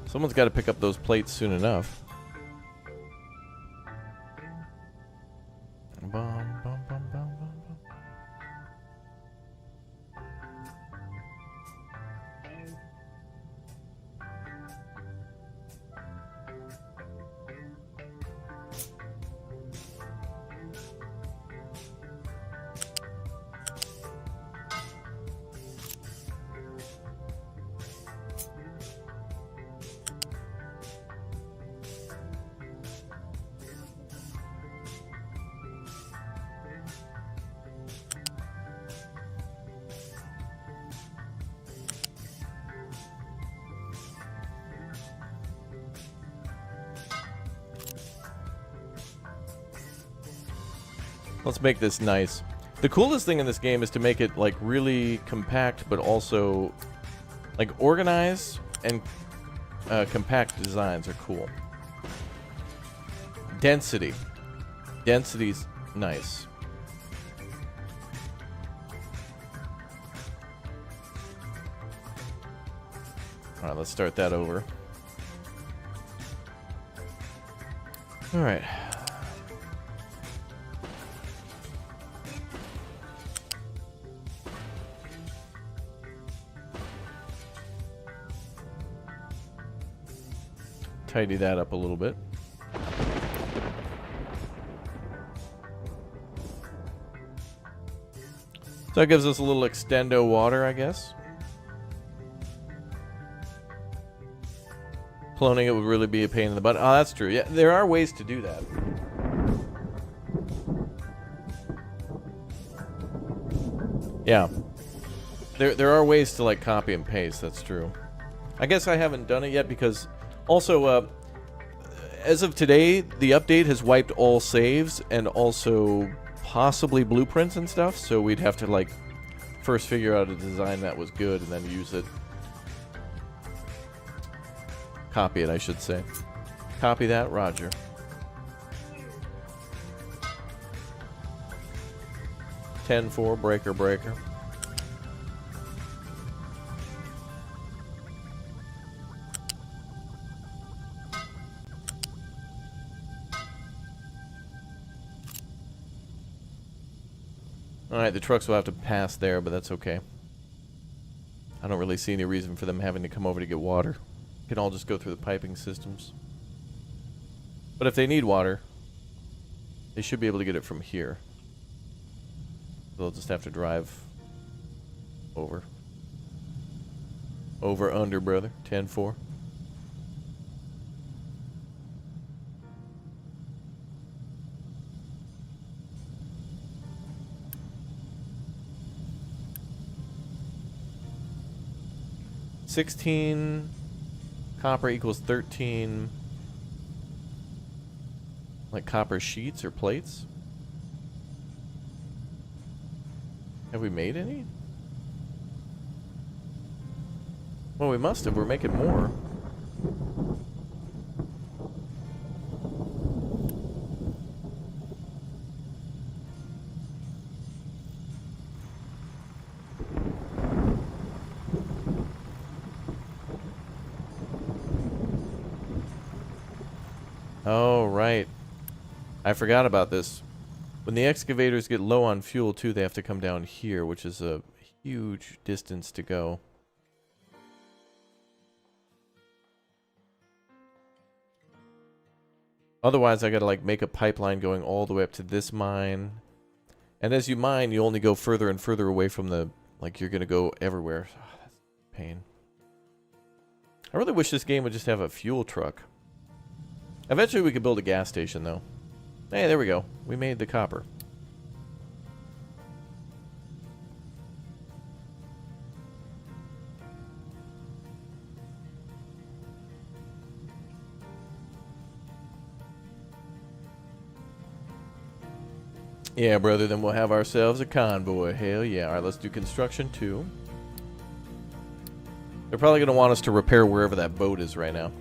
Someone's got to pick up those plates soon enough. Bum, bum, bum, bum, bum, bum. Let's make this nice. The coolest thing in this game is to make it like really compact, but also like organized, and compact designs are cool. Density. Density's nice. All right, let's start that over. All right. Tidy that up a little bit. So that gives us a little extendo water, I guess. Cloning it would really be a pain in the butt. Oh, that's true. Yeah, there are ways to do that. Yeah. There are ways to like copy and paste, that's true. I guess I haven't done it yet because also as of today, the update has wiped all saves and also possibly blueprints and stuff, so we'd have to like first figure out a design that was good and then use it. Copy it, I should say. Copy that, Roger. (10-4) breaker. Alright, the trucks will have to pass there, but that's okay. I don't really see any reason for them having to come over to get water. Can all just go through the piping systems. But if they need water, they should be able to get it from here. They'll just have to drive over. Over under, brother. 10-4. $16 copper equals 13 like copper sheets or plates. Have we made any? Well, we must have. We're making more. Oh, right. I forgot about this. When the excavators get low on fuel, too, they have to come down here, which is a huge distance to go. Otherwise, I gotta, like, make a pipeline going all the way up to this mine. And as you mine, you only go further and further away from the... Like, you're gonna go everywhere. Oh, that's a pain. I really wish this game would just have a fuel truck. Eventually we could build a gas station, though. Hey, there we go. We made the copper. Yeah, brother, then we'll have ourselves a convoy. Hell yeah. Alright, let's do construction 2. They're probably going to want us to repair wherever that boat is right now.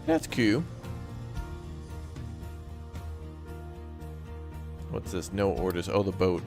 That's cute. What's this? No orders. Oh, the boat.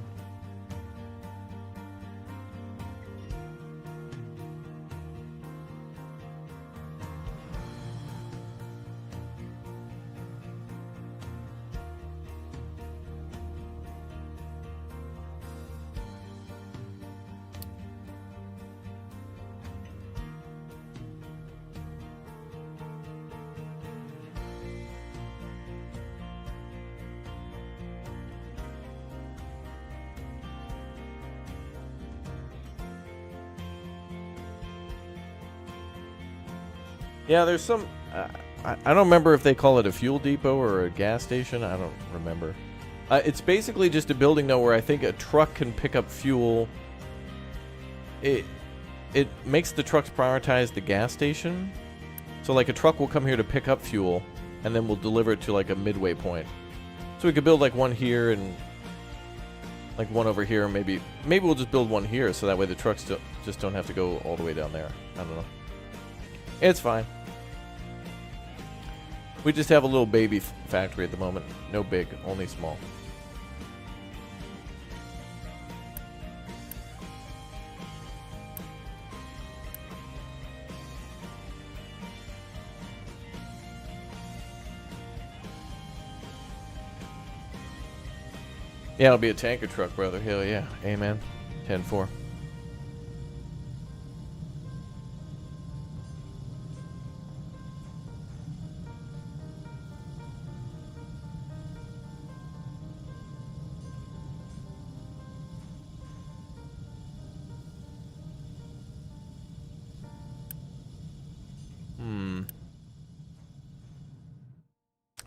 Yeah, there's some. I don't remember if they call it a fuel depot or a gas station. I don't remember. It's basically just a building, though, where I think a truck can pick up fuel. It makes the trucks prioritize the gas station. So, like, a truck will come here to pick up fuel, and then we'll deliver it to, like, a midway point. So we could build, like, one here and, like, one over here. Maybe we'll just build one here, so that way the trucks just don't have to go all the way down there. I don't know. It's fine. We just have a little baby factory at the moment. No big, only small. Yeah, it'll be a tanker truck, brother. Hell yeah. Amen. 10-4.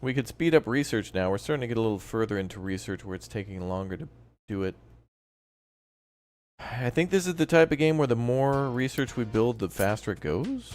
We could speed up research now. We're starting to get a little further into research where it's taking longer to do it. I think this is the type of game where the more research we build, the faster it goes.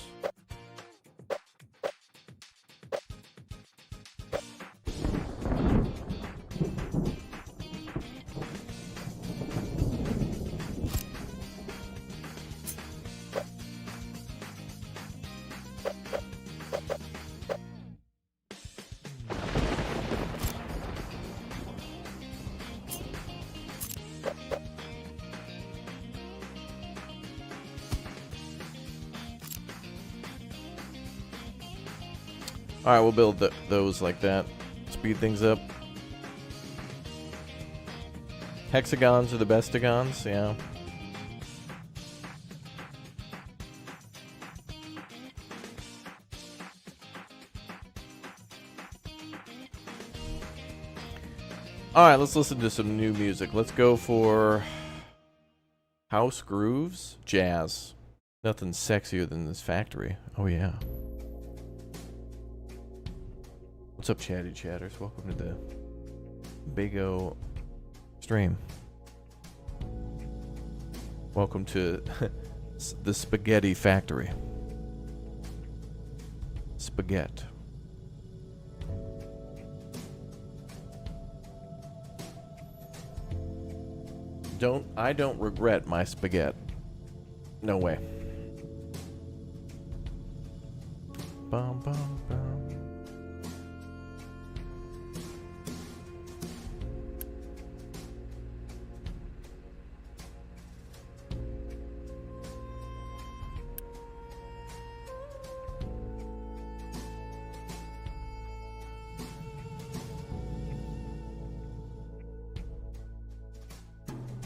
Alright, we'll build those like that. Speed things up. Hexagons are the bestagons, yeah. Alright, let's listen to some new music. Let's go for house grooves, jazz. Nothing sexier than this factory. Oh yeah. What's up, chatty chatters? Welcome to the Big O stream. Welcome to the Spaghetti Factory. Spaghetti. I don't regret my spaghetti. No way. Bum, bum, bum.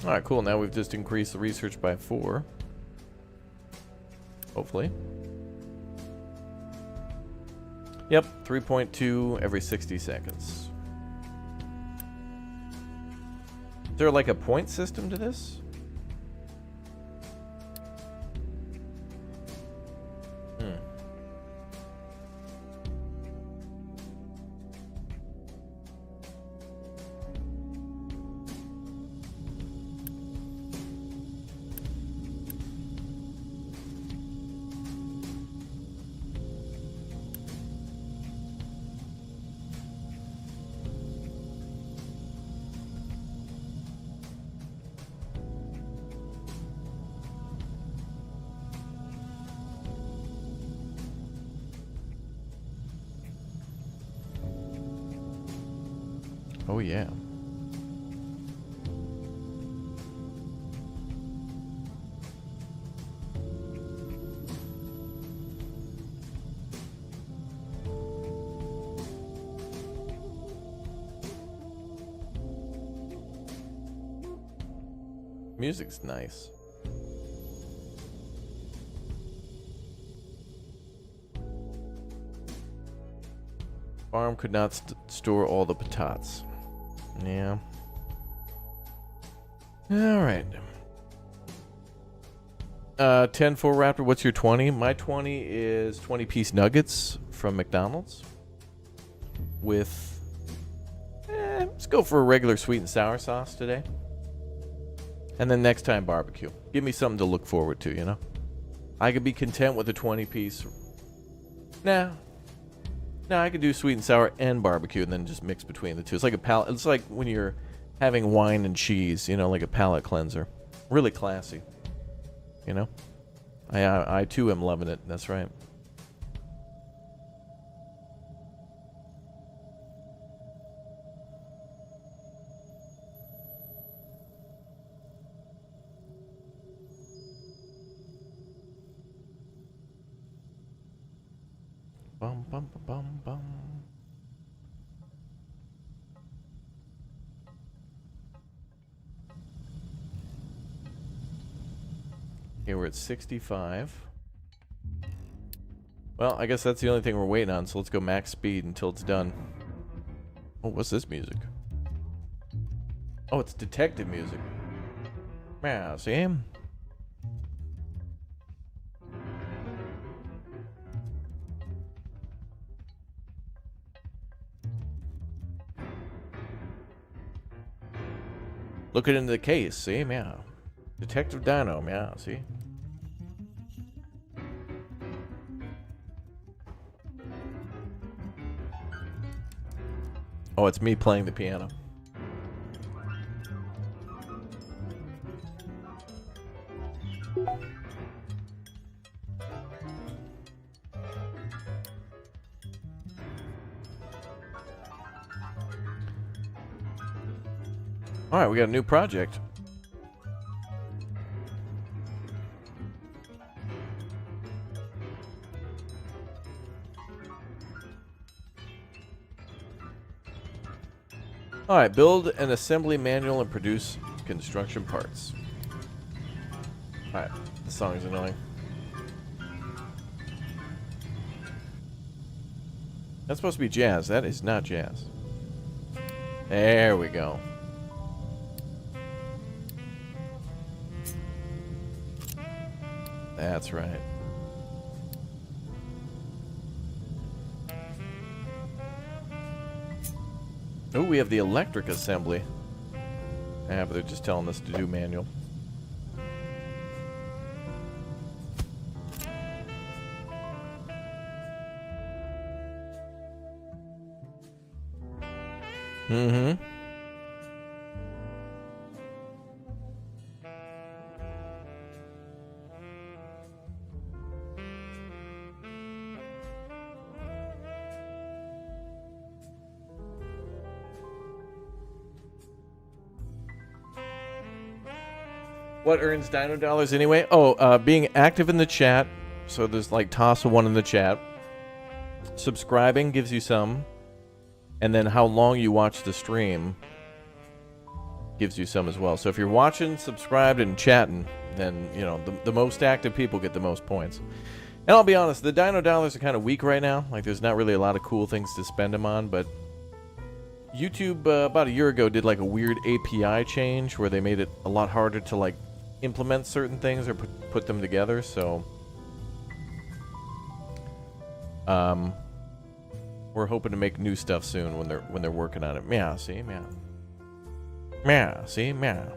Alright, cool. Now we've just increased the research by 4. Hopefully. Yep, 3.2 every 60 seconds. Is there like a point system to this? Oh yeah. Music's nice. Farm could not store all the patates. Yeah. All right. 10 full Raptor. What's your 20? My 20 is 20-piece nuggets from McDonald's with, let's go for a regular sweet and sour sauce today. And then next time, barbecue. Give me something to look forward to, you know? I could be content with a 20-piece. Nah, I could do sweet and sour and barbecue and then just mix between the two. It's like a palate. It's like when you're having wine and cheese, you know, like a palate cleanser. Really classy. You know? I too am loving it. That's right. Bum bum bum bum bum. Okay, we're at 65. Well, I guess that's the only thing we're waiting on, so let's go max speed until it's done. Oh, what's this music? Oh, it's detective music. Yeah, see? Looking into the case, see? Yeah. Detective Dino, yeah, see? Oh, it's me playing the piano. All right, we got a new project. All right, build an assembly manual and produce construction parts. All right, this song is annoying. That's supposed to be jazz. That is not jazz. There we go. That's right. Oh, we have the electric assembly. Yeah, but they're just telling us to do manual. Mm-hmm. What earns Dino Dollars anyway? Oh, being active in the chat. So there's like toss a one in the chat. Subscribing gives you some. And then how long you watch the stream gives you some as well. So if you're watching, subscribed, and chatting, then, you know, the most active people get the most points. And I'll be honest, the Dino Dollars are kind of weak right now. Like, there's not really a lot of cool things to spend them on, but YouTube about a year ago did like a weird API change where they made it a lot harder to like implement certain things or put them together. So we're hoping to make new stuff soon when they're working on it. Meow, see, meow. Meow, see, meow.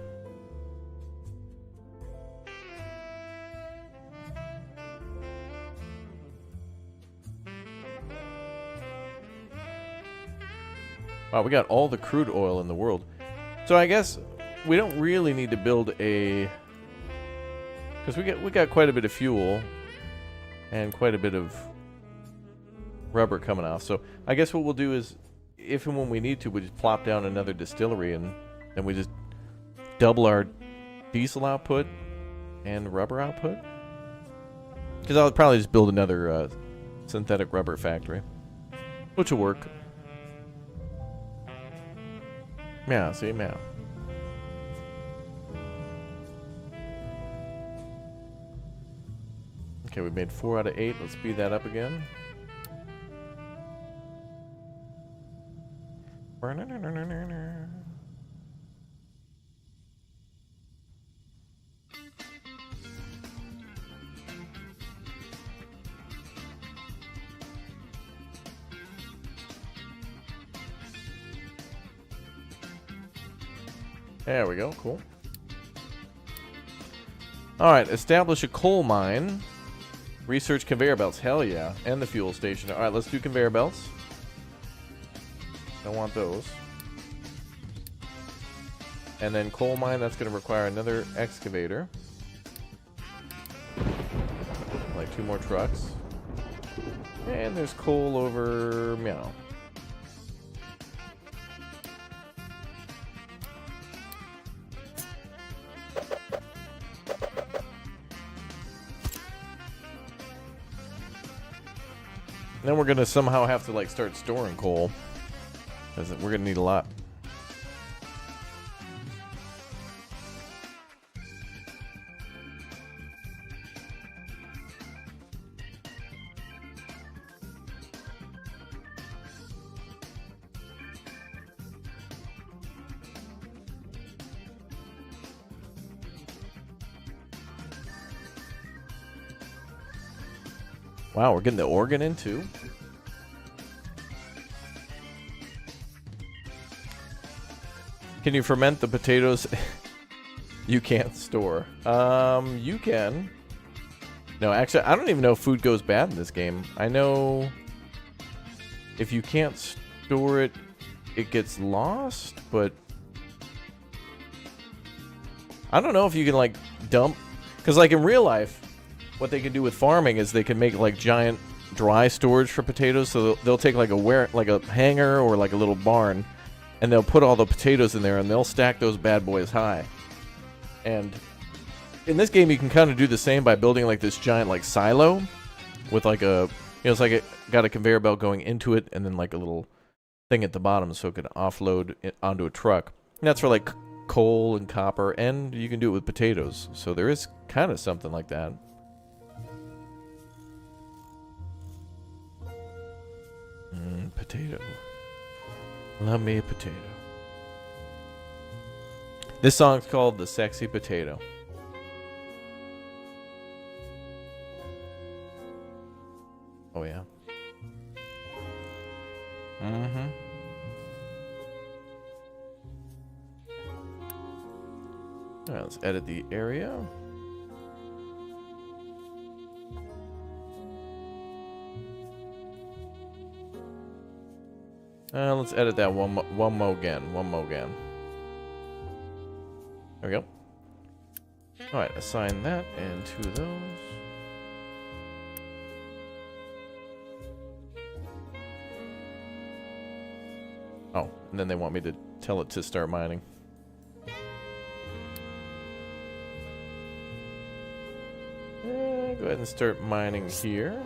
Wow, we got all the crude oil in the world. So I guess we don't really need to build a... Because we got quite a bit of fuel and quite a bit of rubber coming off. So I guess what we'll do is, if and when we need to, we just plop down another distillery and then we just double our diesel output and rubber output. Because I'll probably just build another synthetic rubber factory, which will work. Meow, see, meow. Okay, we made 4 out of 8. Let's speed that up again. There we go. Cool. All right. Establish a coal mine. Research conveyor belts. Hell yeah. And the fuel station. All right. Let's do conveyor belts. Don't want those. And then coal mine. That's going to require another excavator. Like 2 more trucks. And there's coal over meow. Then we're gonna somehow have to like start storing coal, because we're gonna need a lot. Wow, we're getting the organ in too. Can you ferment the potatoes? You can't store. You can. No, actually, I don't even know if food goes bad in this game. I know if you can't store it, it gets lost, but I don't know if you can like dump, because like in real life, what they can do with farming is they can make like giant dry storage for potatoes. So they'll take like a hangar or like a little barn, and they'll put all the potatoes in there, and they'll stack those bad boys high. And in this game, you can kind of do the same by building like this giant like silo with like a, it's like it got a conveyor belt going into it, and then like a little thing at the bottom so it can offload it onto a truck. And that's for like coal and copper, and you can do it with potatoes. So there is kind of something like that. Potato. Love me a potato. This song's called The Sexy Potato. Oh, yeah. Mm-hmm. All right, let's edit the area. Let's edit that one mo again. There we go. All right, assign that and 2 of those. Oh, and then they want me to tell it to start mining. Go ahead and start mining here.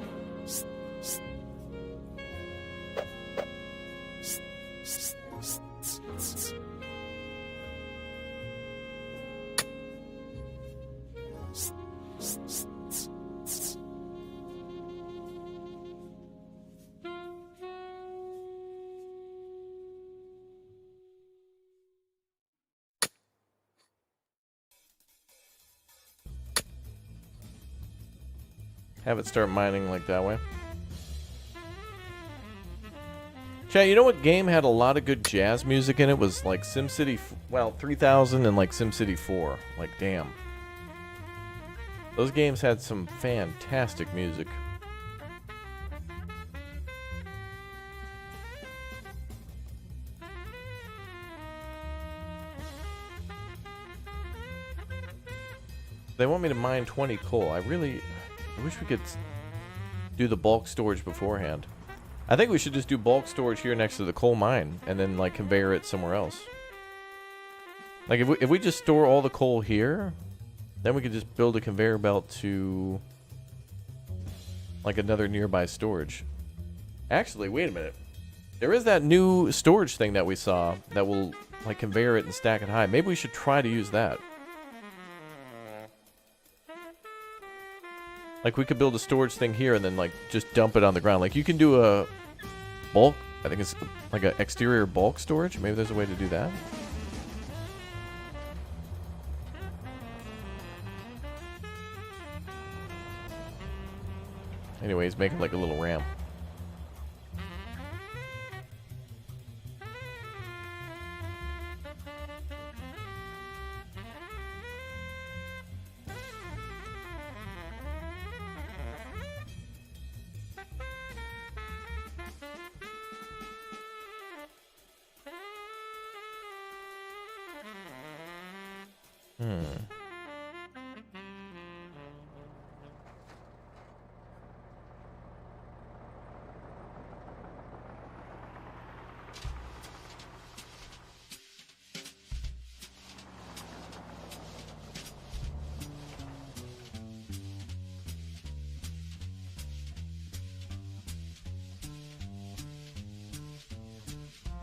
Have it start mining like that way. Chat, you know what game had a lot of good jazz music in it? Was like SimCity, well, 3000 and like SimCity 4. Like, damn. Those games had some fantastic music. They want me to mine 20 coal. I wish we could do the bulk storage beforehand. I think we should just do bulk storage here next to the coal mine and then like conveyor it somewhere else. Like if we just store all the coal here, then we could just build a conveyor belt to like another nearby storage. Actually, wait a minute. There is that new storage thing that we saw that will like conveyor it and stack it high. Maybe we should try to use that. Like, we could build a storage thing here and then, like, just dump it on the ground. Like, you can do a bulk, I think it's like an exterior bulk storage. Maybe there's a way to do that. Anyways, make it like a little ramp.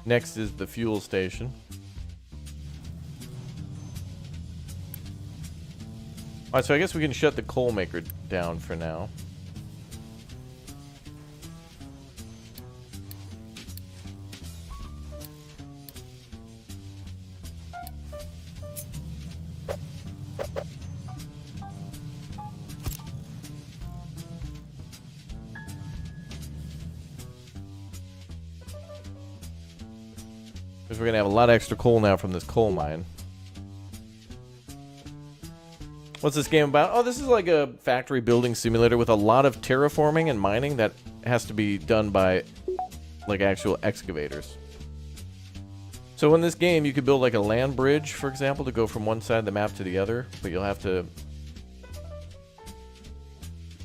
Next is the fuel station. Alright, so I guess we can shut the coal maker down for now. Because we're going to have a lot of extra coal now from this coal mine. What's this game about? Oh, this is like a factory building simulator with a lot of terraforming and mining that has to be done by like actual excavators. So in this game, you could build like a land bridge, for example, to go from one side of the map to the other, but you'll have to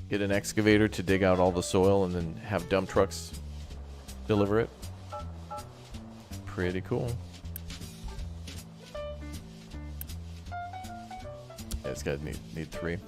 get an excavator to dig out all the soil and then have dump trucks deliver it. Pretty cool. Yeah, it's got need 3.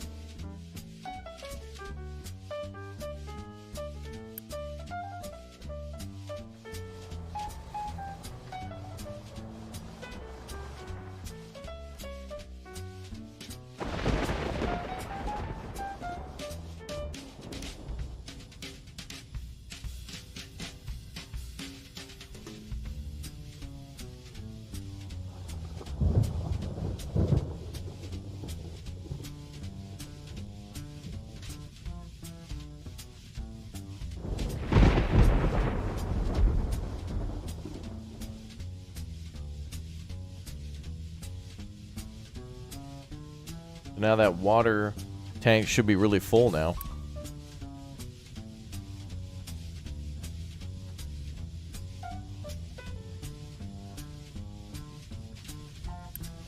Now that water tank should be really full now.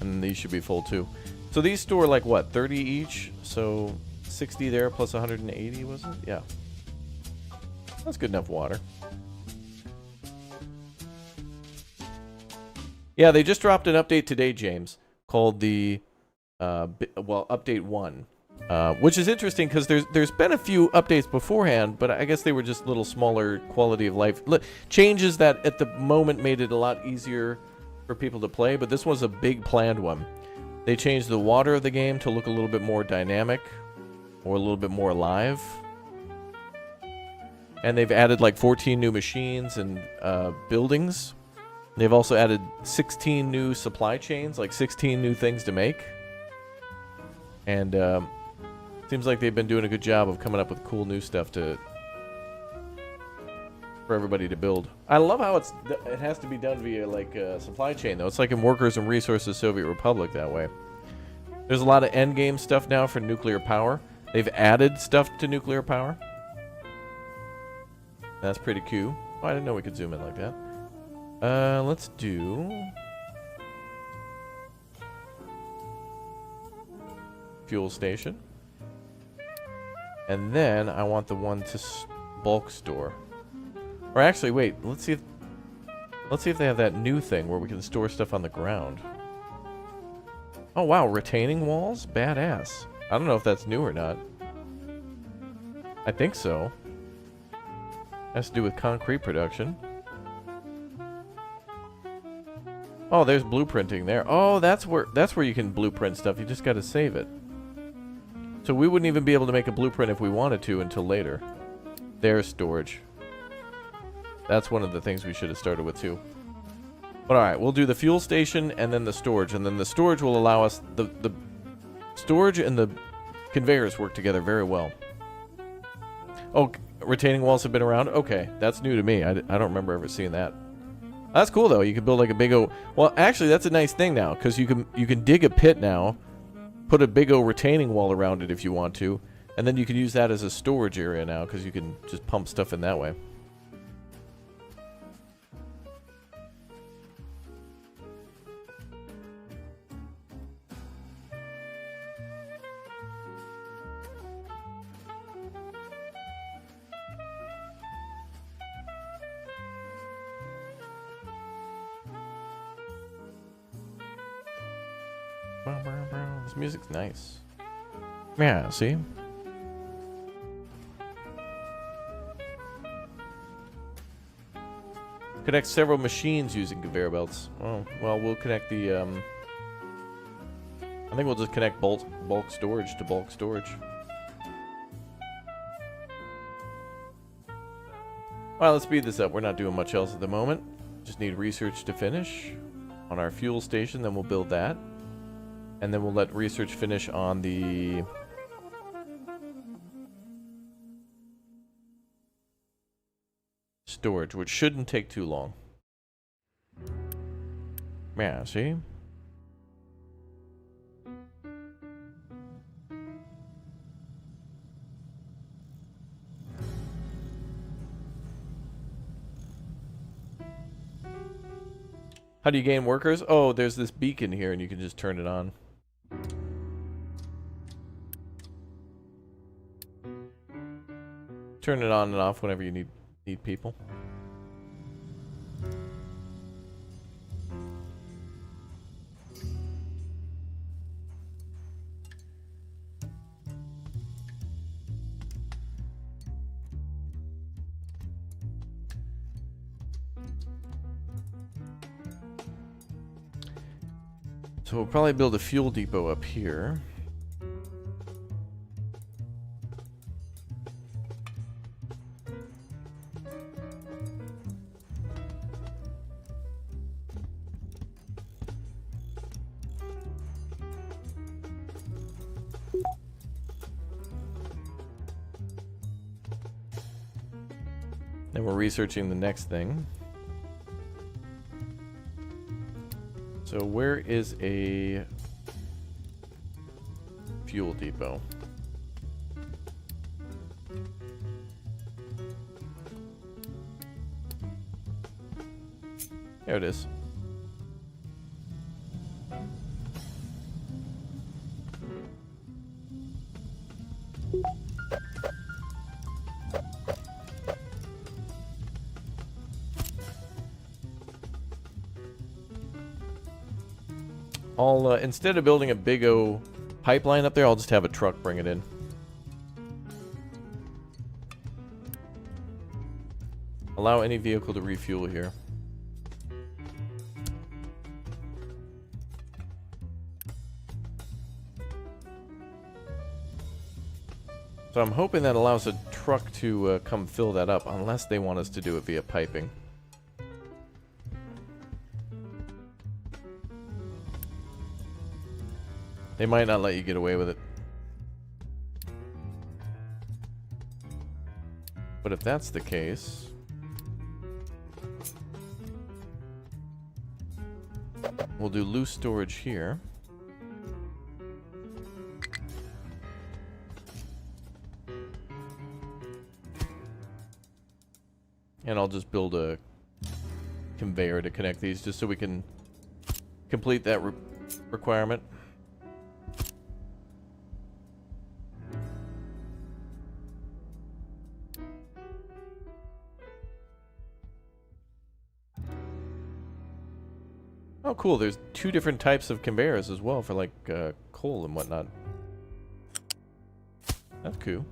And these should be full too. So these store like what, 30 each? So 60 there plus 180, was it? Yeah. That's good enough water. Yeah, they just dropped an update today, James, called the update 1, which is interesting because there's been a few updates beforehand, but I guess they were just little smaller quality of life changes that at the moment made it a lot easier for people to play, but this was a big planned one. They changed the water of the game to look a little bit more dynamic or a little bit more alive, and they've added like 14 new machines and buildings. They've also added 16 new supply chains, like 16 new things to make. And seems like they've been doing a good job of coming up with cool new stuff for everybody to build. I love how it has to be done via like a supply chain though. It's like in Workers and Resources Soviet Republic that way. There's a lot of end game stuff now for nuclear power. They've added stuff to nuclear power. That's pretty cool. Oh, I didn't know we could zoom in like that. Let's do fuel station, and then I want the one to bulk store. Or actually, wait. Let's see if they have that new thing where we can store stuff on the ground. Oh wow, retaining walls, badass. I don't know if that's new or not. I think so. Has to do with concrete production. Oh, there's blueprinting there. Oh, that's where you can blueprint stuff. You just got to save it. So we wouldn't even be able to make a blueprint if we wanted to until later. There's storage. That's one of the things we should have started with too. But alright, we'll do the fuel station and then the storage. And then the storage will allow us... The storage and the conveyors work together very well. Oh, retaining walls have been around? Okay, that's new to me. I don't remember ever seeing that. That's cool though. You can build like a big O... Well, actually, that's a nice thing now. Because you can dig a pit now... Put a big old retaining wall around it if you want to, and then you can use that as a storage area now because you can just pump stuff in that way. This music's nice. Yeah, see? Connect several machines using conveyor belts. Oh, well, we'll connect the, I think we'll just connect bulk storage to bulk storage. Alright, let's speed this up. We're not doing much else at the moment. Just need research to finish on our fuel station, then we'll build that. And then we'll let research finish on the... storage, which shouldn't take too long. Yeah, see? How do you gain workers? Oh, there's this beacon here and you can just turn it on. Turn it on and off whenever you need people. So we'll probably build a fuel depot up here. Then we're researching the next thing. So where is a fuel depot? There it is. I'll, instead of building a big O pipeline up there, I'll just have a truck bring it in. Allow any vehicle to refuel here. So I'm hoping that allows a truck to come fill that up, unless they want us to do it via piping. They might not let you get away with it. But if that's the case... we'll do loose storage here. And I'll just build a conveyor to connect these just so we can complete that requirement. Oh, cool. There's two different types of conveyors as well for, like, coal and whatnot. That's cool.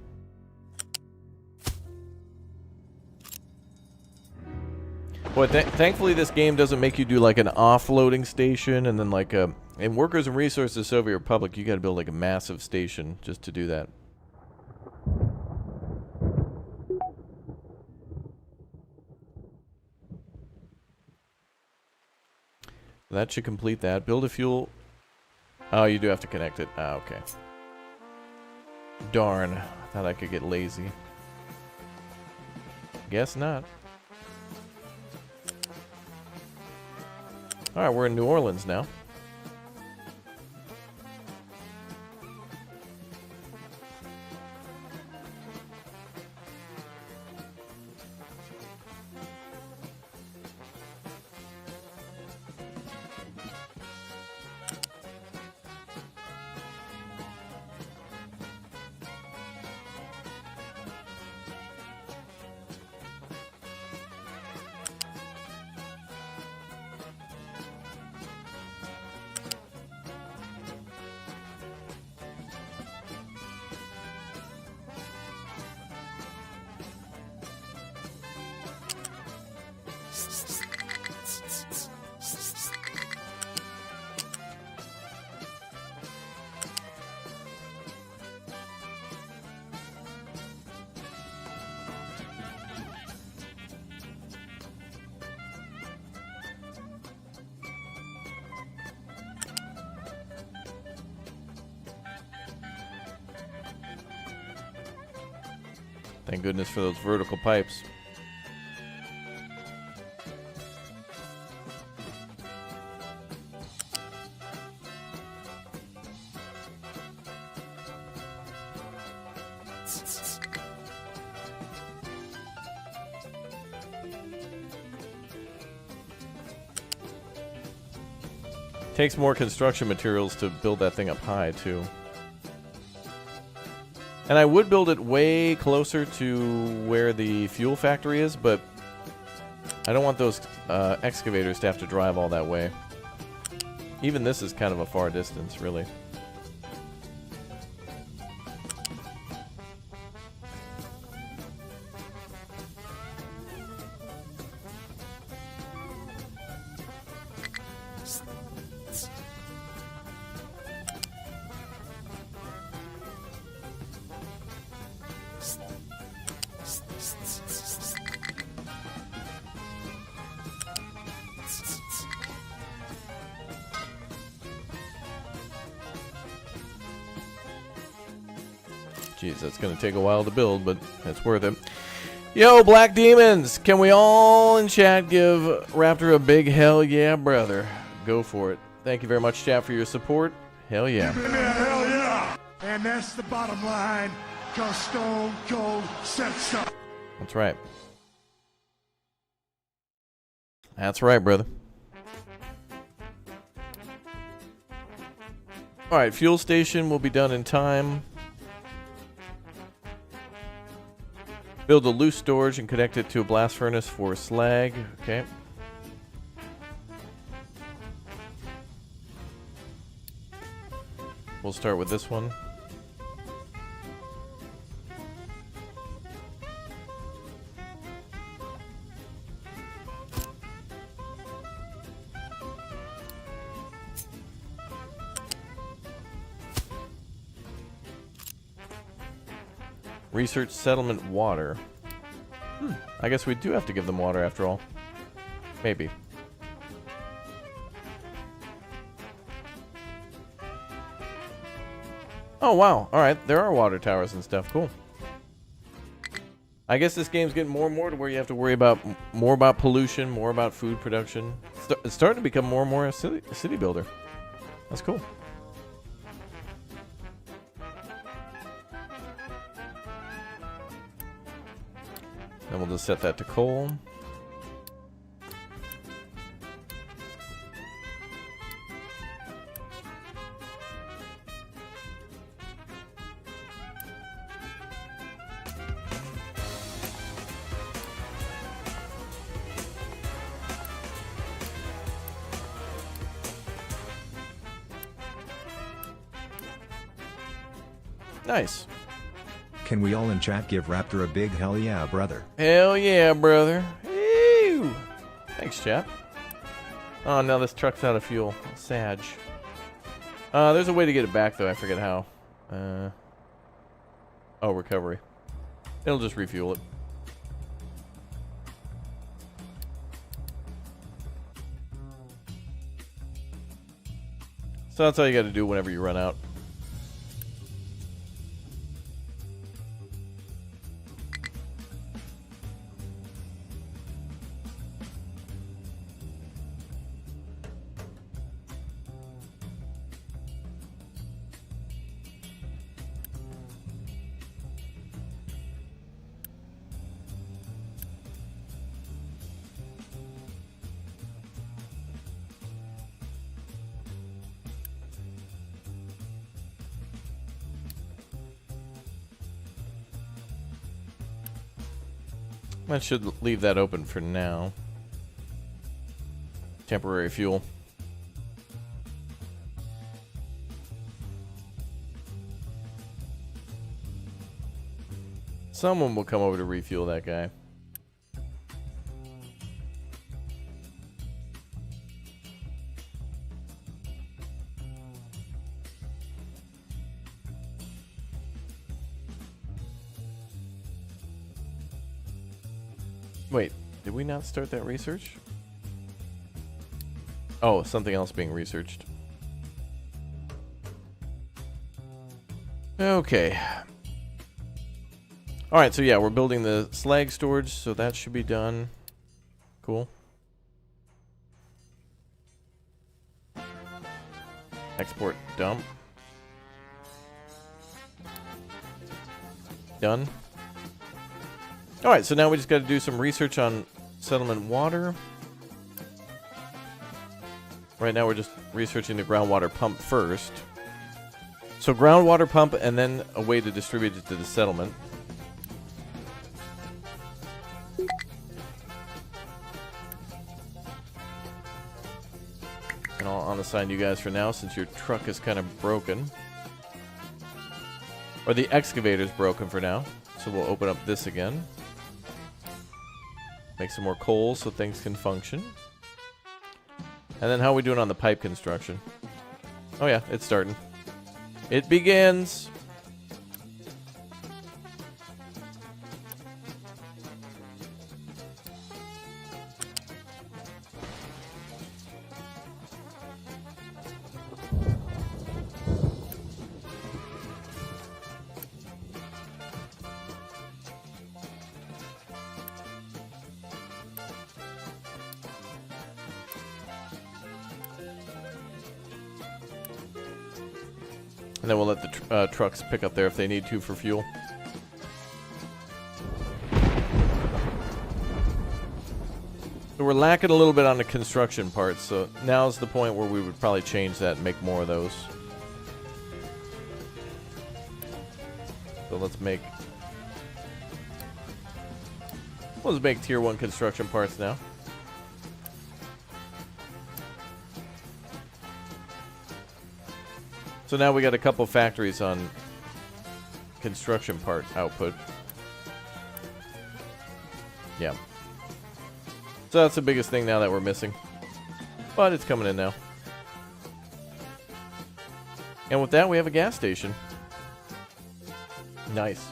But thankfully this game doesn't make you do, like, an offloading station and then, like, in Workers and Resources Soviet Republic, you gotta build, like, a massive station just to do that. That should complete that. Build a fuel... oh, you do have to connect it. Ah, okay. Darn. I thought I could get lazy. Guess not. Alright, we're in New Orleans now. Thank goodness for those vertical pipes. Takes more construction materials to build that thing up high, too. And I would build it way closer to where the fuel factory is, but I don't want those excavators to have to drive all that way. Even this is kind of a far distance, really. Jeez, that's going to take a while to build, but it's worth it. Yo, Black Demons! Can we all in chat give Raptor a big hell yeah, brother? Go for it. Thank you very much, chat, for your support. Hell yeah. Give me a hell yeah! And that's the bottom line, because Stone Cold said so. That's right. That's right, brother. Alright, fuel station will be done in time. Build a loose storage and connect it to a blast furnace for slag. Okay. We'll start with this one. Research settlement water. I guess we do have to give them water after all. Maybe. Oh, wow. Alright, there are water towers and stuff. Cool. I guess this game's getting more and more to where you have to worry about more about pollution, more about food production. It's starting to become more and more a city builder. That's cool. Then we'll just set that to coal. Nice. Can we all in chat give Raptor a big hell yeah, brother? Hell yeah, brother. Ew. Thanks, chat. Oh, no, this truck's out of fuel. Sag. There's a way to get it back, though. I forget how. Oh, recovery. It'll just refuel it. So that's all you got to do whenever you run out. I should leave that open for now. Temporary fuel. Someone will come over to refuel that guy. Wait, did we not start that research? Oh, something else being researched. Okay. All right, so yeah, we're building the slag storage, so that should be done. Cool. Export dump. Done. All right, so now we just got to do some research on settlement water. Right now we're just researching the groundwater pump first. So groundwater pump and then a way to distribute it to the settlement. And I'll unassign you guys for now since your truck is kind of broken. Or the excavator's broken for now. So we'll open up this again. Make some more coal so things can function. And then how are we doing on the pipe construction? Oh yeah, it's starting. It begins. And then we'll let the trucks pick up there if they need to for fuel. So we're lacking a little bit on the construction parts, so now's the point where we would probably change that and make more of those. So let's make tier 1 construction parts now. So now we got a couple factories on construction part output. Yeah. So that's the biggest thing now that we're missing. But it's coming in now. And with that, we have a gas station. Nice.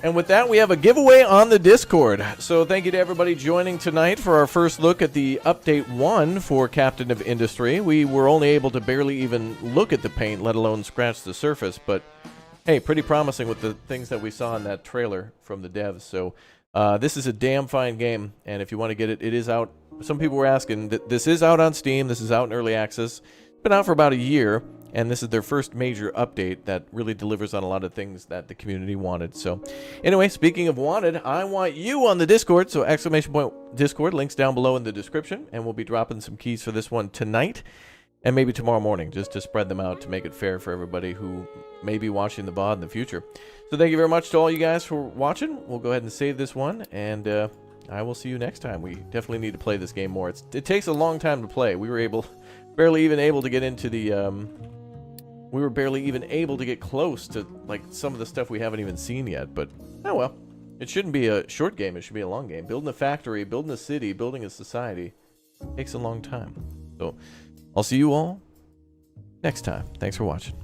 And with that, we have a giveaway on the Discord. So thank you to everybody joining tonight for our first look at the Update 1 for Captain of Industry. We were only able to barely even look at the paint, let alone scratch the surface. But, hey, pretty promising with the things that we saw in that trailer from the devs. So this is a damn fine game. And if you want to get it, it is out. Some people were asking. This is out on Steam. This is out in early access. It's been out for about a year. And this is their first major update that really delivers on a lot of things that the community wanted. So anyway, speaking of wanted, I want you on the Discord. So ! Discord, links down below in the description. And we'll be dropping some keys for this one tonight and maybe tomorrow morning, just to spread them out to make it fair for everybody who may be watching the VOD in the future. So thank you very much to all you guys for watching. We'll go ahead and save this one, and I will see you next time. We definitely need to play this game more. It takes a long time to play. We were barely even able to get into the... We were barely even able to get close to like some of the stuff we haven't even seen yet, but oh well. It shouldn't be a short game, it should be a long game. Building a factory, building a city, building a society takes a long time. So I'll see you all next time. Thanks for watching.